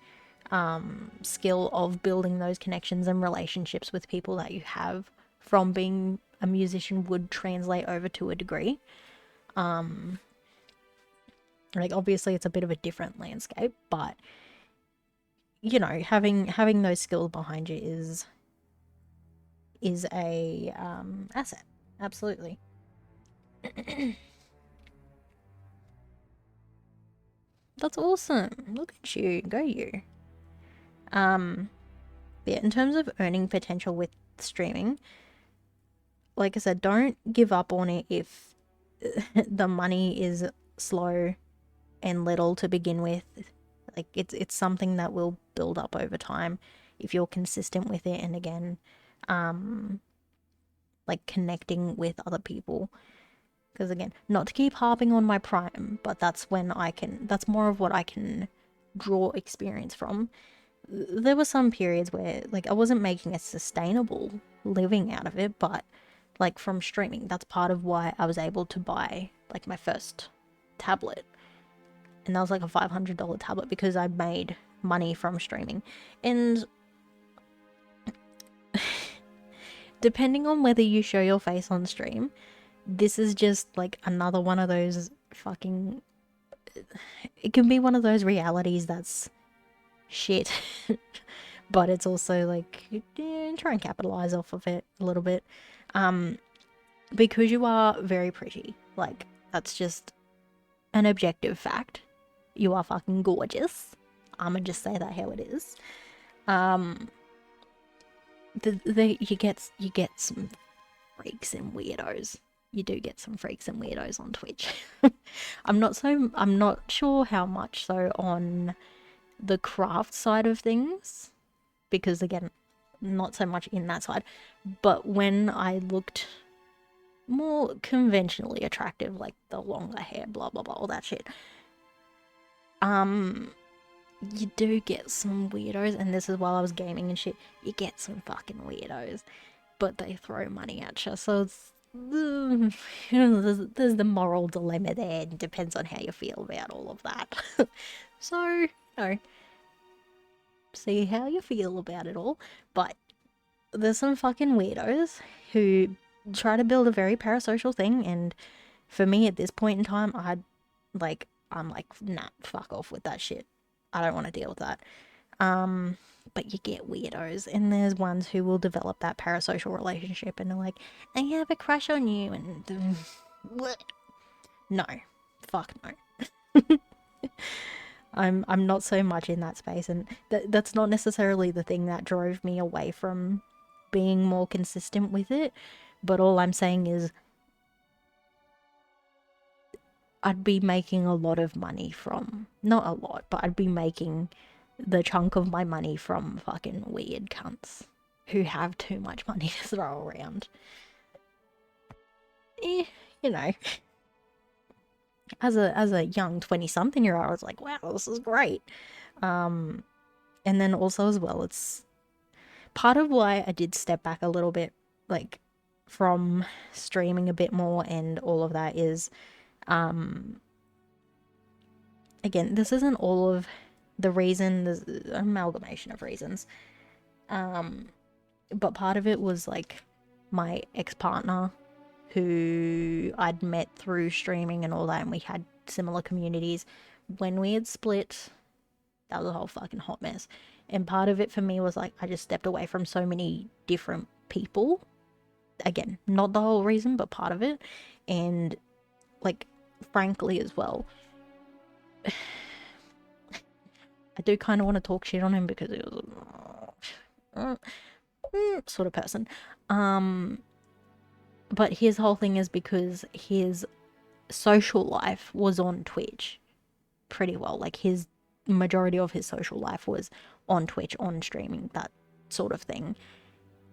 skill of building those connections and relationships with people that you have from being a musician would translate over to a degree. Like, obviously it's a bit of a different landscape, but you know, having those skills behind you is a asset. Absolutely. That's awesome. Look at you. Go you. Yeah, in terms of earning potential with streaming, like I said, don't give up on it if the money is slow and little to begin with. Like, it's something that will build up over time if you're consistent with it, and again, like connecting with other people. Because again, not to keep harping on my prime, but that's more of what I can draw experience from. There were some periods where like I wasn't making a sustainable living out of it, but like from streaming, that's part of why I was able to buy like my first tablet. And that was like a $500 tablet because I made money from streaming. And depending on whether you show your face on stream, this is just like another one of those fucking, it can be one of those realities that's shit. But it's also like, try and capitalize off of it a little bit. Because you are very pretty. Like, that's just an objective fact. You are fucking gorgeous. I'ma just say that how it is. You get some freaks and weirdos. You do get some freaks and weirdos on Twitch. I'm not sure how much so on the craft side of things, because again, not so much in that side. But when I looked more conventionally attractive, like the longer hair, blah blah blah, all that shit, you do get some weirdos, and this is while I was gaming and shit, you get some fucking weirdos, but they throw money at you, so it's, there's the moral dilemma there. It depends on how you feel about all of that. So, you know, see how you feel about it all. But there's some fucking weirdos who try to build a very parasocial thing, and for me at this point in time, I'm like, nah, fuck off with that shit. I don't want to deal with that. But you get weirdos, and there's ones who will develop that parasocial relationship, and they're like, I have a crush on you, and no, fuck no. I'm not so much in that space, and that's not necessarily the thing that drove me away from being more consistent with it. But all I'm saying is, I'd be making a lot of money from, not a lot, but I'd be making the chunk of my money from fucking weird cunts who have too much money to throw around. You know, as a young 20-something year old, I was like, wow, this is great. And then also as well, it's part of why I did step back a little bit, like from streaming a bit more and all of that is, again, this isn't all of the reason, there's an amalgamation of reasons. But part of it was like my ex-partner who I'd met through streaming and all that, and we had similar communities. When we had split, that was a whole fucking hot mess. And part of it for me was like I just stepped away from so many different people. Again, not the whole reason, but part of it. And like, frankly, as well, I do kind of want to talk shit on him because he was sort of person. But his whole thing is because his social life was on Twitch pretty well. Like his majority of his social life was on Twitch, on streaming, that sort of thing.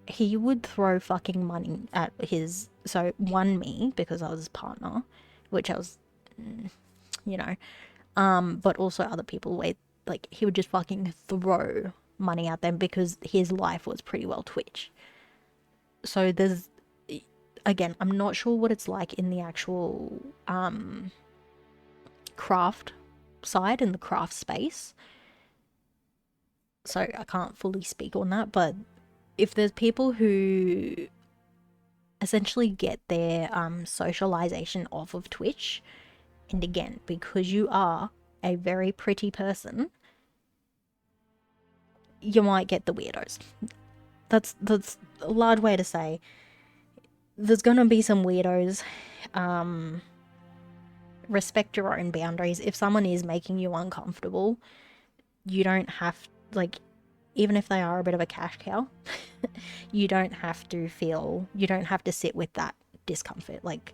He would throw fucking money at his, so one, me, because I was his partner, which I was, you know, but also other people where like he would just fucking throw money at them because his life was pretty well Twitch. So there's, again, I'm not sure what it's like in the actual craft side, in the craft space, so I can't fully speak on that. But if there's people who essentially get their socialization off of Twitch, and again, because you are a very pretty person, you might get the weirdos. That's a large way to say there's gonna be some weirdos. Respect your own boundaries. If someone is making you uncomfortable, you don't have, like, even if they are a bit of a cash cow, you don't have to sit with that discomfort. Like,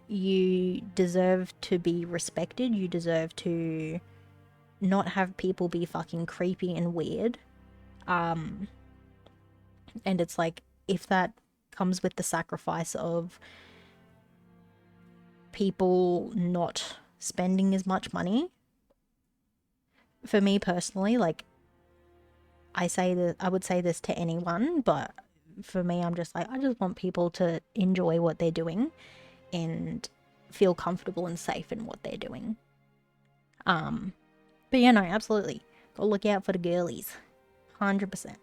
you deserve to be respected. You deserve to not have people be fucking creepy and weird. And it's like, if that comes with the sacrifice of people not spending as much money, for me personally, like, I would say this to anyone, but for me, I'm just like, I just want people to enjoy what they're doing and feel comfortable and safe in what they're doing. But yeah, no, absolutely, go look out for the girlies, 100%.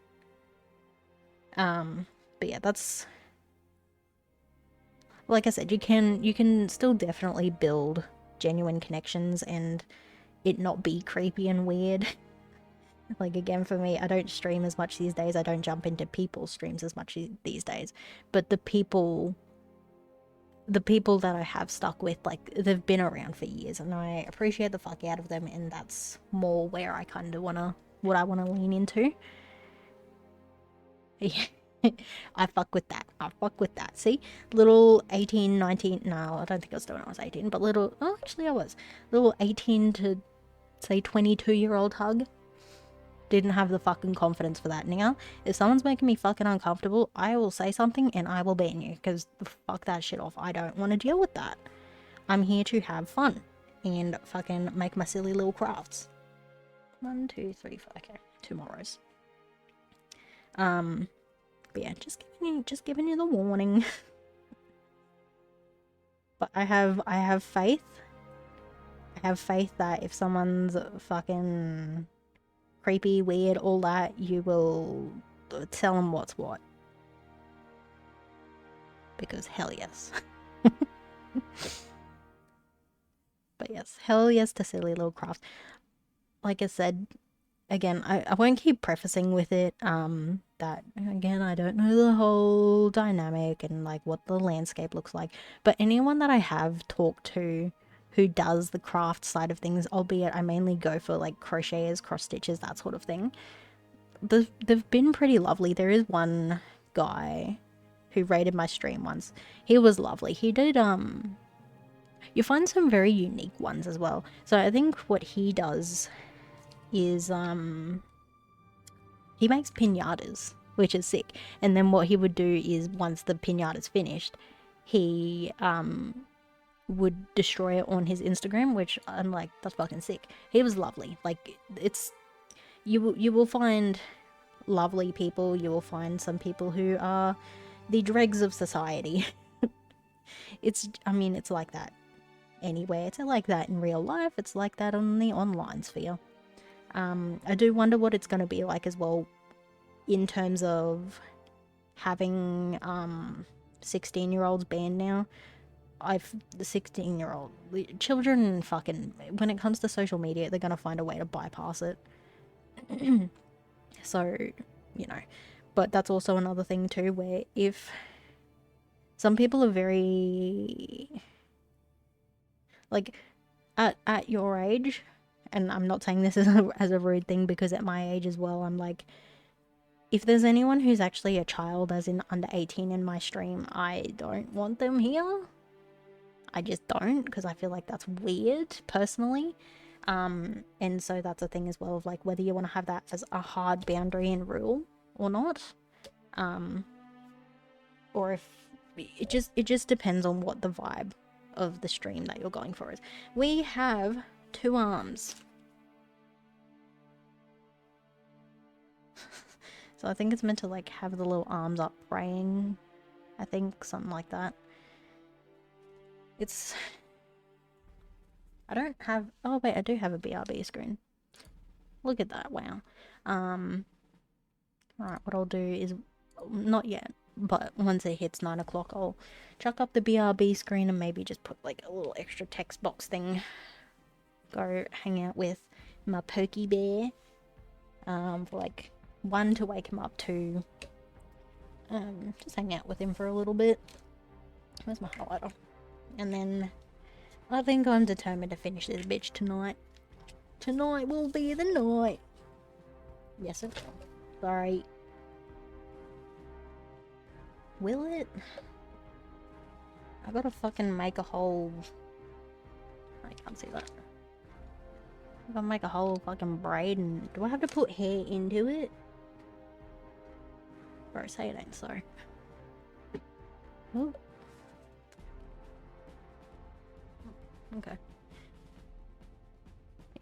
But yeah, that's, like I said, you can still definitely build genuine connections and it not be creepy and weird. Like, again, for me, I don't stream as much these days. I don't jump into people's streams as much these days. But the people that I have stuck with, like, they've been around for years, and I appreciate the fuck out of them, and that's more where I kind of what I want to lean into. I fuck with that. See? Little 18, 19, no, I don't think I was doing it when I was 18, but actually I was. Little 18 to, say, 22-year-old hug. Didn't have the fucking confidence for that. Now, if someone's making me fucking uncomfortable, I will say something and I will ban you, because fuck that shit off. I don't want to deal with that. I'm here to have fun and fucking make my silly little crafts. 1, 2, 3, 4, okay, 2 more rows. But yeah, just giving you the warning. But I have faith. I have faith that if someone's fucking creepy, weird, all that, you will tell them what's what. Because hell yes. But yes, hell yes to silly little crafts. Like I said, again, I won't keep prefacing with it, that, again, I don't know the whole dynamic and, like, what the landscape looks like, but anyone that I have talked to who does the craft side of things, albeit I mainly go for, like, crocheters, cross stitches, that sort of thing, they've been pretty lovely. There is one guy who rated my stream once. He was lovely. He did, you find some very unique ones as well. So I think what he does is, he makes pinatas, which is sick. And then what he would do is, once the pinata's finished, he would destroy it on his Instagram, which I'm like, that's fucking sick. He was lovely. Like, you will find lovely people. You will find some people who are the dregs of society. I mean, it's like that anywhere. It's like that in real life. It's like that on the online sphere. I do wonder what it's going to be like as well in terms of having 16-year-olds banned now. The 16-year-old children fucking, when it comes to social media, they're going to find a way to bypass it. So, you know, but that's also another thing too, where if some people are very, like, at your age, and I'm not saying this as a rude thing, because at my age as well, I'm like, if there's anyone who's actually a child, as in under 18 in my stream, I don't want them here. I just don't, because I feel like that's weird, personally. And so that's a thing as well, of like whether you want to have that as a hard boundary and rule or not. Or if it just depends on what the vibe of the stream that you're going for is. We have 2 arms. So I think it's meant to like have the little arms up praying. I think something like that. I don't have, oh wait, I do have a BRB screen. Look at that, wow. Alright, what I'll do is, not yet, but once it hits 9 o'clock, I'll chuck up the BRB screen and maybe just put like a little extra text box thing. Go hang out with my Pokey Bear. For like 1, to wake him up, 2, just hang out with him for a little bit. Where's my highlighter? And then I think I'm determined to finish this bitch tonight. Tonight will be the night. Yes, it will. Sorry. Will it? I gotta fucking make a whole... I can't see that. I gotta make a whole fucking braid, and do I have to put hair into it? Bro, say it ain't so. Oh. Okay.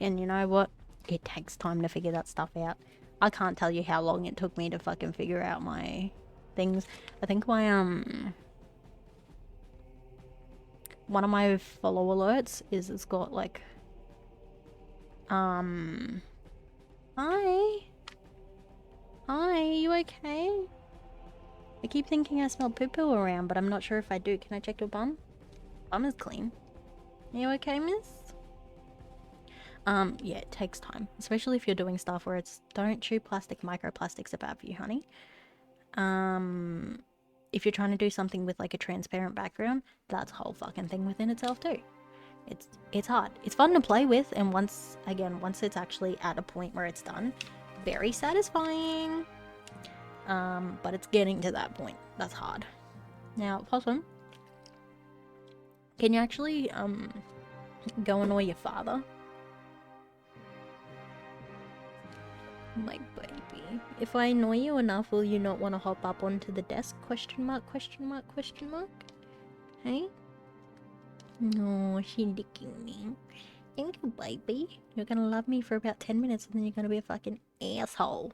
And you know what? It takes time to figure that stuff out. I can't tell you how long it took me to fucking figure out my things. I think my, one of my follow alerts is it's got like, hi. Hi, you okay? I keep thinking I smell poo-poo around, but I'm not sure if I do. Can I check your bum? Bum is clean. Are you okay, miss? Yeah, it takes time. Especially if you're doing stuff where it's, don't chew plastic, microplastics are bad for you, honey. If you're trying to do something with like a transparent background, that's a whole fucking thing within itself too. It's hard. It's fun to play with, and once it's actually at a point where it's done, very satisfying. But it's getting to that point. That's hard. Now, Possum, can you actually, go annoy your father? My baby. If I annoy you enough, will you not want to hop up onto the desk? Question mark, question mark, question mark? Hey? No, she's licking me. Thank you, baby. You're gonna love me for about 10 minutes and then you're gonna be a fucking asshole.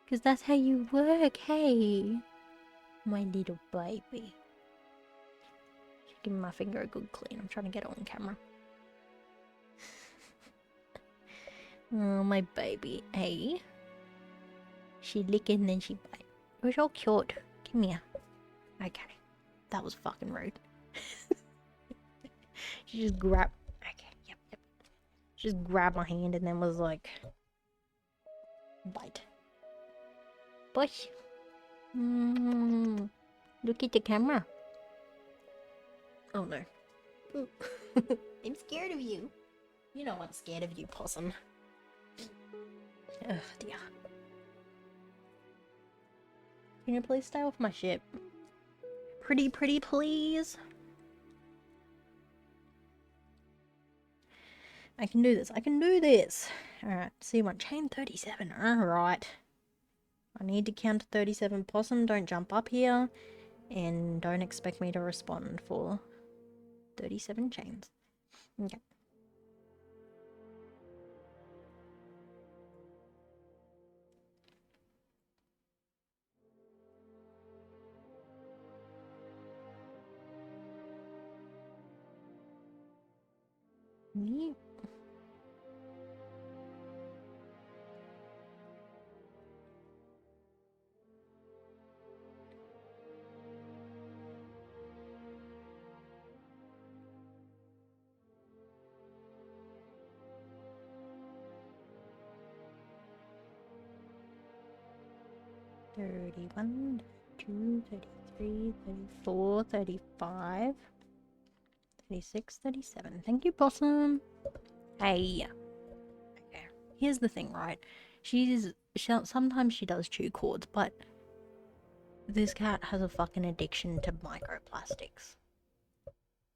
Because that's how you work, hey? My little baby. Give me my finger a good clean. I'm trying to get it on camera. Oh, my baby. Hey. She licking and then she bite. You're so cute. Come here. Okay. That was fucking rude. She just grabbed... Okay, yep. She just grabbed my hand and then was like... Bite. Push. Look at the camera. Oh no. I'm scared of you. You know I'm scared of you, Possum. Oh dear. Can you please stay off my ship? Pretty please. I can do this. I can do this. Alright, see you on chain 37. Alright. I need to count to 37. Possum, don't jump up here. And don't expect me to respond for 37 chains. Okay. Yep. $31, $32, $33, $34, $35, $36, $37. Thank you, Possum. Hey. Okay. Here's the thing, right? Sometimes she does chew cords, but this cat has a fucking addiction to microplastics.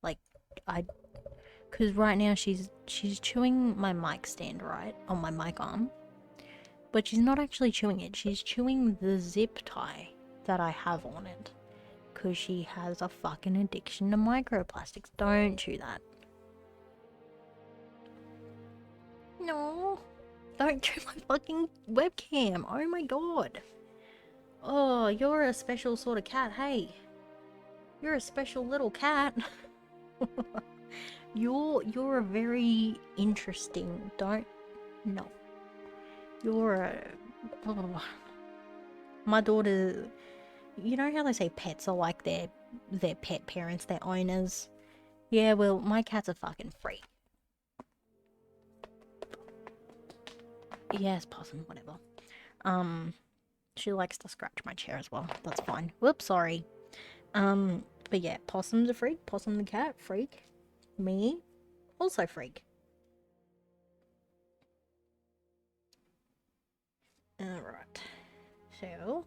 Like, because right now she's chewing my mic stand, right, on my mic arm, but she's not actually chewing it. She's chewing the zip tie that I have on it, because she has a fucking addiction to microplastics. Don't chew that. No, don't chew my fucking webcam. Oh my god. Oh, you're a special sort of cat. Hey, you're a special little cat. You're a very interesting. Don't no. You're a. Oh. My daughter. You know how they say pets are like their pet parents, their owners. Yeah, well, my cat's a fucking freak. Yes, Possum, whatever. She likes to scratch my chair as well. That's fine. Whoops, sorry. But yeah, Possum's a freak. Possum the cat, freak. Me, also freak. Alright. So.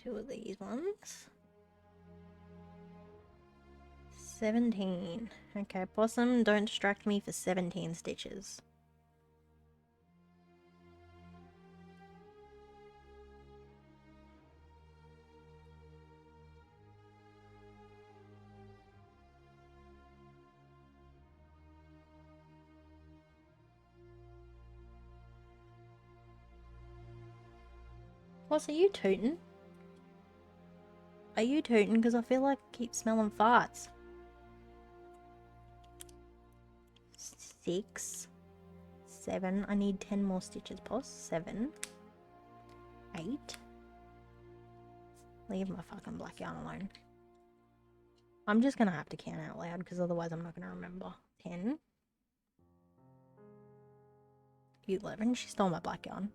Two of these ones. 17. Okay, Possum, don't distract me for 17 stitches. Poss, are you tootin'? Are you tootin'? Because I feel like I keep smelling farts. 6, 7. I need 10 more stitches, Poss. 7, 8. Leave my fucking black yarn alone. I'm just gonna have to count out loud because otherwise I'm not gonna remember. 10. 11. She stole my black yarn.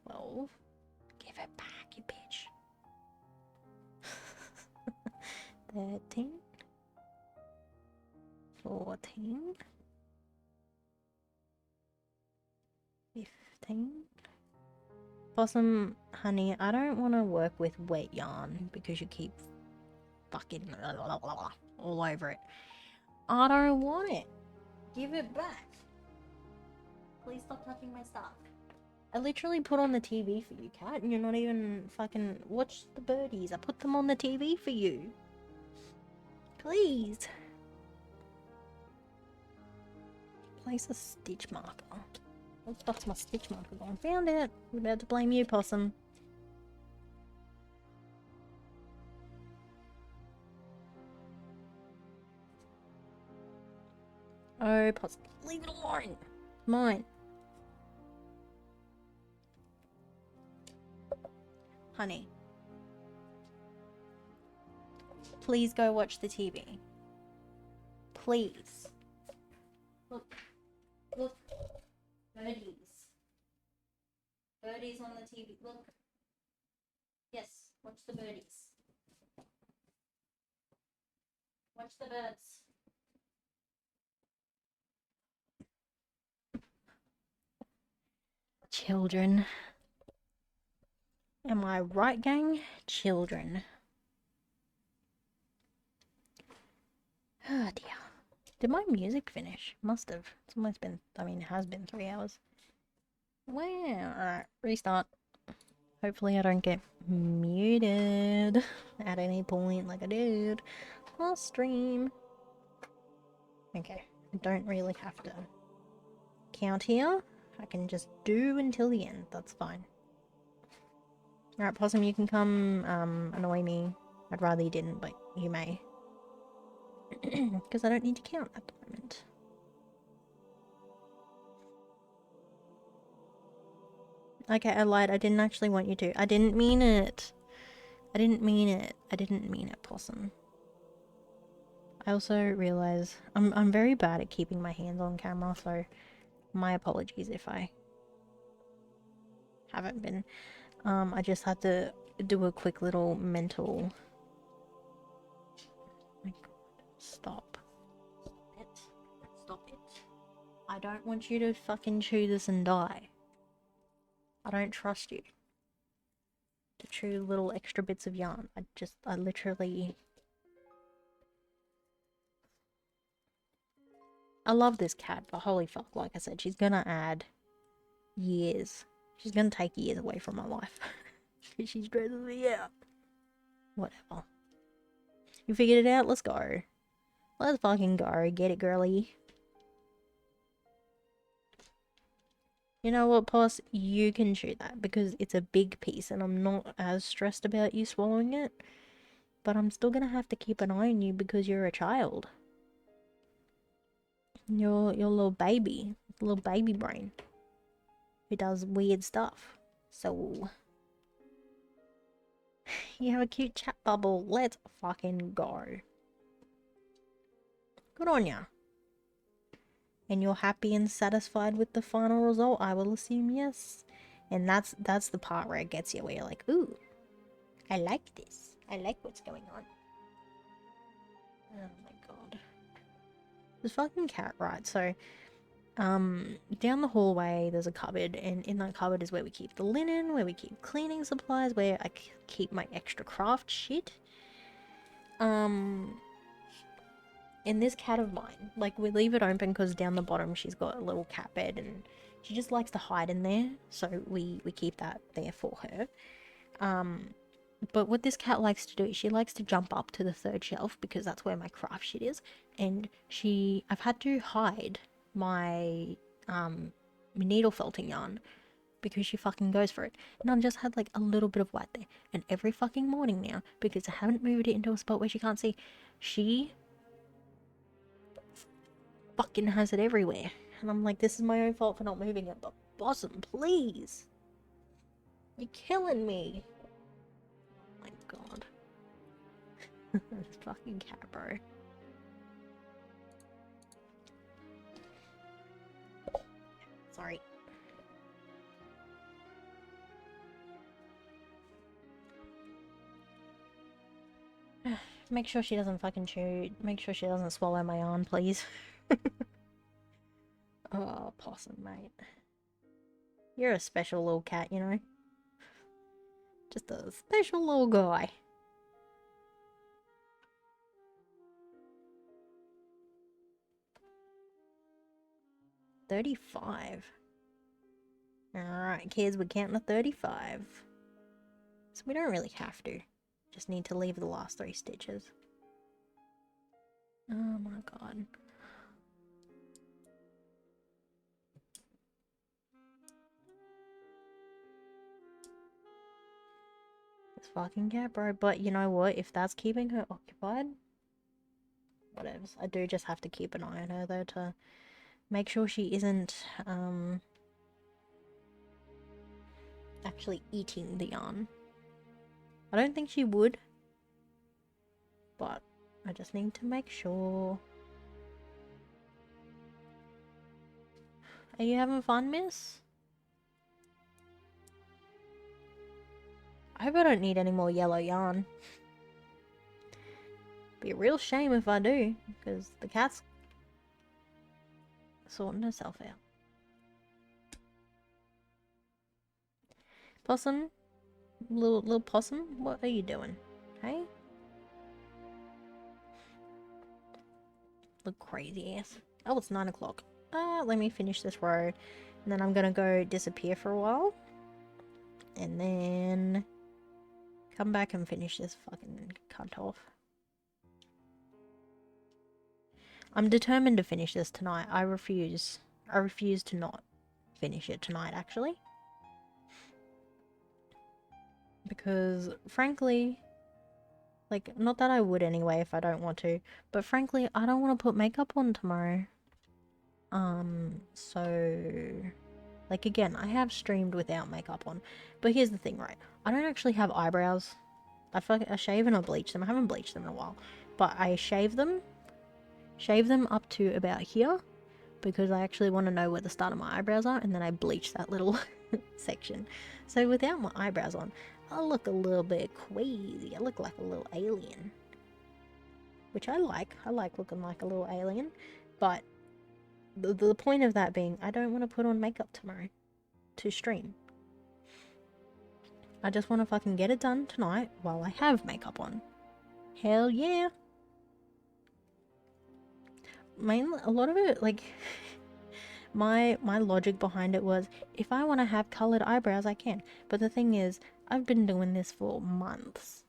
12. Give it back, you bitch. 13. 14. 15. Possum, honey, I don't want to work with wet yarn because you keep fucking all over it. I don't want it. Give it back. Please stop touching my stuff. I literally put on the TV for you, cat, and you're not even fucking... Watch the birdies. I put them on the TV for you. Please. Place a stitch marker. What the fuck's my stitch marker gone? Found it. I'm about to blame you, Possum. Oh, Possum. Leave it alone. Mine. Honey. Please go watch the TV. Please. Look. Look. Birdies. Birdies on the TV. Look. Yes, watch the birdies. Watch the birds. Children. Am I right, gang? Children. Oh dear. Did my music finish? Must have. It's almost been, it has been 3 hours. Wow. Alright, restart. Hopefully I don't get muted at any point like I did last stream. Okay, I don't really have to count here. I can just do until the end. That's fine. Alright, Possum, you can come annoy me. I'd rather you didn't, but you may. Because I don't need to count at the moment. Okay, I lied. I didn't actually want you to. I didn't mean it. I didn't mean it. I didn't mean it, Possum. I also realize I'm very bad at keeping my hands on camera, so my apologies if I haven't been. I just had to do a quick little mental. My God, stop it! Stop it! I don't want you to fucking chew this and die. I don't trust you to chew little extra bits of yarn. I literally. I love this cat, but holy fuck, like I said, she's gonna add years. She's gonna take years away from my life. She stresses me out. Whatever. You figured it out? Let's go. Let's fucking go. Get it, girly. You know what, Poss? You can chew that because it's a big piece and I'm not as stressed about you swallowing it. But I'm still gonna have to keep an eye on you because you're a child. You're little baby. Little baby brain. Who does weird stuff. So... You have a cute chat bubble. Let's fucking go. Good on ya. And you're happy and satisfied with the final result? I will assume yes. And that's the part where it gets you, where you're like, ooh, I like this. I like what's going on. Oh my god. This fucking cat, right? So, down the hallway there's a cupboard, and in that cupboard is where we keep the linen, where we keep cleaning supplies, where I keep my extra craft shit. And this cat of mine, like, we leave it open because down the bottom she's got a little cat bed and she just likes to hide in there, so we keep that there for her. But what this cat likes to do is she likes to jump up to the third shelf because that's where my craft shit is, and I've had to hide my needle felting yarn because she fucking goes for it. And I've just had like a little bit of white there, and every fucking morning now, because I haven't moved it into a spot where she can't see, she fucking has it everywhere. And I'm like, this is my own fault for not moving it, but Possum, please. You're killing me. Oh my god. This fucking cat, bro. Sorry. Make sure she doesn't fucking chew. Make sure she doesn't swallow my yarn, please. Oh, Possum, mate. You're a special little cat, you know? Just a special little guy. $35. Alright, kids, we're counting to 35. So we don't really have to. Just need to leave the last 3 stitches. Oh my god. This fucking cat, bro. But you know what? If that's keeping her occupied, whatevs. I do just have to keep an eye on her though to make sure she isn't actually eating the yarn. I don't think she would, but I just need to make sure. Are you having fun, miss? I hope I don't need any more yellow yarn. Be a real shame if I do, because the cat's sorting herself out. Possum? Little possum? What are you doing? Hey? Look crazy ass. Oh, it's 9 o'clock. Let me finish this row. And then I'm gonna go disappear for a while. And then come back and finish this fucking cunt off. I'm determined to finish this tonight. I refuse. I refuse to not finish it tonight, actually. because frankly, like, not that I would anyway if I don't want to, but frankly, I don't want to put makeup on tomorrow. So, like, again, I have streamed without makeup on, but here's the thing, right? I don't actually have eyebrows. I shave and I bleach them. I haven't bleached them in a while, but I shave them up to about here, because I actually want to know where the start of my eyebrows are, and then I bleach that little section. So without my eyebrows on, I look a little bit crazy. I look like a little alien, which I like. I like looking like a little alien, but the point of that being, I don't want to put on makeup tomorrow to stream. I just want to fucking get it done tonight while I have makeup on. Hell yeah. Mainly, a lot of it, like, my logic behind it was, if I want to have colored eyebrows, I can. But the thing is, I've been doing this for months.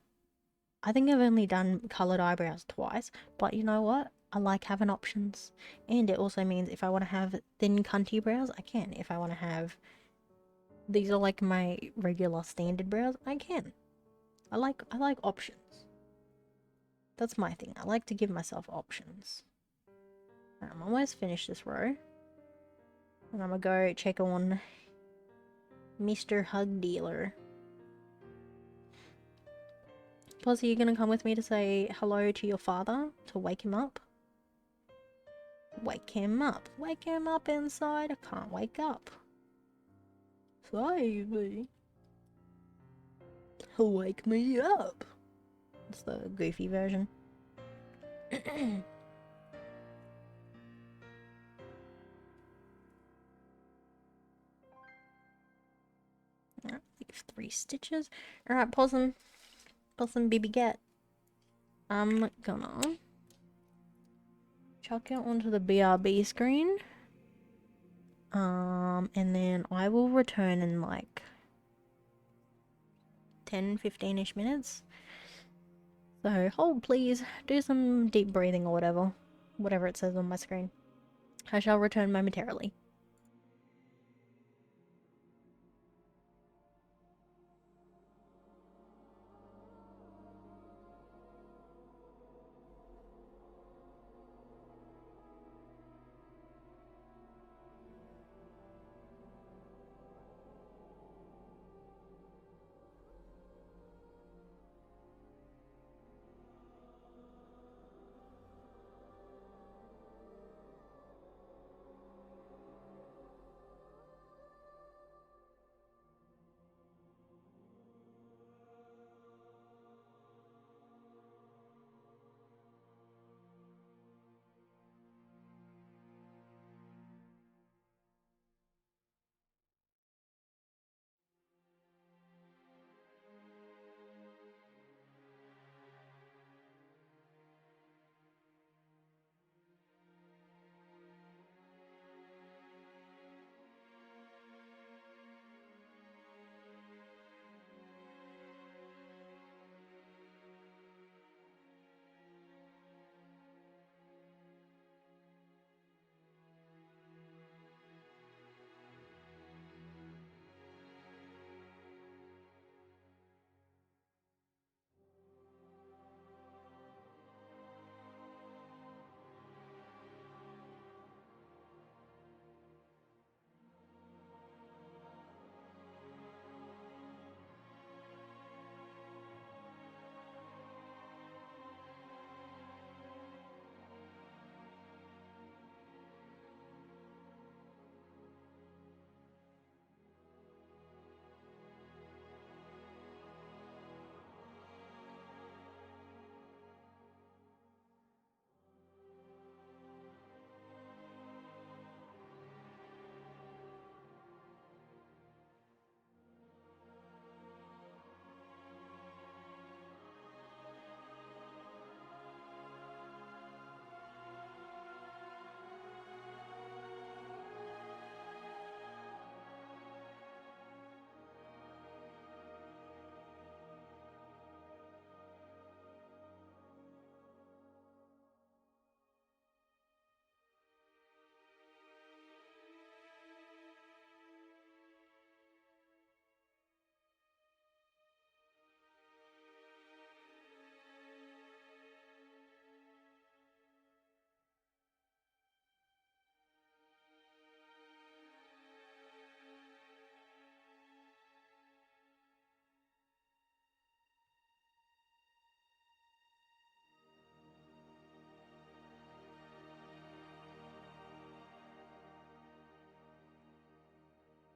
I think I've only done colored eyebrows twice, but you know what? I like having options. And it also means if I want to have thin cunty brows, I can. If I want to have, these are like my regular standard brows, I can. I like options. That's my thing. I like to give myself options. I'm almost finished this row. And I'm gonna go check on Mr. Hug Dealer. Plus, are you gonna come with me to say hello to your father? To wake him up? Wake him up. Wake him up inside. I can't wake up. Save me. Wake me up. It's the goofy version. Alright, leave 3 stitches. Alright, Possum. Possum baby get. I'm gonna chuck it onto the BRB screen. And then I will return in like 10-15ish minutes. So hold please, do some deep breathing or whatever it says on my screen. I shall return momentarily.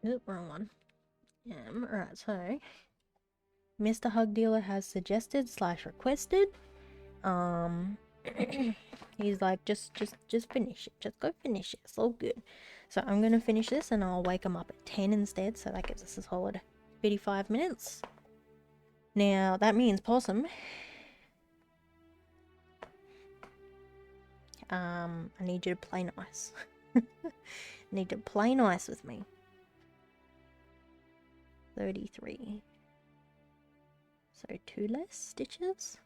Oop, wrong one. Alright, so Mr. Hug Dealer has suggested / requested. He's like, just finish it. Just go finish it. It's all good. So I'm gonna finish this and I'll wake him up at 10 instead. So that gives us a solid 55 minutes. Now that means Possum. I need you to play nice. I need you to play nice with me. 33. So 2 less stitches.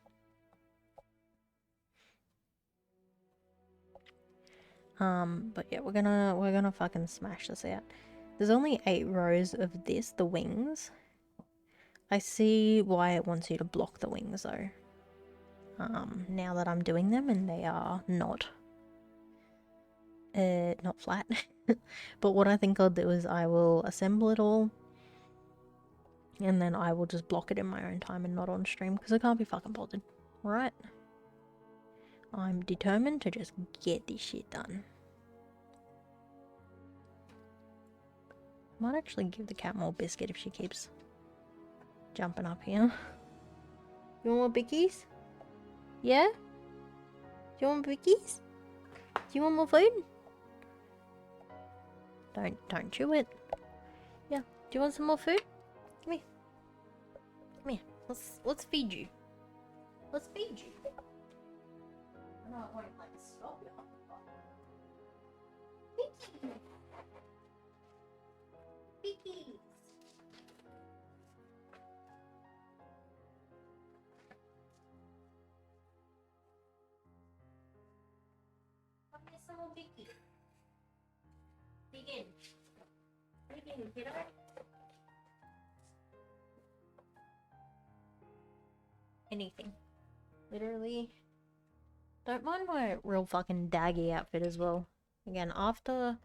But yeah, we're gonna fucking smash this out. There's only 8 rows of this, the wings. I see why it wants you to block the wings though. Now that I'm doing them and they are not flat. But what I think I'll do is I will assemble it all and then I will just block it in my own time and not on stream because I can't be fucking bothered. Right? I'm determined to just get this shit done. Might actually give the cat more biscuit if she keeps jumping up here. You want more bickies? Yeah? Do you want bickies? Do you want more food? Don't chew it. Yeah. Do you want some more food? Come here. Come here. Let's feed you. Let's feed you. I know I won't like stop you. Bickies. Bickies. Come get some more bickies. Begin. Begin, kiddo. Anything. Literally. Don't mind my real fucking daggy outfit as well. Again, after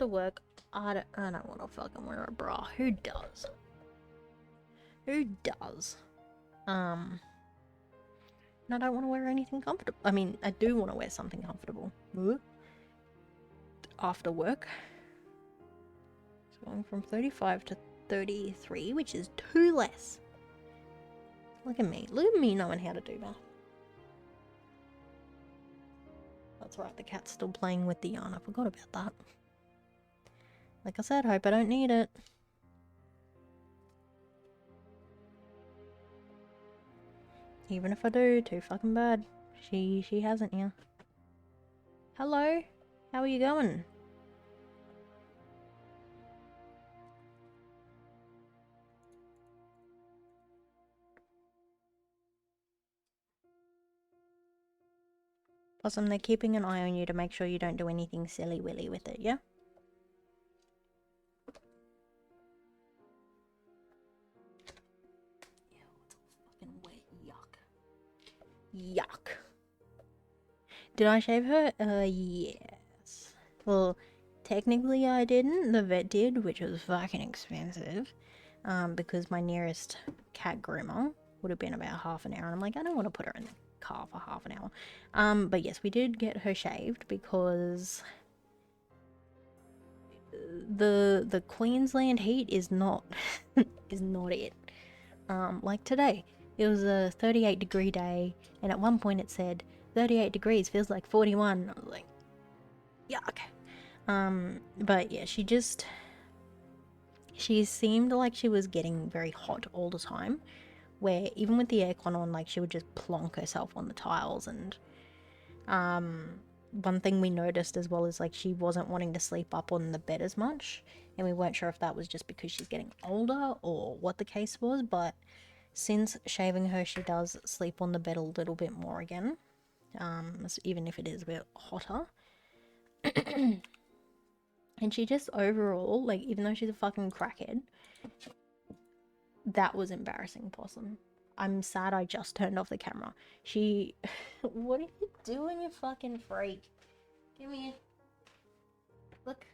work, I don't want to fucking wear a bra. Who does? Who does? And I don't want to wear anything comfortable. I mean, I do want to wear something comfortable. After work. It's going from 35 to 33, which is 2 less. Look at me. Look at me knowing how to do that. That's right, the cat's still playing with the yarn. I forgot about that. Like I said, hope I don't need it. Even if I do, too fucking bad. She hasn't yet. Hello? How are you going? Possum, they're keeping an eye on you to make sure you don't do anything silly-willy with it, yeah? Yeah, it's all fucking wet. Yuck. Yuck. Did I shave her? Yes. Well, technically I didn't. The vet did, which was fucking expensive. Because my nearest cat groomer would have been about half an hour. And I'm like, I don't want to put her in the car for half an hour. But yes, we did get her shaved because the Queensland heat is not is not it. Like today, it was a 38-degree day, and at one point it said 38 degrees feels like 41. I was like, yuck. But yeah, she seemed like she was getting very hot all the time, where even with the aircon on, like, she would just plonk herself on the tiles. And one thing we noticed as well is, like, she wasn't wanting to sleep up on the bed as much, and we weren't sure if that was just because she's getting older or what the case was. But since shaving her, she does sleep on the bed a little bit more again, even if it is a bit hotter. And she just overall, like, even though she's a fucking crackhead, that was embarrassing, Possum. I'm sad I just turned off the camera. What are you doing, you fucking freak? Give me look.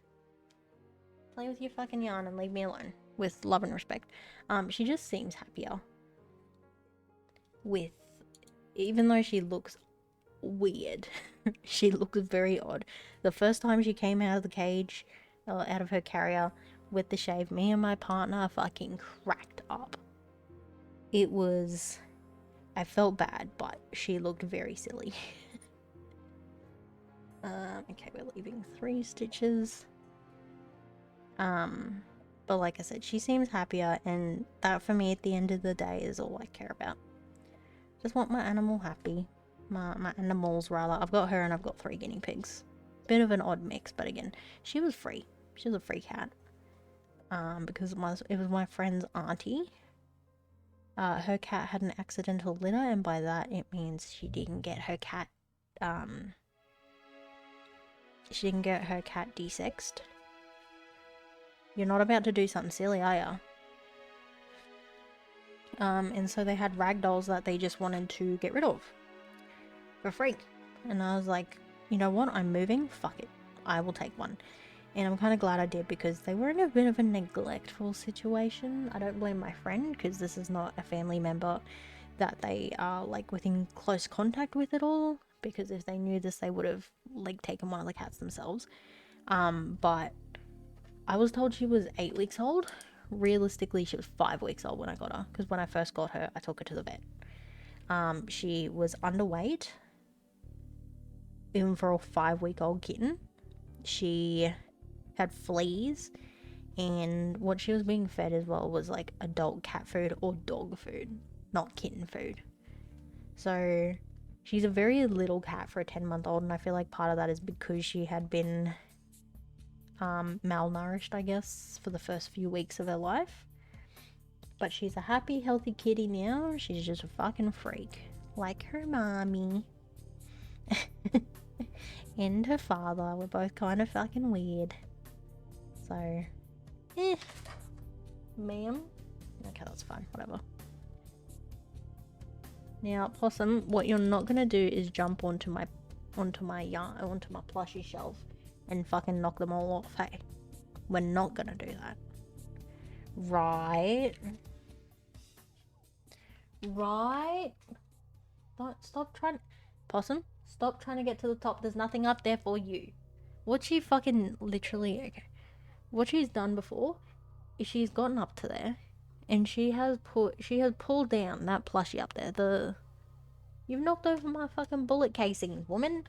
Play with your fucking yarn and leave me alone. With love and respect. She just seems happier. Even though she looks weird. She looks very odd. The first time she came out of the cage, out of her carrier, with the shave. Me and my partner fucking cracked up. It was... I felt bad, but she looked very silly. Okay, we're leaving 3 stitches. But like I said, she seems happier, and that for me at the end of the day is all I care about. Just want my animal happy. My animals, rather. I've got her and I've got 3 guinea pigs. Bit of an odd mix, but again, she was free. She was a free cat. Because it was my friend's auntie. Her cat had an accidental litter, and by that it means she didn't get her cat, desexed. You're not about to do something silly, are ya? And so they had ragdolls that they just wanted to get rid of. For free. And I was like, you know what? I'm moving. Fuck it. I will take one. And I'm kind of glad I did, because they were in a bit of a neglectful situation. I don't blame my friend, because this is not a family member that they are like within close contact with at all. Because if they knew this, they would have like taken one of the cats themselves. But I was told she was 8 weeks old. Realistically, she was 5 weeks old when I got her, because when I first got her, I took her to the vet. She was underweight, even for a 5-week-old kitten. She had fleas, and what she was being fed as well was like adult cat food or dog food, not kitten food. So she's a very little cat for a 10-month-old, and I feel like part of that is because she had been malnourished, I guess, for the first few weeks of her life. But she's a happy, healthy kitty now. She's just a fucking freak, like her mommy. And her father were both kind of fucking weird. So, ma'am. Okay, that's fine, whatever. Now, Possum, what you're not gonna do is jump onto my plushie shelf and fucking knock them all off, hey? We're not gonna do that. Right? Don't stop trying. Possum, stop trying to get to the top. There's nothing up there for you. What she fucking literally... Okay. What she's done before is she's gotten up to there, and she has pulled down that plushie up there. You've knocked over my fucking bullet casing, woman.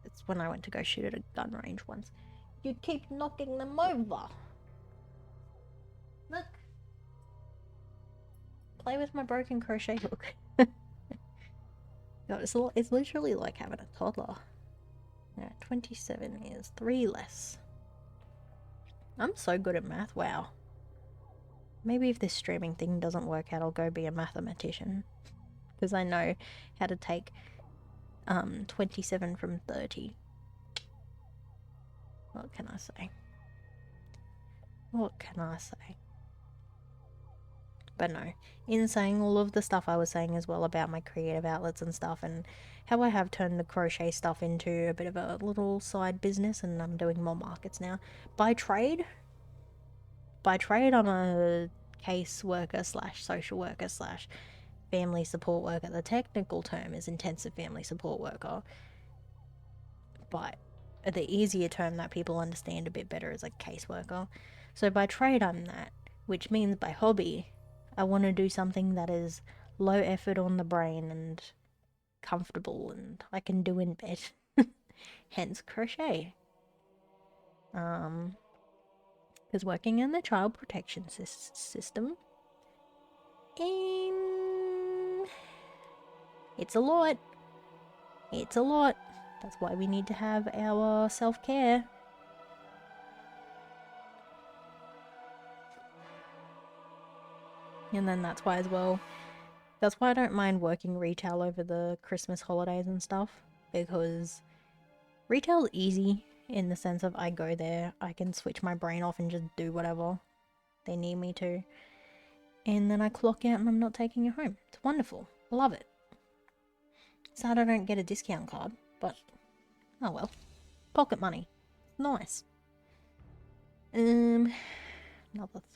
It's when I went to go shoot at a gun range once. You keep knocking them over. Look. Play with my broken crochet hook. God, it's literally like having a toddler. Yeah, 27 is 3 less. I'm so good at math, wow. Maybe if this streaming thing doesn't work out, I'll go be a mathematician. Because I know how to take 27 from 30. What can I say? What can I say? But no, in saying all of the stuff I was saying as well about my creative outlets and stuff, and how I have turned the crochet stuff into a bit of a little side business, and I'm doing more markets now. By trade, I'm a case worker / social worker / family support worker. The technical term is intensive family support worker, but the easier term that people understand a bit better is like caseworker. So by trade, I'm that, which means by hobby, I want to do something that is low effort on the brain and comfortable and I can do in bed. Hence crochet. Because working in the child protection system, it's a lot. It's a lot. That's why we need to have our self-care. And then that's why as well, that's why I don't mind working retail over the Christmas holidays and stuff, because retail's easy in the sense of I go there, I can switch my brain off and just do whatever they need me to, and then I clock out and I'm not taking it home. It's wonderful. I love it. Sad I don't get a discount card, but oh well. Pocket money. Nice. Another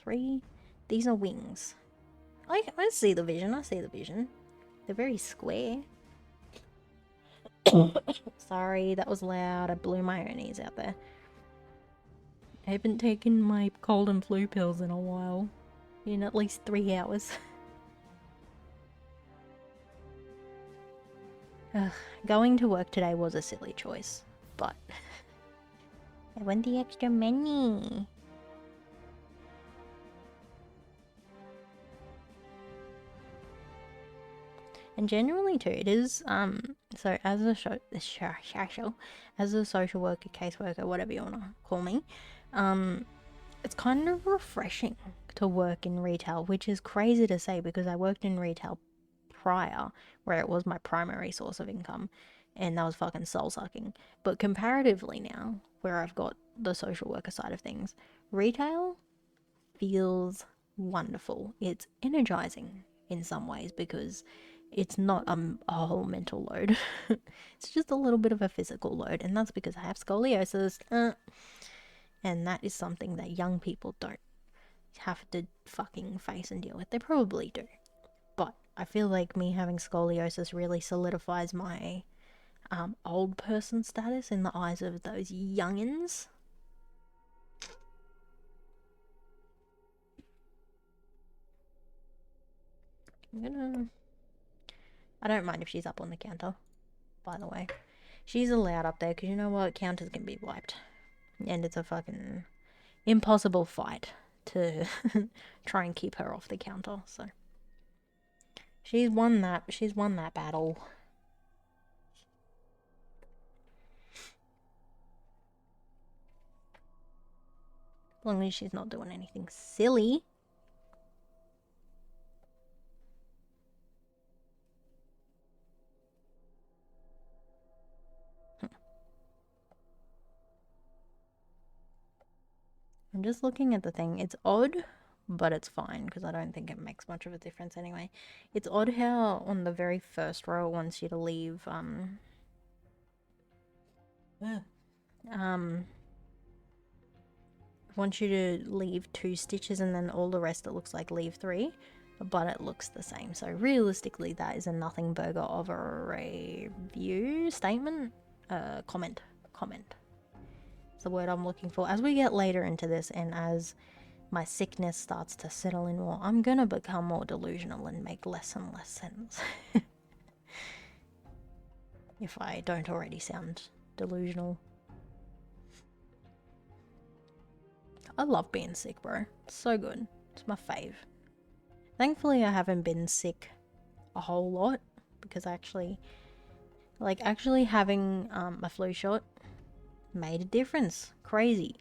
3. These are wings. I see the vision. They're very square. Sorry, that was loud. I blew my own ears out there. I haven't taken my cold and flu pills in a while. In at least 3 hours. Ugh, going to work today was a silly choice, but I want the extra money. And generally too, it is so as a as a social worker, caseworker, whatever you wanna call me, it's kind of refreshing to work in retail, which is crazy to say because I worked in retail prior, where it was my primary source of income, and that was fucking soul sucking. But comparatively now, where I've got the social worker side of things, retail feels wonderful. It's energizing in some ways because it's not a whole mental load. It's just a little bit of a physical load, and that's because I have scoliosis. And that is something that young people don't have to fucking face and deal with. They probably do. But I feel like me having scoliosis really solidifies my old person status in the eyes of those youngins. I don't mind if she's up on the counter, by the way. She's allowed up there because you know what? Counters can be wiped. And it's a fucking impossible fight to try and keep her off the counter, so. She's won that battle. As long as she's not doing anything silly. I'm just looking at the thing. It's odd, but it's fine because I don't think it makes much of a difference anyway. It's odd how on the very first row it wants you to leave wants you to leave 2 stitches and then all the rest it looks like leave 3, but it looks the same. So realistically that is a nothing burger of a review statement, comment. It's the word I'm looking for. As we get later into this and as my sickness starts to settle in more, I'm gonna become more delusional and make less and less sense. If I don't already sound delusional. I love being sick, bro. It's so good. It's my fave. Thankfully, I haven't been sick a whole lot because actually having a flu shot made a difference. Crazy.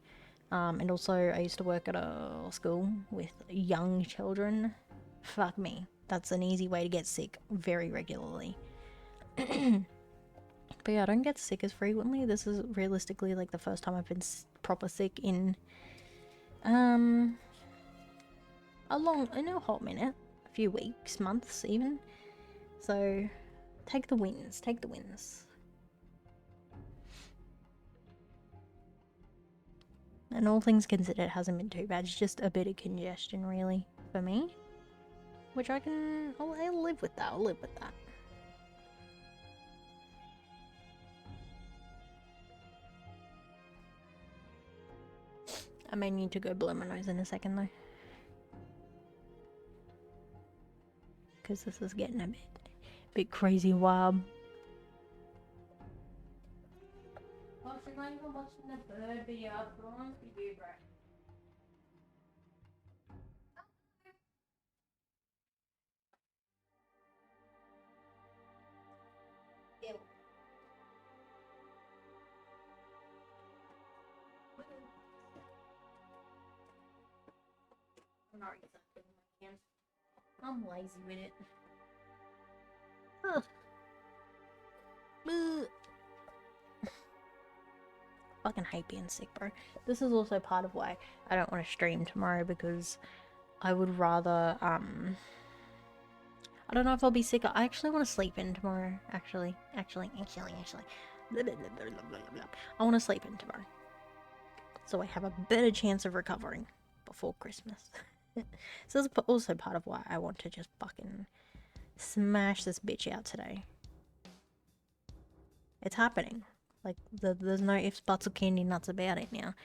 And also, I used to work at a school with young children. Fuck me. That's an easy way to get sick very regularly. But yeah, I don't get sick as frequently. This is realistically like the first time I've been proper sick in in a hot minute, a few weeks, months even. So take the wins. And all things considered, it hasn't been too bad. It's just a bit of congestion really for me, which I'll live with that. I may need to go blow my nose in a second though, because this is getting a bit crazy wild. Oh, she's not even watching the bird video. I've gone for you, bro. Ew. I'm not exactly my hands. I'm lazy with it. Ugh. Fucking hate being sick, bro. This is also part of why I don't want to stream tomorrow, because I would rather I don't know if I'll be sick. I actually want to sleep in tomorrow. Actually. Blah, blah, blah, blah, blah, blah. I want to sleep in tomorrow, so I have a better chance of recovering before Christmas. So that's also part of why I want to just fucking smash this bitch out today. It's happening. Like, there's no ifs, buts, or candy nuts about it now.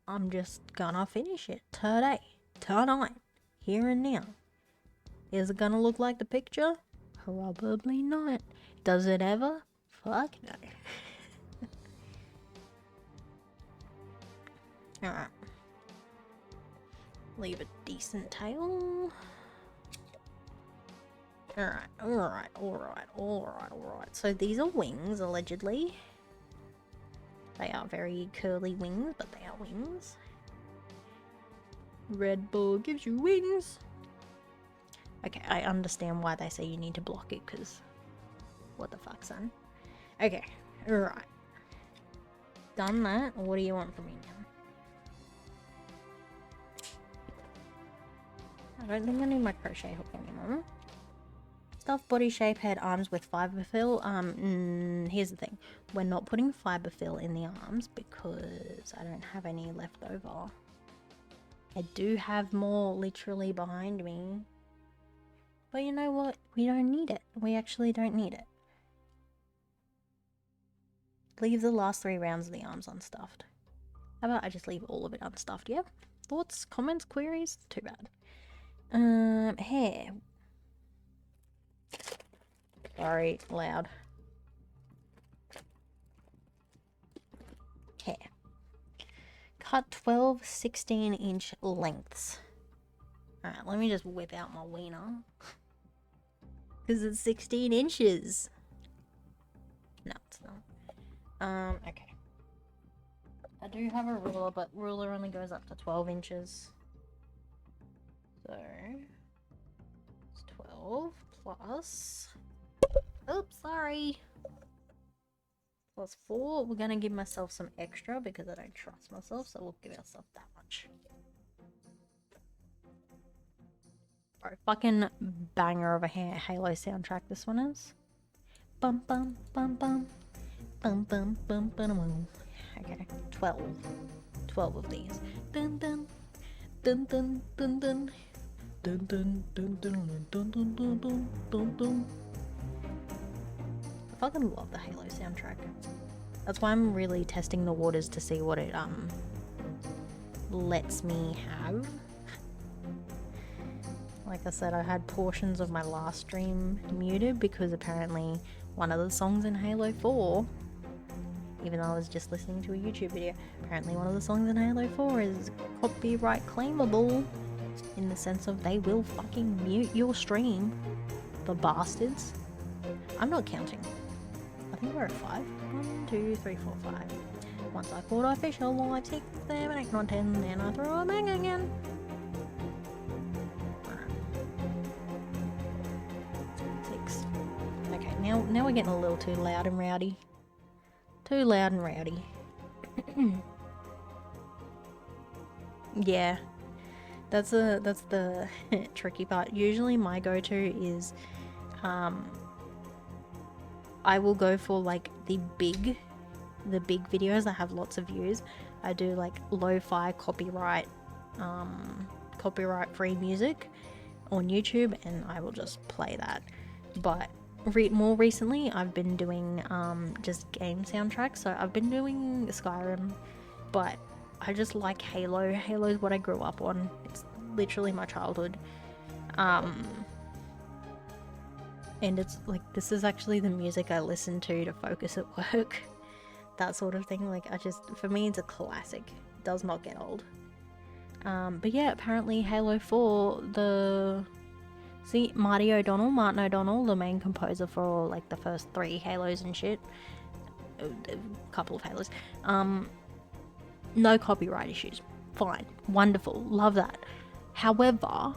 I'm just gonna finish it today, tonight, here and now. Is it gonna look like the picture? Probably not. Does it ever? Fuck no. Alright. Leave a decent tail. Alright. So these are wings, allegedly. They are very curly wings, but they are wings. Red Bull gives you wings. Okay, I understand why they say you need to block it, because what the fuck, son? Okay, alright. Done that. What do you want from me now? I don't think I need my crochet hook anymore. Stuffed body shape, head, arms with fiber fill. Here's the thing. We're not putting fiber fill in the arms because I don't have any left over. I do have more literally behind me. But you know what? We don't need it. We actually don't need it. Leave the last 3 rounds of the arms unstuffed. How about I just leave all of it unstuffed, yeah? Thoughts, comments, queries? Too bad. Hair. Sorry, loud. Hair. Cut 12 16-inch lengths. Alright, let me just whip out my wiener. Because it's 16 inches. No, it's not. Okay. I do have a ruler, but ruler only goes up to 12 inches. So, it's 12 plus... Oops, sorry. Plus 4. We're going to give myself some extra because I don't trust myself, so we'll give ourselves that much. Alright, fucking banger of a Halo soundtrack this one is. Bum bum bum bum. Bum bum bum bum bum. Okay, 12. 12 of these. Dun dun. Dun dun dun dun. Dun dun dun dun dun dun dun dun dun dun. I fucking love the Halo soundtrack. That's why I'm really testing the waters to see what it lets me have. Like I said, I had portions of my last stream muted because apparently one of the songs in Halo 4, even though I was just listening to a YouTube video, apparently one of the songs in Halo 4 is copyright claimable in the sense of they will fucking mute your stream. The bastards. I'm not counting. I think we're at 5. 1, 2, 3, 4, 5. Once I caught a fish alive, 6, 7, 8, 9, 10, then I throw it back again. 6. Okay, now we're getting a little too loud and rowdy. Too loud and rowdy. Yeah. That's the tricky part. Usually my go-to is I will go for like the big videos that have lots of views. I do like lo-fi copyright free music on YouTube and I will just play that. But more recently I've been doing just game soundtracks. So I've been doing Skyrim, but I just like Halo. Halo is what I grew up on. It's literally my childhood. And it's like, this is actually the music I listen to focus at work. That sort of thing. Like, for me, it's a classic. It does not get old. But yeah, apparently Halo 4, Martin O'Donnell, the main composer for like the first 3 Halos and shit. A couple of Halos. No copyright issues. Fine. Wonderful. Love that. However,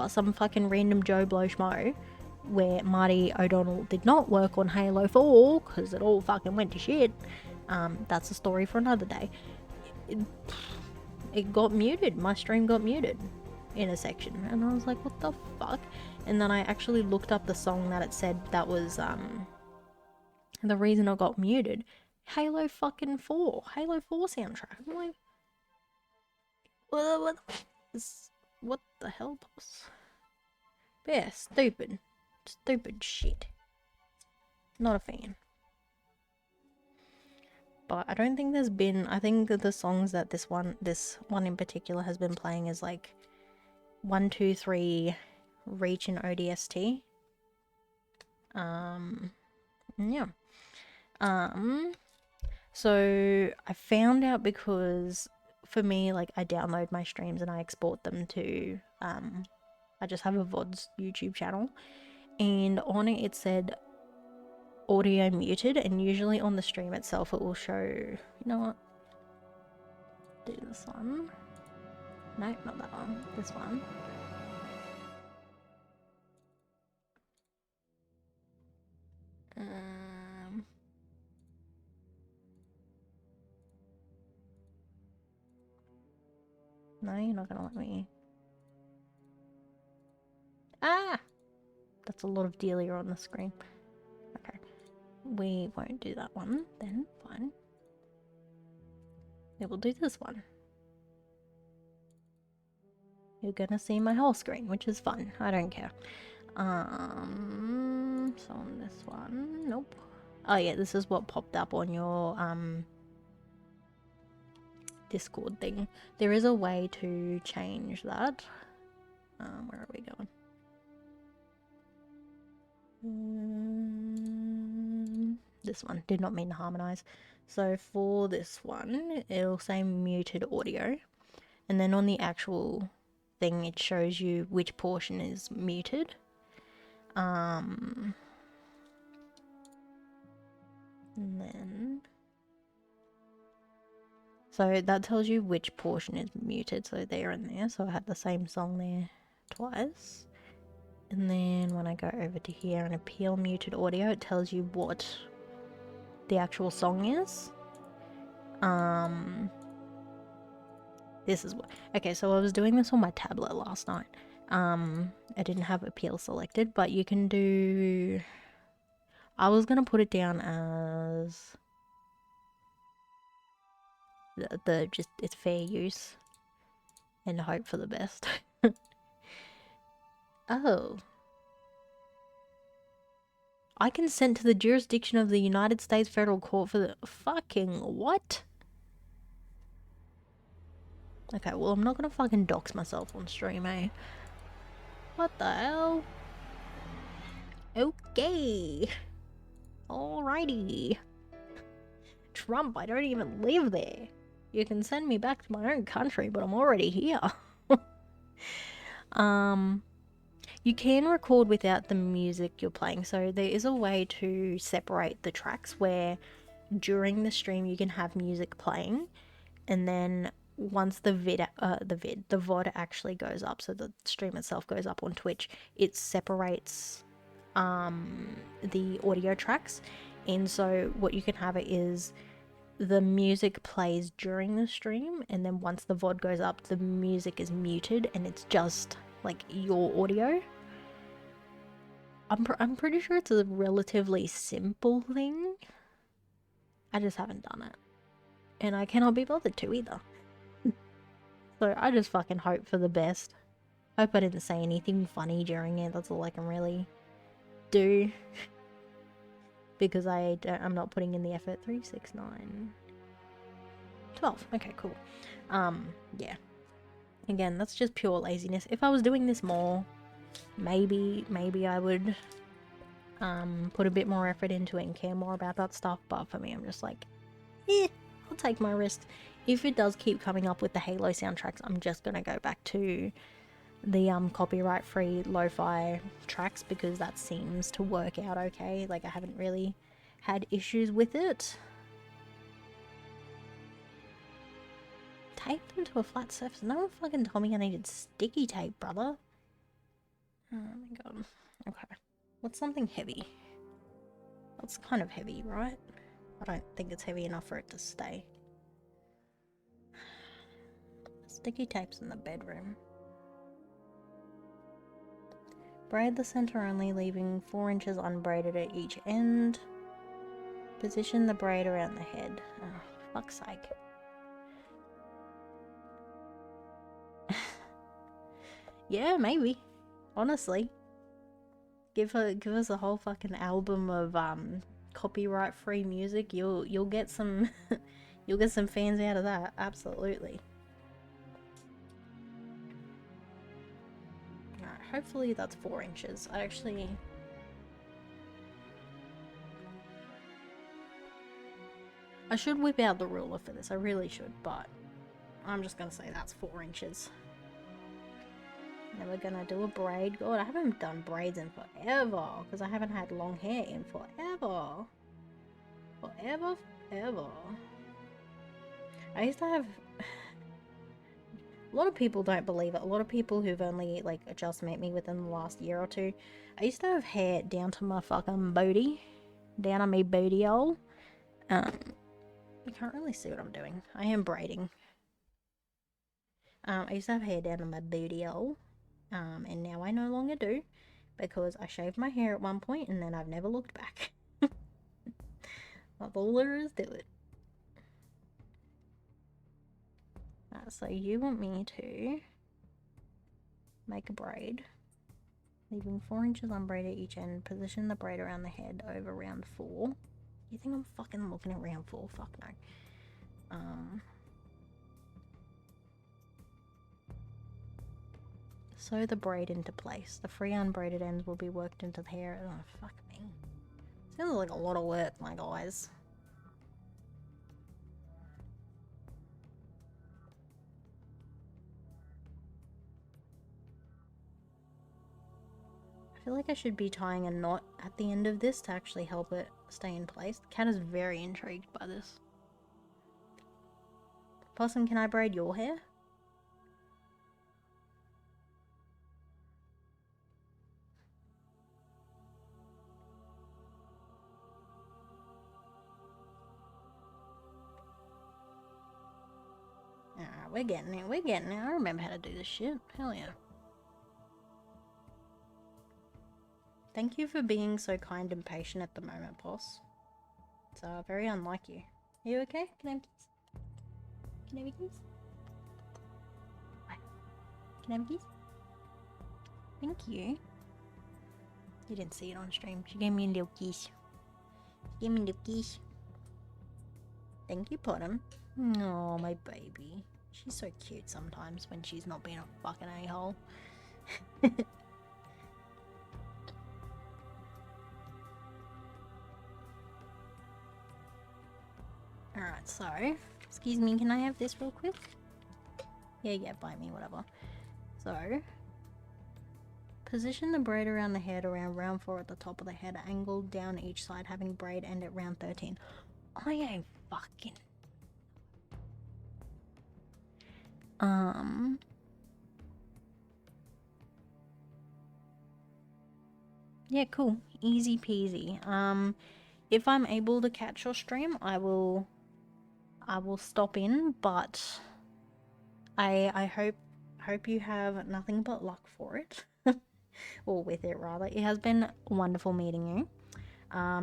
some fucking random Joe Blow schmo where Marty O'Donnell did not work on Halo 4 because it all fucking went to shit. That's a story for another day. It got muted. My stream got muted in a section. And I was like, what the fuck? And then I actually looked up the song that it said that was the reason it got muted. Halo fucking 4. Halo 4 soundtrack. I'm like, what the hell, boss? But yeah, stupid. Stupid shit. Not a fan. but I don't think there's been, I think the songs that this one in particular has been playing is like 1, 2, 3 reach in ODST. Yeah. So I found out because for me, like, I download my streams and I export them to, I just have a VODs YouTube channel, and on it said audio muted, and usually on the stream itself it will show, you know what, do this one. No, not that one, this one. No, you're not gonna let me. Ah! That's a lot of Delia on the screen. Okay. We won't do that one then, fine. We will do this one. You're gonna see my whole screen, which is fun. I don't care. So on this one, nope. Oh yeah, this is what popped up on your Discord thing. There is a way to change that. Where are we going? This one, did not mean to harmonize. So for this one, it'll say muted audio, and then on the actual thing it shows you which portion is muted. And then so that tells you which portion is muted, so there and there. So I had the same song there twice. And then when I go over to here and appeal muted audio, it tells you what the actual song is. This is what, okay, so I was doing this on my tablet last night. I didn't have appeal selected, but you can do, I was gonna put it down as the just, it's fair use and hope for the best. Oh. I consent to the jurisdiction of the United States Federal Court for the fucking what? Okay, well, I'm not gonna fucking dox myself on stream, eh? What the hell? Okay. Alrighty. Trump, I don't even live there. You can send me back to my own country, but I'm already here. You can record without the music you're playing, so there is a way to separate the tracks where during the stream you can have music playing, and then once the VOD actually goes up, so the stream itself goes up on Twitch, it separates the audio tracks. And so what you can have it is the music plays during the stream, and then once the VOD goes up, the music is muted and it's just like your audio. I'm pretty sure it's a relatively simple thing. I just haven't done it, and I cannot be bothered to either. So I just fucking hope for the best. Hope I didn't say anything funny during it. That's all I can really do. Because I'm not putting in the effort. 3, 6, 9, 12. Okay, cool. Yeah. Again, that's just pure laziness. If I was doing this more, maybe I would put a bit more effort into it and care more about that stuff. But for me, I'm just like, I'll take my risk. If it does keep coming up with the Halo soundtracks, I'm just gonna go back to the copyright-free lo-fi tracks, because that seems to work out okay. Like, I haven't really had issues with it. Tape them to a flat surface. No one fucking told me I needed sticky tape, brother. Oh my god. Okay. What's something heavy? That's kind of heavy, right? I don't think it's heavy enough for it to stay. Sticky tape's in the bedroom. Braid the center only, leaving 4 inches unbraided at each end. Position the braid around the head. Oh, fuck's sake. Yeah, maybe. Honestly. Give us a whole fucking album of copyright free music, you'll get some you'll get some fans out of that. Absolutely. Alright, hopefully that's 4 inches. I should whip out the ruler for this, I really should, but I'm just gonna say that's 4 inches. Then we're gonna do a braid. God, I haven't done braids in forever, because I haven't had long hair in forever. Forever. I used to have... A lot of people don't believe it. A lot of people who've only, like, just met me within the last year or two. I used to have hair down to my fucking booty. Down on me booty hole. You can't really see what I'm doing. I am braiding. I used to have hair down on my booty hole. And now I no longer do. Because I shaved my hair at one point and then I've never looked back. That's all there is to it. So you want me to make a braid, leaving 4 inches unbraided at each end, position the braid around the head over round 4. You think I'm fucking looking at round 4? Fuck no. Sew the braid into place. The free unbraided ends will be worked into the hair. Oh, fuck me. Sounds like a lot of work, my guys. I feel like I should be tying a knot at the end of this to actually help it stay in place. The cat is very intrigued by this. Possum, can I braid your hair? Alright, we're getting it. I remember how to do this shit. Hell yeah. Thank you for being so kind and patient at the moment, boss. It's very unlike you. Are you okay? Can I have a kiss? Can I have a kiss? Hi. Can I have a kiss? Thank you. You didn't see it on stream. She gave me a little kiss. She gave me a little kiss. Thank you, Potom. Oh, my baby. She's so cute sometimes when she's not being a fucking a-hole. Alright, so, excuse me, can I have this real quick? Yeah, buy me, whatever. So, position the braid around the head around round 4 at the top of the head, angled down each side, having braid end at round 13. I ain't fucking... Yeah, cool. Easy peasy. If I'm able to catch your stream, I will stop in, but I hope you have nothing but luck for it. Or with it, rather. It has been wonderful meeting you.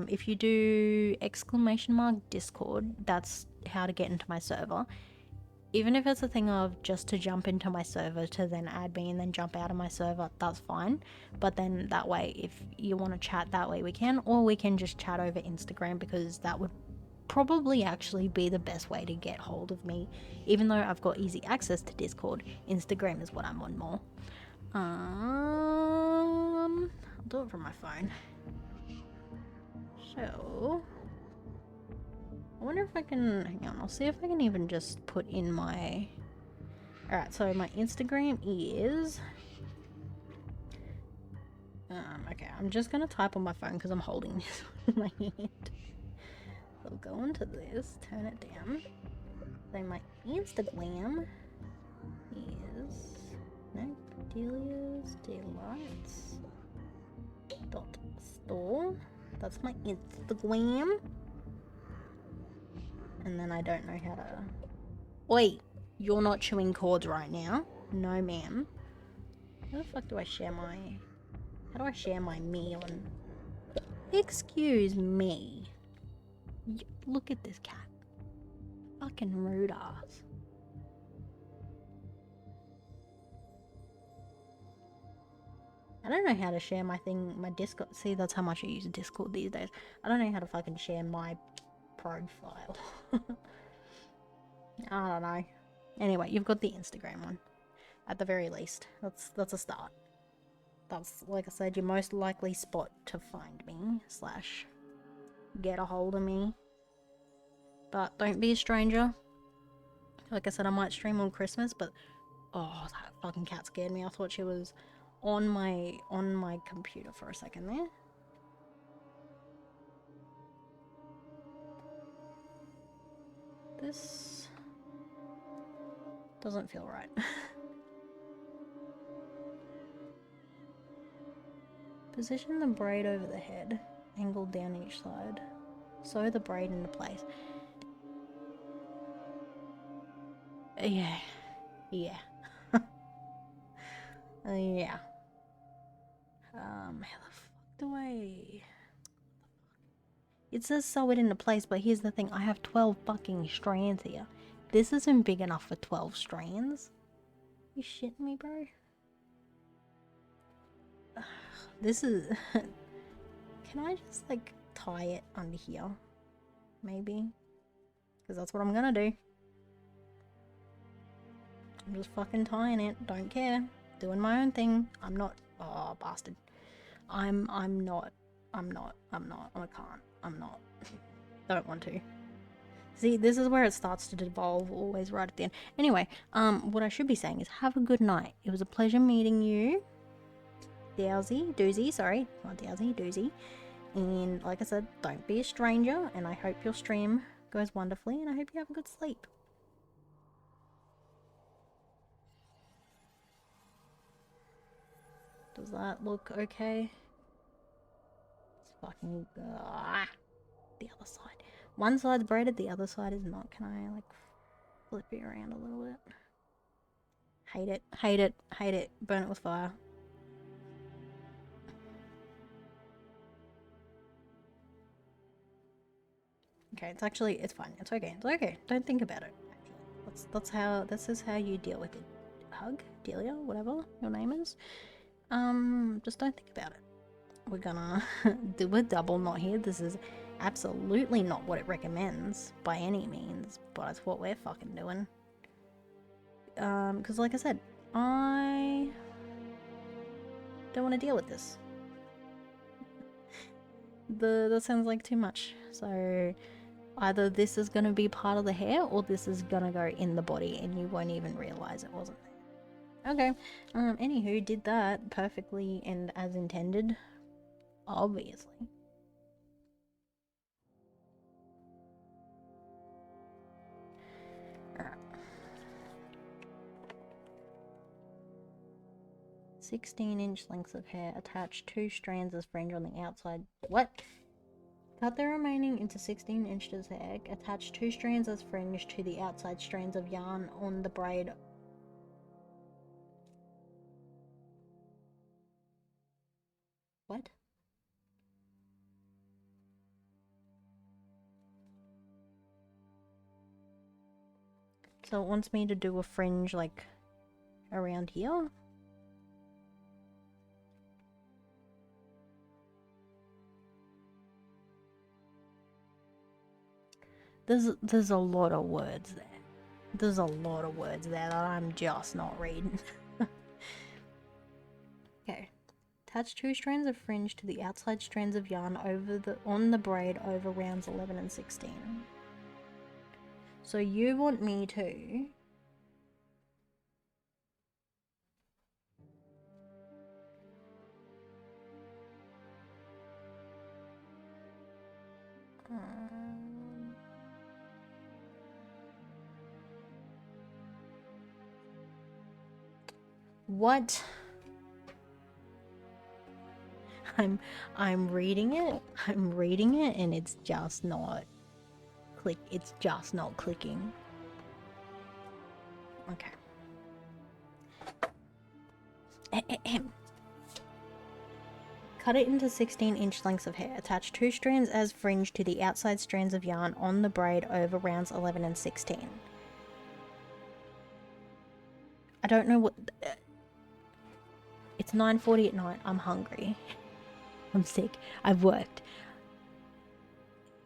If you do !Discord, that's how to get into my server. Even if it's a thing of just to jump into my server to then add me and then jump out of my server, that's fine. But then that way, if you want to chat that way, we can. Or we can just chat over Instagram, because that would probably actually be the best way to get hold of me. Even though I've got easy access to Discord, Instagram is what I'm on more. I'll do it from my phone. So... I wonder if I can... Hang on, I'll see if I can even just put in my... Alright, so my Instagram is... okay, I'm just gonna type on my phone because I'm holding this in my hand. So go into this, turn it down. So my Instagram is... No, Delia's Delights .store. That's my Instagram. And then I don't know how to... Wait, you're not chewing cords right now. No, ma'am. How the fuck do I share my... How do I share my meal? And... Excuse me. Look at this cat. Fucking rude ass. I don't know how to share my thing, my Discord. See, that's how much I use Discord these days. I don't know how to fucking share my profile. I don't know. Anyway, you've got the Instagram one. At the very least. That's a start. That's, like I said, your most likely spot to find me / get a hold of me. But don't be a stranger. Like I said, I might stream on Christmas, but oh, that fucking cat scared me. I thought she was on my computer for a second there. This doesn't feel right. Position the braid over the head, angled down each side. Sew the braid into place. Yeah. Yeah. Yeah. How the fuck do I... It says sew it into place, but here's the thing. I have 12 fucking strands here. This isn't big enough for 12 strands. You shitting me, bro? This is... Can I just, like, tie it under here? Maybe? Because that's what I'm gonna do. I'm just fucking tying it. Don't care. Doing my own thing. I'm not... Oh, bastard. I'm not. I can't. I'm not. Don't want to. See, this is where it starts to devolve, always right at the end. Anyway, what I should be saying is have a good night. It was a pleasure meeting you. Doozy, sorry. Not Dowsy, Doozy. And like I said, don't be a stranger, and I hope your stream goes wonderfully, and I hope you have a good sleep. Does that look okay? It's fucking... the other side. One side's braided, the other side is not. Can I, like, flip it around a little bit? Hate it, hate it, hate it. Burn it with fire. Okay, it's actually, it's fine. It's okay. It's okay. Don't think about it. This is how you deal with it. Hug, Delia, whatever your name is. Just don't think about it. We're gonna do a double knot here. This is absolutely not what it recommends by any means, but it's what we're fucking doing. Because like I said, I don't want to deal with this. That sounds like too much. So either this is going to be part of the hair or this is going to go in the body and you won't even realize it wasn't there. Okay. Anywho, did that perfectly and as intended. Obviously. Alright. 16-inch lengths of hair. Attach 2 strands as fringe on the outside. What? Cut the remaining into 16 inches hair. Attach 2 strands as fringe to the outside strands of yarn on the braid. What? So it wants me to do a fringe like around here? There's a lot of words there. There's a lot of words there that I'm just not reading. Okay. Attach 2 strands of fringe to the outside strands of yarn on the braid over rounds 11 and 16. So you want me to what? I'm reading it. I'm reading it and it's just not clicking. Okay. Cut it into 16-inch lengths of hair. Attach 2 strands as fringe to the outside strands of yarn on the braid over rounds 11 and 16. I don't know what... It's 9:40 at night. I'm hungry. I'm sick. I've worked.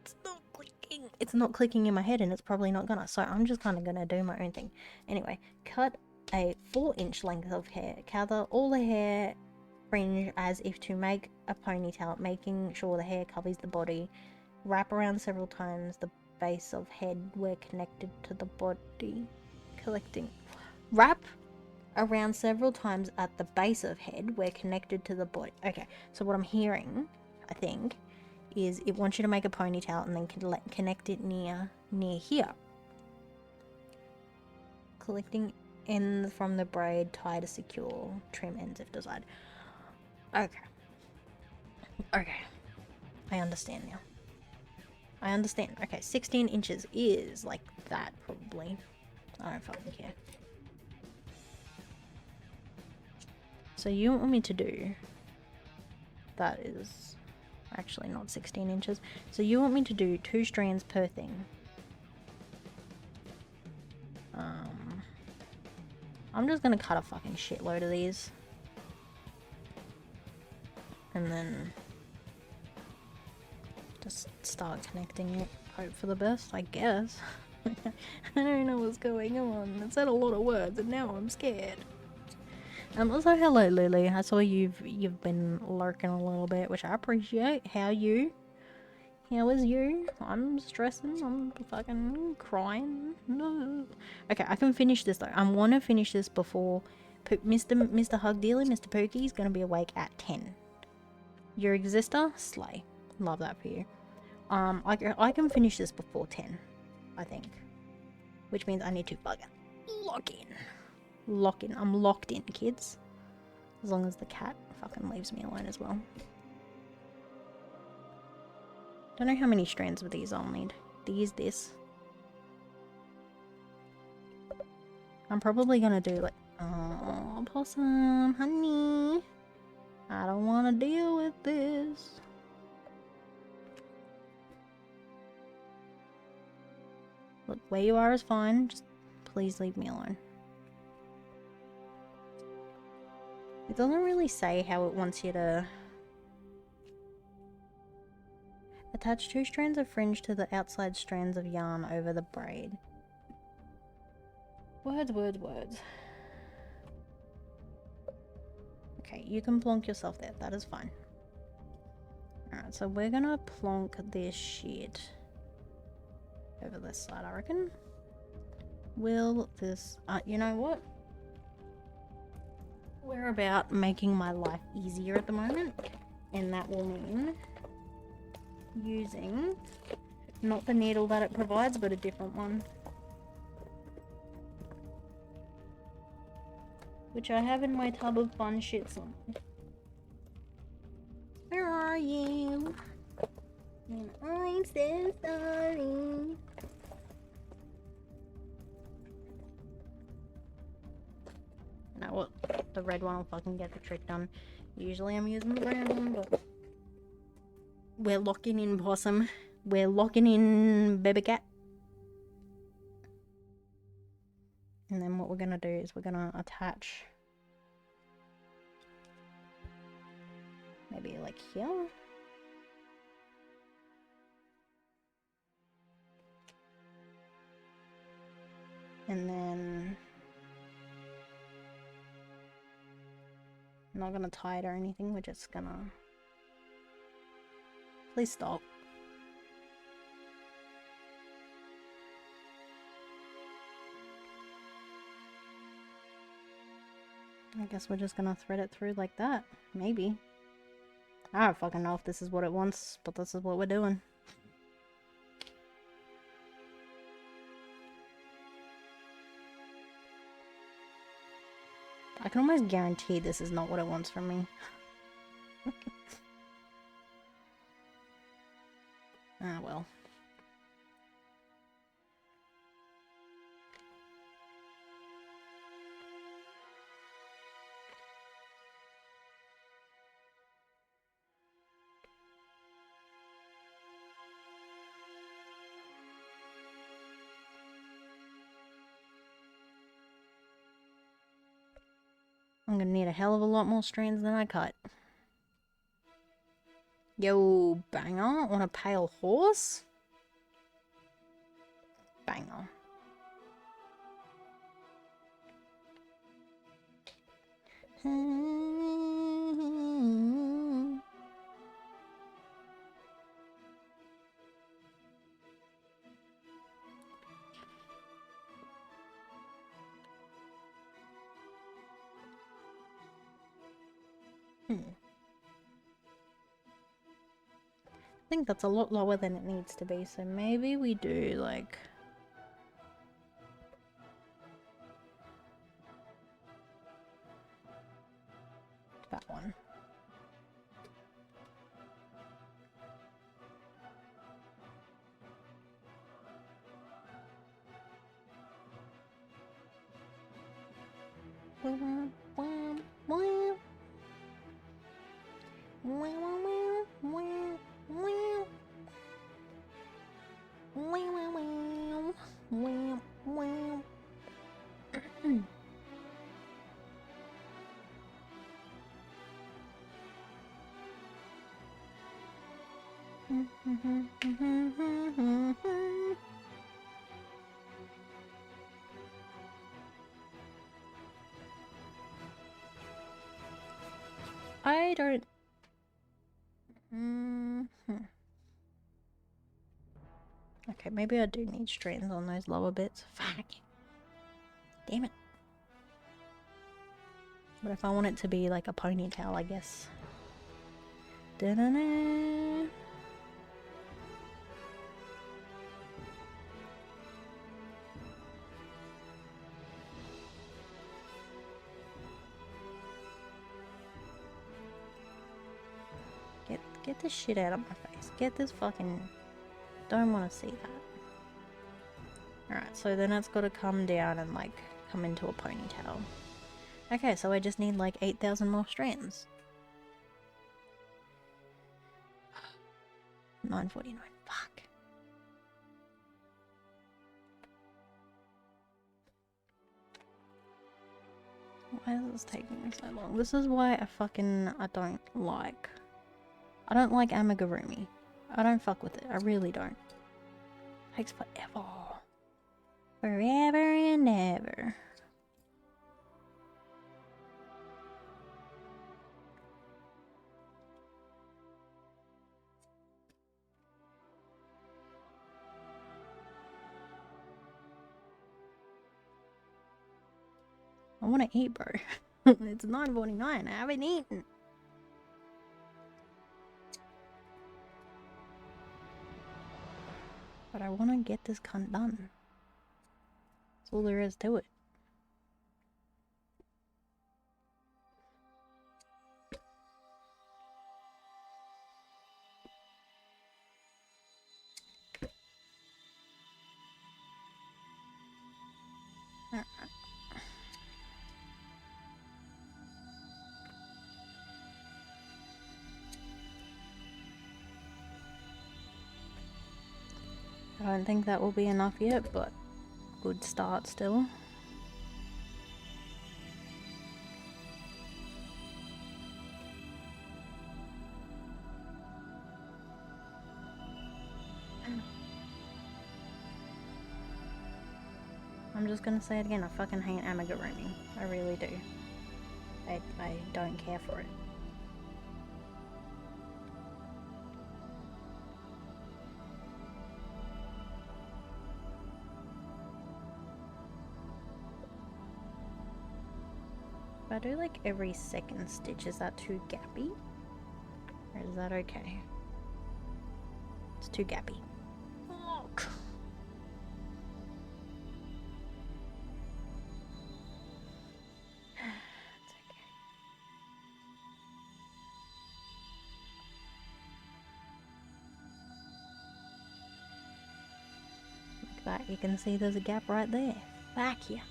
It's not clicking. It's not clicking in my head, and it's probably not gonna. So I'm just kind of gonna do my own thing. Anyway, cut a 4-inch length of hair. Gather all the hair fringe as if to make a ponytail, making sure the hair covers the body. Wrap around several times the base of head where connected to the body. Wrap around several times at the base of head where connected to the body. Okay, so what I'm hearing, I think, is it wants you to make a ponytail and then connect it near here. Collecting ends from the braid, tie to secure, trim ends if desired. Okay. I understand now. I understand. Okay, 16 inches is like that, probably. I don't fucking care. So you want me to do... That is actually not 16 inches. So you want me to do 2 strands per thing. I'm just gonna cut a fucking shitload of these. And then... just start connecting it. Hope for the best, I guess. I don't know what's going on. I said a lot of words and now I'm scared. Also, hello Lily. I saw you've been lurking a little bit, which I appreciate. How you? How is you? I'm stressing. I'm fucking crying. No. Okay, I can finish this though. I want to finish this before Mr. Hug Dealer, Mr. Pookie is gonna be awake at 10. Your exister, slay. Love that for you. I can finish this before 10, I think. Which means I need to fucking lock in. Lock in. I'm locked in, kids. As long as the cat fucking leaves me alone as well. Don't know how many strands of these I'll need. This. I'm probably gonna do like... Oh, possum, honey. I don't want to deal with this. Look, where you are is fine. Just please leave me alone. It doesn't really say how it wants you to... Attach 2 strands of fringe to the outside strands of yarn over the braid. Words. Okay, you can plonk yourself there. That is fine. Alright, so we're gonna plonk this shit over this side, I reckon. Will this... you know what? We're about making my life easier at the moment, and that will mean using not the needle that it provides, but a different one, which I have in my tub of fun shits on. Where are you? And I'm so sorry. Now what? The red one will fucking get the trick done. Usually I'm using the brown one, but we're locking in, possum. We're locking in, baby cat. And then what we're gonna do is we're gonna attach maybe like here. And then I'm not gonna tie it or anything, we're just gonna... Please stop. I guess we're just gonna thread it through like that. Maybe. I don't fucking know if this is what it wants, but this is what we're doing. I can almost guarantee this is not what it wants from me. Ah, well. I'm gonna need a hell of a lot more strands than I cut. Yo, banger on a pale horse? Banger. I think that's a lot lower than it needs to be, so maybe we do like that one. I don't. Okay, maybe I do need strands on those lower bits. Fuck. Damn it. But if I want it to be like a ponytail, I guess. Da-da-da. Get this shit out of my face. Get this fucking... Don't want to see that. Alright, so then it's got to come down and like come into a ponytail. Okay, so I just need like 8,000 more strands. 949. Fuck. Why is this taking me so long? This is why I don't like amigurumi. I don't fuck with it. I really don't. It takes forever. Forever and ever. I want to eat, bro. It's 9:49. I haven't eaten. But I want to get this cunt done. That's all there is to it. Alright. I don't think that will be enough yet, but good start still. I'm just gonna say it again, I fucking hate amigurumi. I really do. I don't care for it. If I do like every second stitch, is that too gappy? Or is that okay? It's too gappy. Fuck. It's okay. Like that, you can see there's a gap right there. Back here.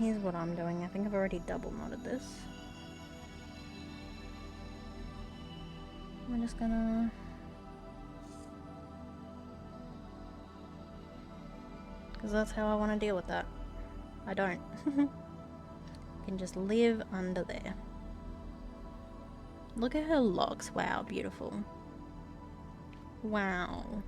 here's what I'm doing. I think I've already double knotted this. We're just gonna... because that's how I want to deal with that. I don't. I can just live under there. Look at her locks. Wow, beautiful. Wow.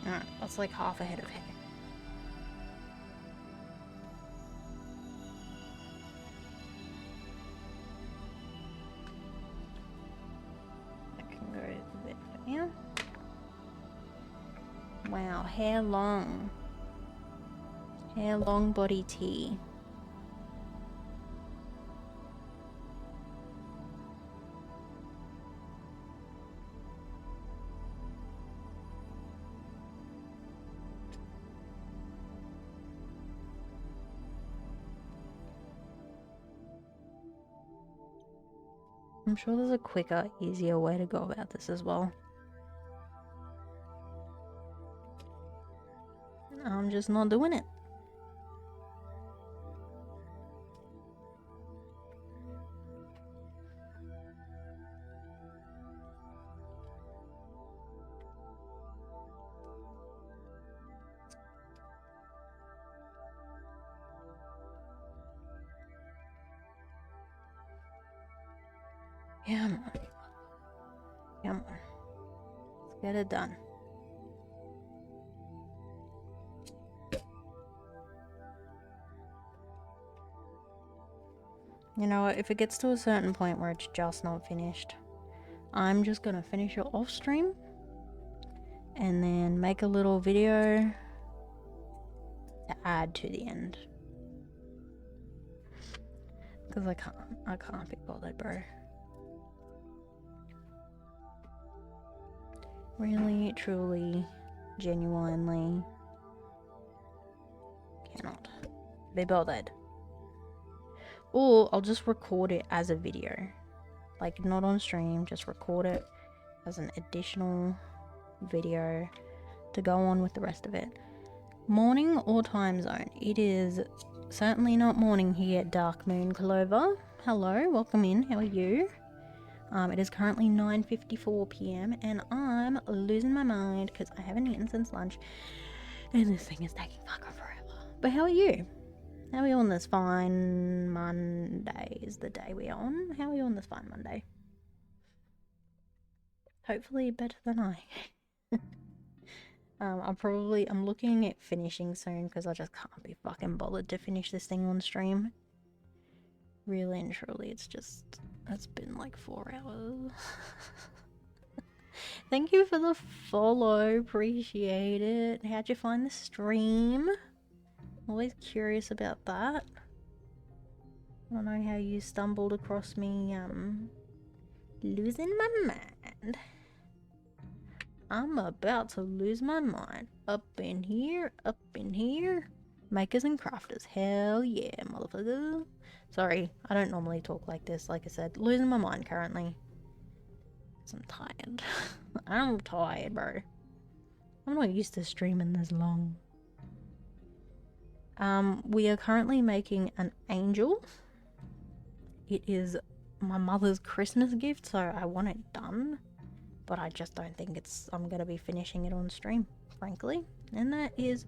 Alright, that's like half a head of hair. That can go there. Wow, hair long. Hair long body tee. I'm sure there's a quicker, easier way to go about this as well. I'm just not doing it. Come on. Come on. Let's get it done. You know what, if it gets to a certain point where it's just not finished, I'm just gonna finish it off stream and then make a little video to add to the end. Because I can't be bothered, bro. Really, truly, genuinely cannot be bothered. Or I'll just record it as a video. Like, not on stream, just record it as an additional video to go on with the rest of it. Morning or time zone? It is certainly not morning here at Dark Moon Clover. Hello, welcome in. How are you? It is currently 9:54 p.m. and I'm losing my mind because I haven't eaten since lunch and this thing is taking fucking forever. But how are you? How are you on this fine Monday is the day we're on? How are you on this fine Monday? Hopefully better than I. I'm looking at finishing soon because I just can't be fucking bothered to finish this thing on stream. Really and truly, it's been like 4 hours. Thank you for the follow, appreciate it. How'd you find the stream? Always curious about that. I don't know how you stumbled across me, losing my mind. I'm about to lose my mind. Up in here, makers and crafters, hell yeah, motherfucker. Sorry, I don't normally talk like this, like I said, losing my mind currently. Cause I'm tired. I'm tired, bro. I'm not used to streaming this long. We are currently making an angel. It is my mother's Christmas gift, so I want it done. But I just don't think I'm gonna be finishing it on stream, frankly. And that is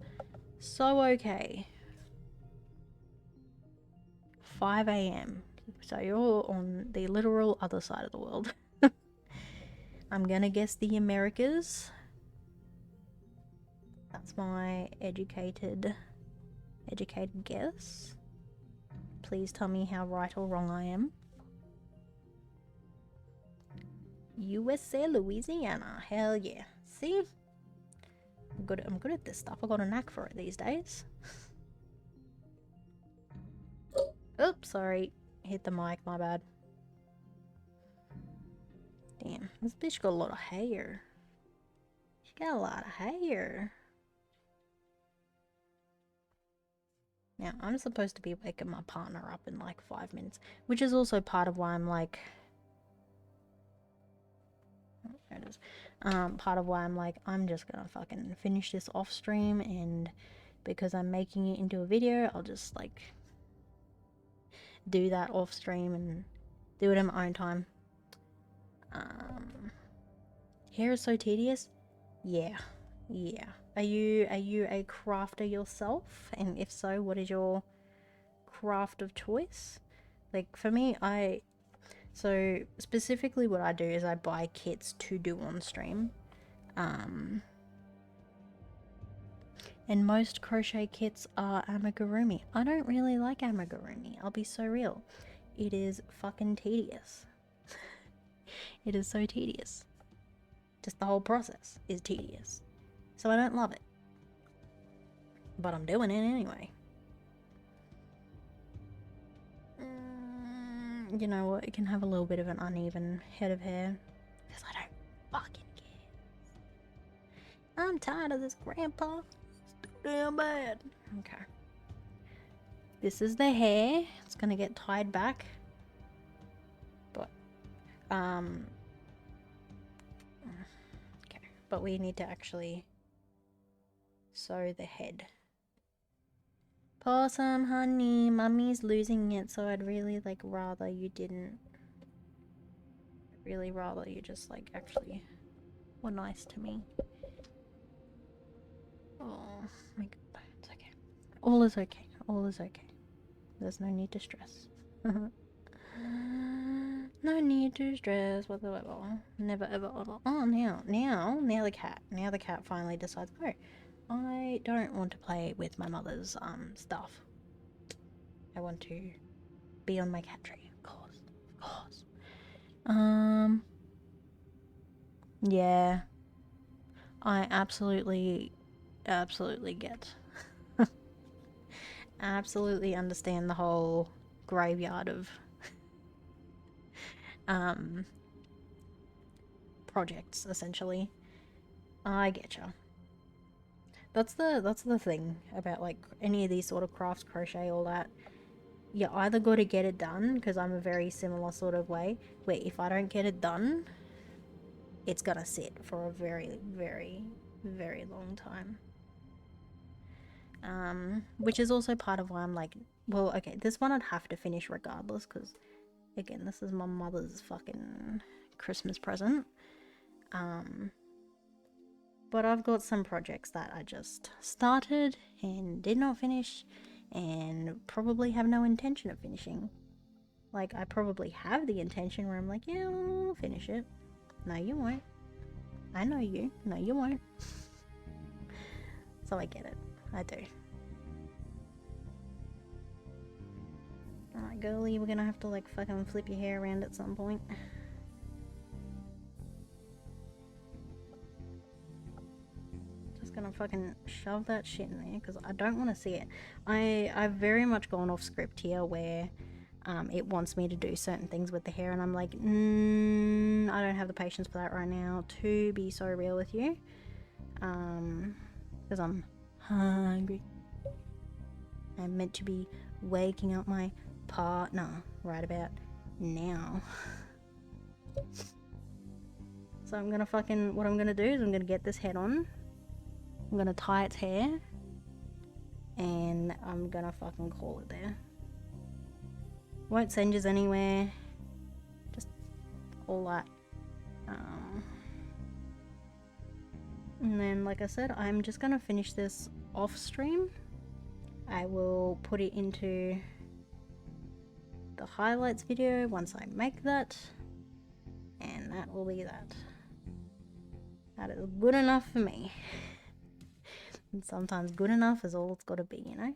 so okay. 5 a.m. So you're on the literal other side of the world. I'm gonna guess the Americas. That's my educated guess. Please tell me how right or wrong I am. USA, Louisiana. Hell yeah. See? I'm good at this stuff. I got a knack for it these days. Oops, sorry. Hit the mic, my bad. Damn, this bitch got a lot of hair. She got a lot of hair. Now, I'm supposed to be waking my partner up in like 5 minutes, which is also part of why I'm like... Oh, there it is. Part of why I'm like, I'm just gonna fucking finish this off stream, and because I'm making it into a video, I'll just like do that off stream and do it in my own time. Hair is so tedious. Yeah. Are you a crafter yourself? And if so, what is your craft of choice? Like for me, so specifically what I do is I buy kits to do on stream. And most crochet kits are amigurumi. I don't really like amigurumi, I'll be so real. It is fucking tedious. It is so tedious. Just the whole process is tedious. So I don't love it. But I'm doing it anyway. You know what? It can have a little bit of an uneven head of hair. Because I don't fucking care. I'm tired of this, Grandpa. It's too damn bad. Okay. This is the hair. It's gonna get tied back. But, okay. But we need to actually sew the head. Possum, honey, mummy's losing it, so I'd really like rather you didn't. I'd really rather you just like actually were nice to me. Oh my god, it's okay. All is okay. All is okay. There's no need to stress. No need to stress whatsoever. Never ever ever. Oh, now the cat. Now the cat finally decides, oh, I don't want to play with my mother's stuff. I want to be on my cat tree, of course. Yeah. I absolutely get. Absolutely understand the whole graveyard of projects, essentially. I getcha. That's the thing about like any of these sort of crafts, crochet, all that. You either got to get it done, because I'm a very similar sort of way, where if I don't get it done, it's gonna sit for a very, very, very long time. Which is also part of why I'm like, well, okay, this one I'd have to finish regardless, because again, this is my mother's fucking Christmas present. But I've got some projects that I just started and did not finish, and probably have no intention of finishing. Like, I probably have the intention where I'm like, yeah, I'll finish it. No, you won't. I know you. No, you won't. So I get it. I do. Alright, girlie, we're gonna have to, like, fucking flip your hair around at some point. Gonna fucking shove that shit in there because I don't want to see it. I've very much gone off script here where it wants me to do certain things with the hair, and I'm like, I don't have the patience for that right now, to be so real with you, because I'm hungry. I'm meant to be waking up my partner right about now. So I'm gonna fucking, what I'm gonna do is I'm gonna get this head on. I'm gonna tie its hair, and I'm gonna fucking call it there. Won't send yous anywhere, just all that. And then, like I said, I'm just gonna finish this off stream. I will put it into the highlights video once I make that, and that will be that. That is good enough for me. And sometimes good enough is all it's got to be, you know?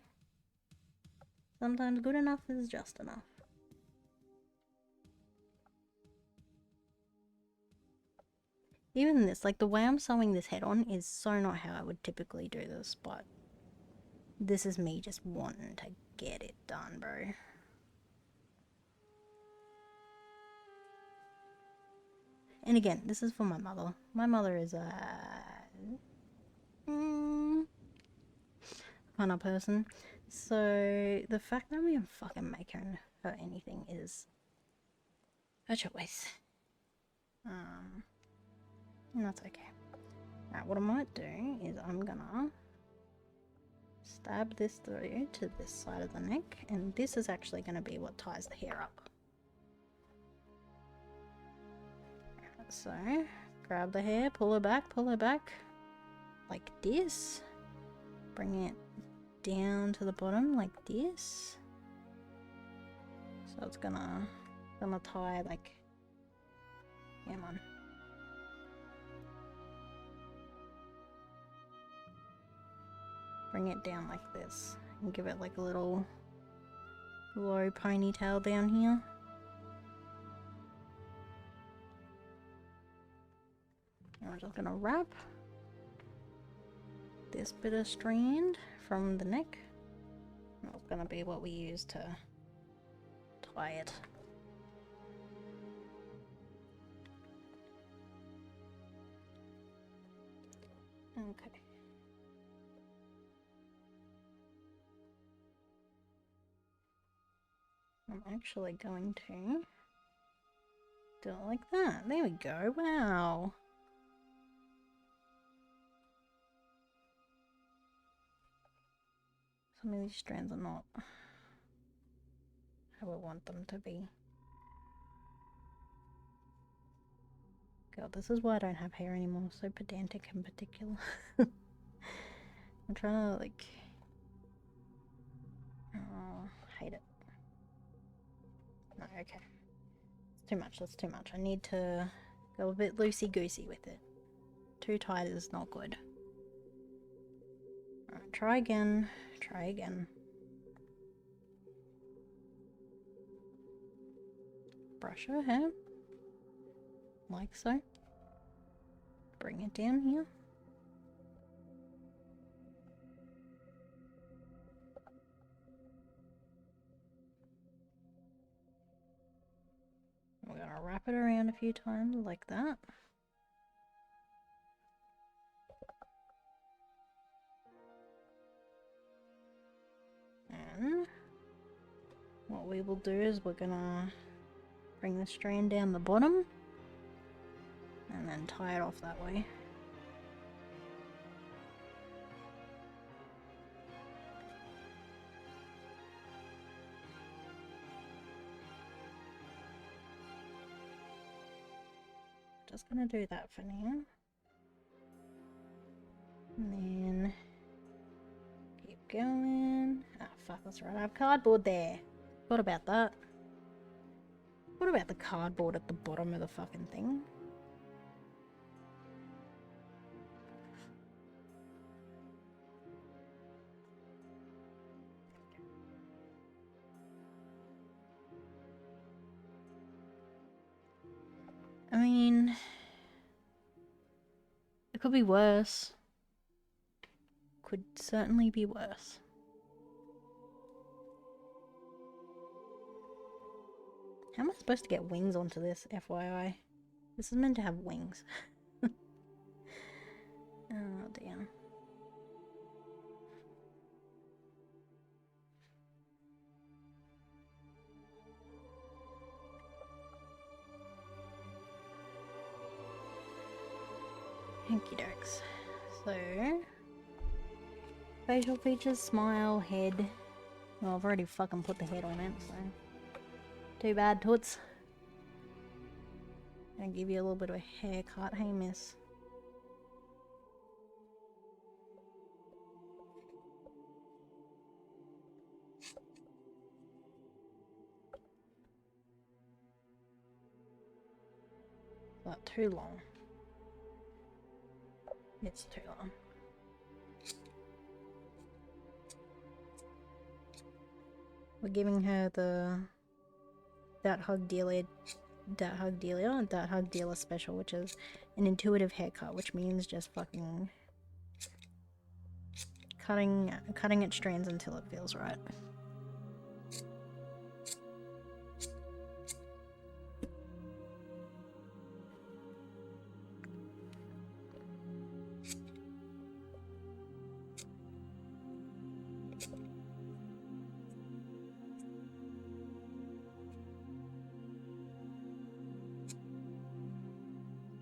Sometimes good enough is just enough. Even this, like the way I'm sewing this head on is so not how I would typically do this, but this is me just wanting to get it done, bro. And again, this is for my mother. My mother is a kind of person. So the fact that I'm fucking making her anything is a choice. And that's okay. Alright, what I might do is I'm gonna stab this through to this side of the neck, and this is actually gonna be what ties the hair up. So, grab the hair, pull her back, like this. Bring it down to the bottom like this. So it's gonna tie like, yeah man. Bring it down like this and give it like a little low ponytail down here. And we're just gonna wrap this bit of strand from the neck. That's gonna be what we use to tie it. Okay. I'm actually going to do it like that. There we go. Wow. Some of these strands are not how I want them to be. God, this is why I don't have hair anymore. So pedantic in particular. I'm trying to like... Oh, hate it. No, okay. It's too much, that's too much. I need to go a bit loosey-goosey with it. Too tight is not good. Alright, try again. Try again. Brush her hair. Like so. Bring it down here. We're gonna wrap it around a few times like that. And what we will do is we're gonna bring the strand down the bottom and then tie it off that way. Just gonna do that for now. And then keep going. Ah, fuck, that's right. I have cardboard there. What about that? What about the cardboard at the bottom of the fucking thing? I mean, it could be worse. Could certainly be worse. How am I supposed to get wings onto this, FYI? This is meant to have wings. Oh dear. Hanky dokes. So, facial features, smile, head. Well, I've already fucking put the head on it, so too bad, toots. Gonna give you a little bit of a haircut, hey miss. Not too long. It's too long. We're giving her the that hug dear lid Dat Hug Dealer and Dat Hug Dealer Special, which is an intuitive haircut, which means just fucking cutting at strands until it feels right.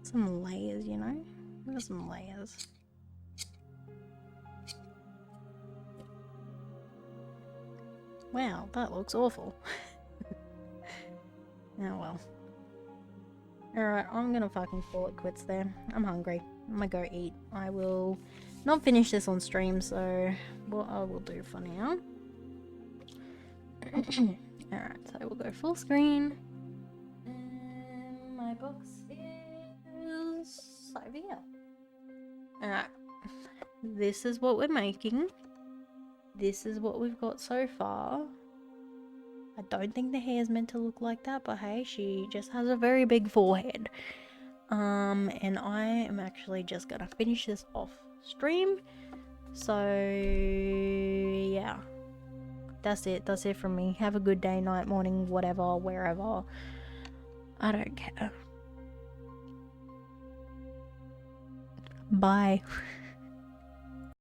Some layers, you know? Look at some layers. Wow, that looks awful. Oh well. Alright, I'm gonna fucking call it quits there. I'm hungry. I'm gonna go eat. I will not finish this on stream, so what I will do for now. Alright, so we'll go full screen. And my box is over here. Alright. This is what we're making. This is what we've got so far. I don't think the hair is meant to look like that, but hey, she just has a very big forehead. And I am actually just gonna finish this off stream. So yeah. That's it. That's it from me. Have a good day, night, morning, whatever, wherever. I don't care. Bye.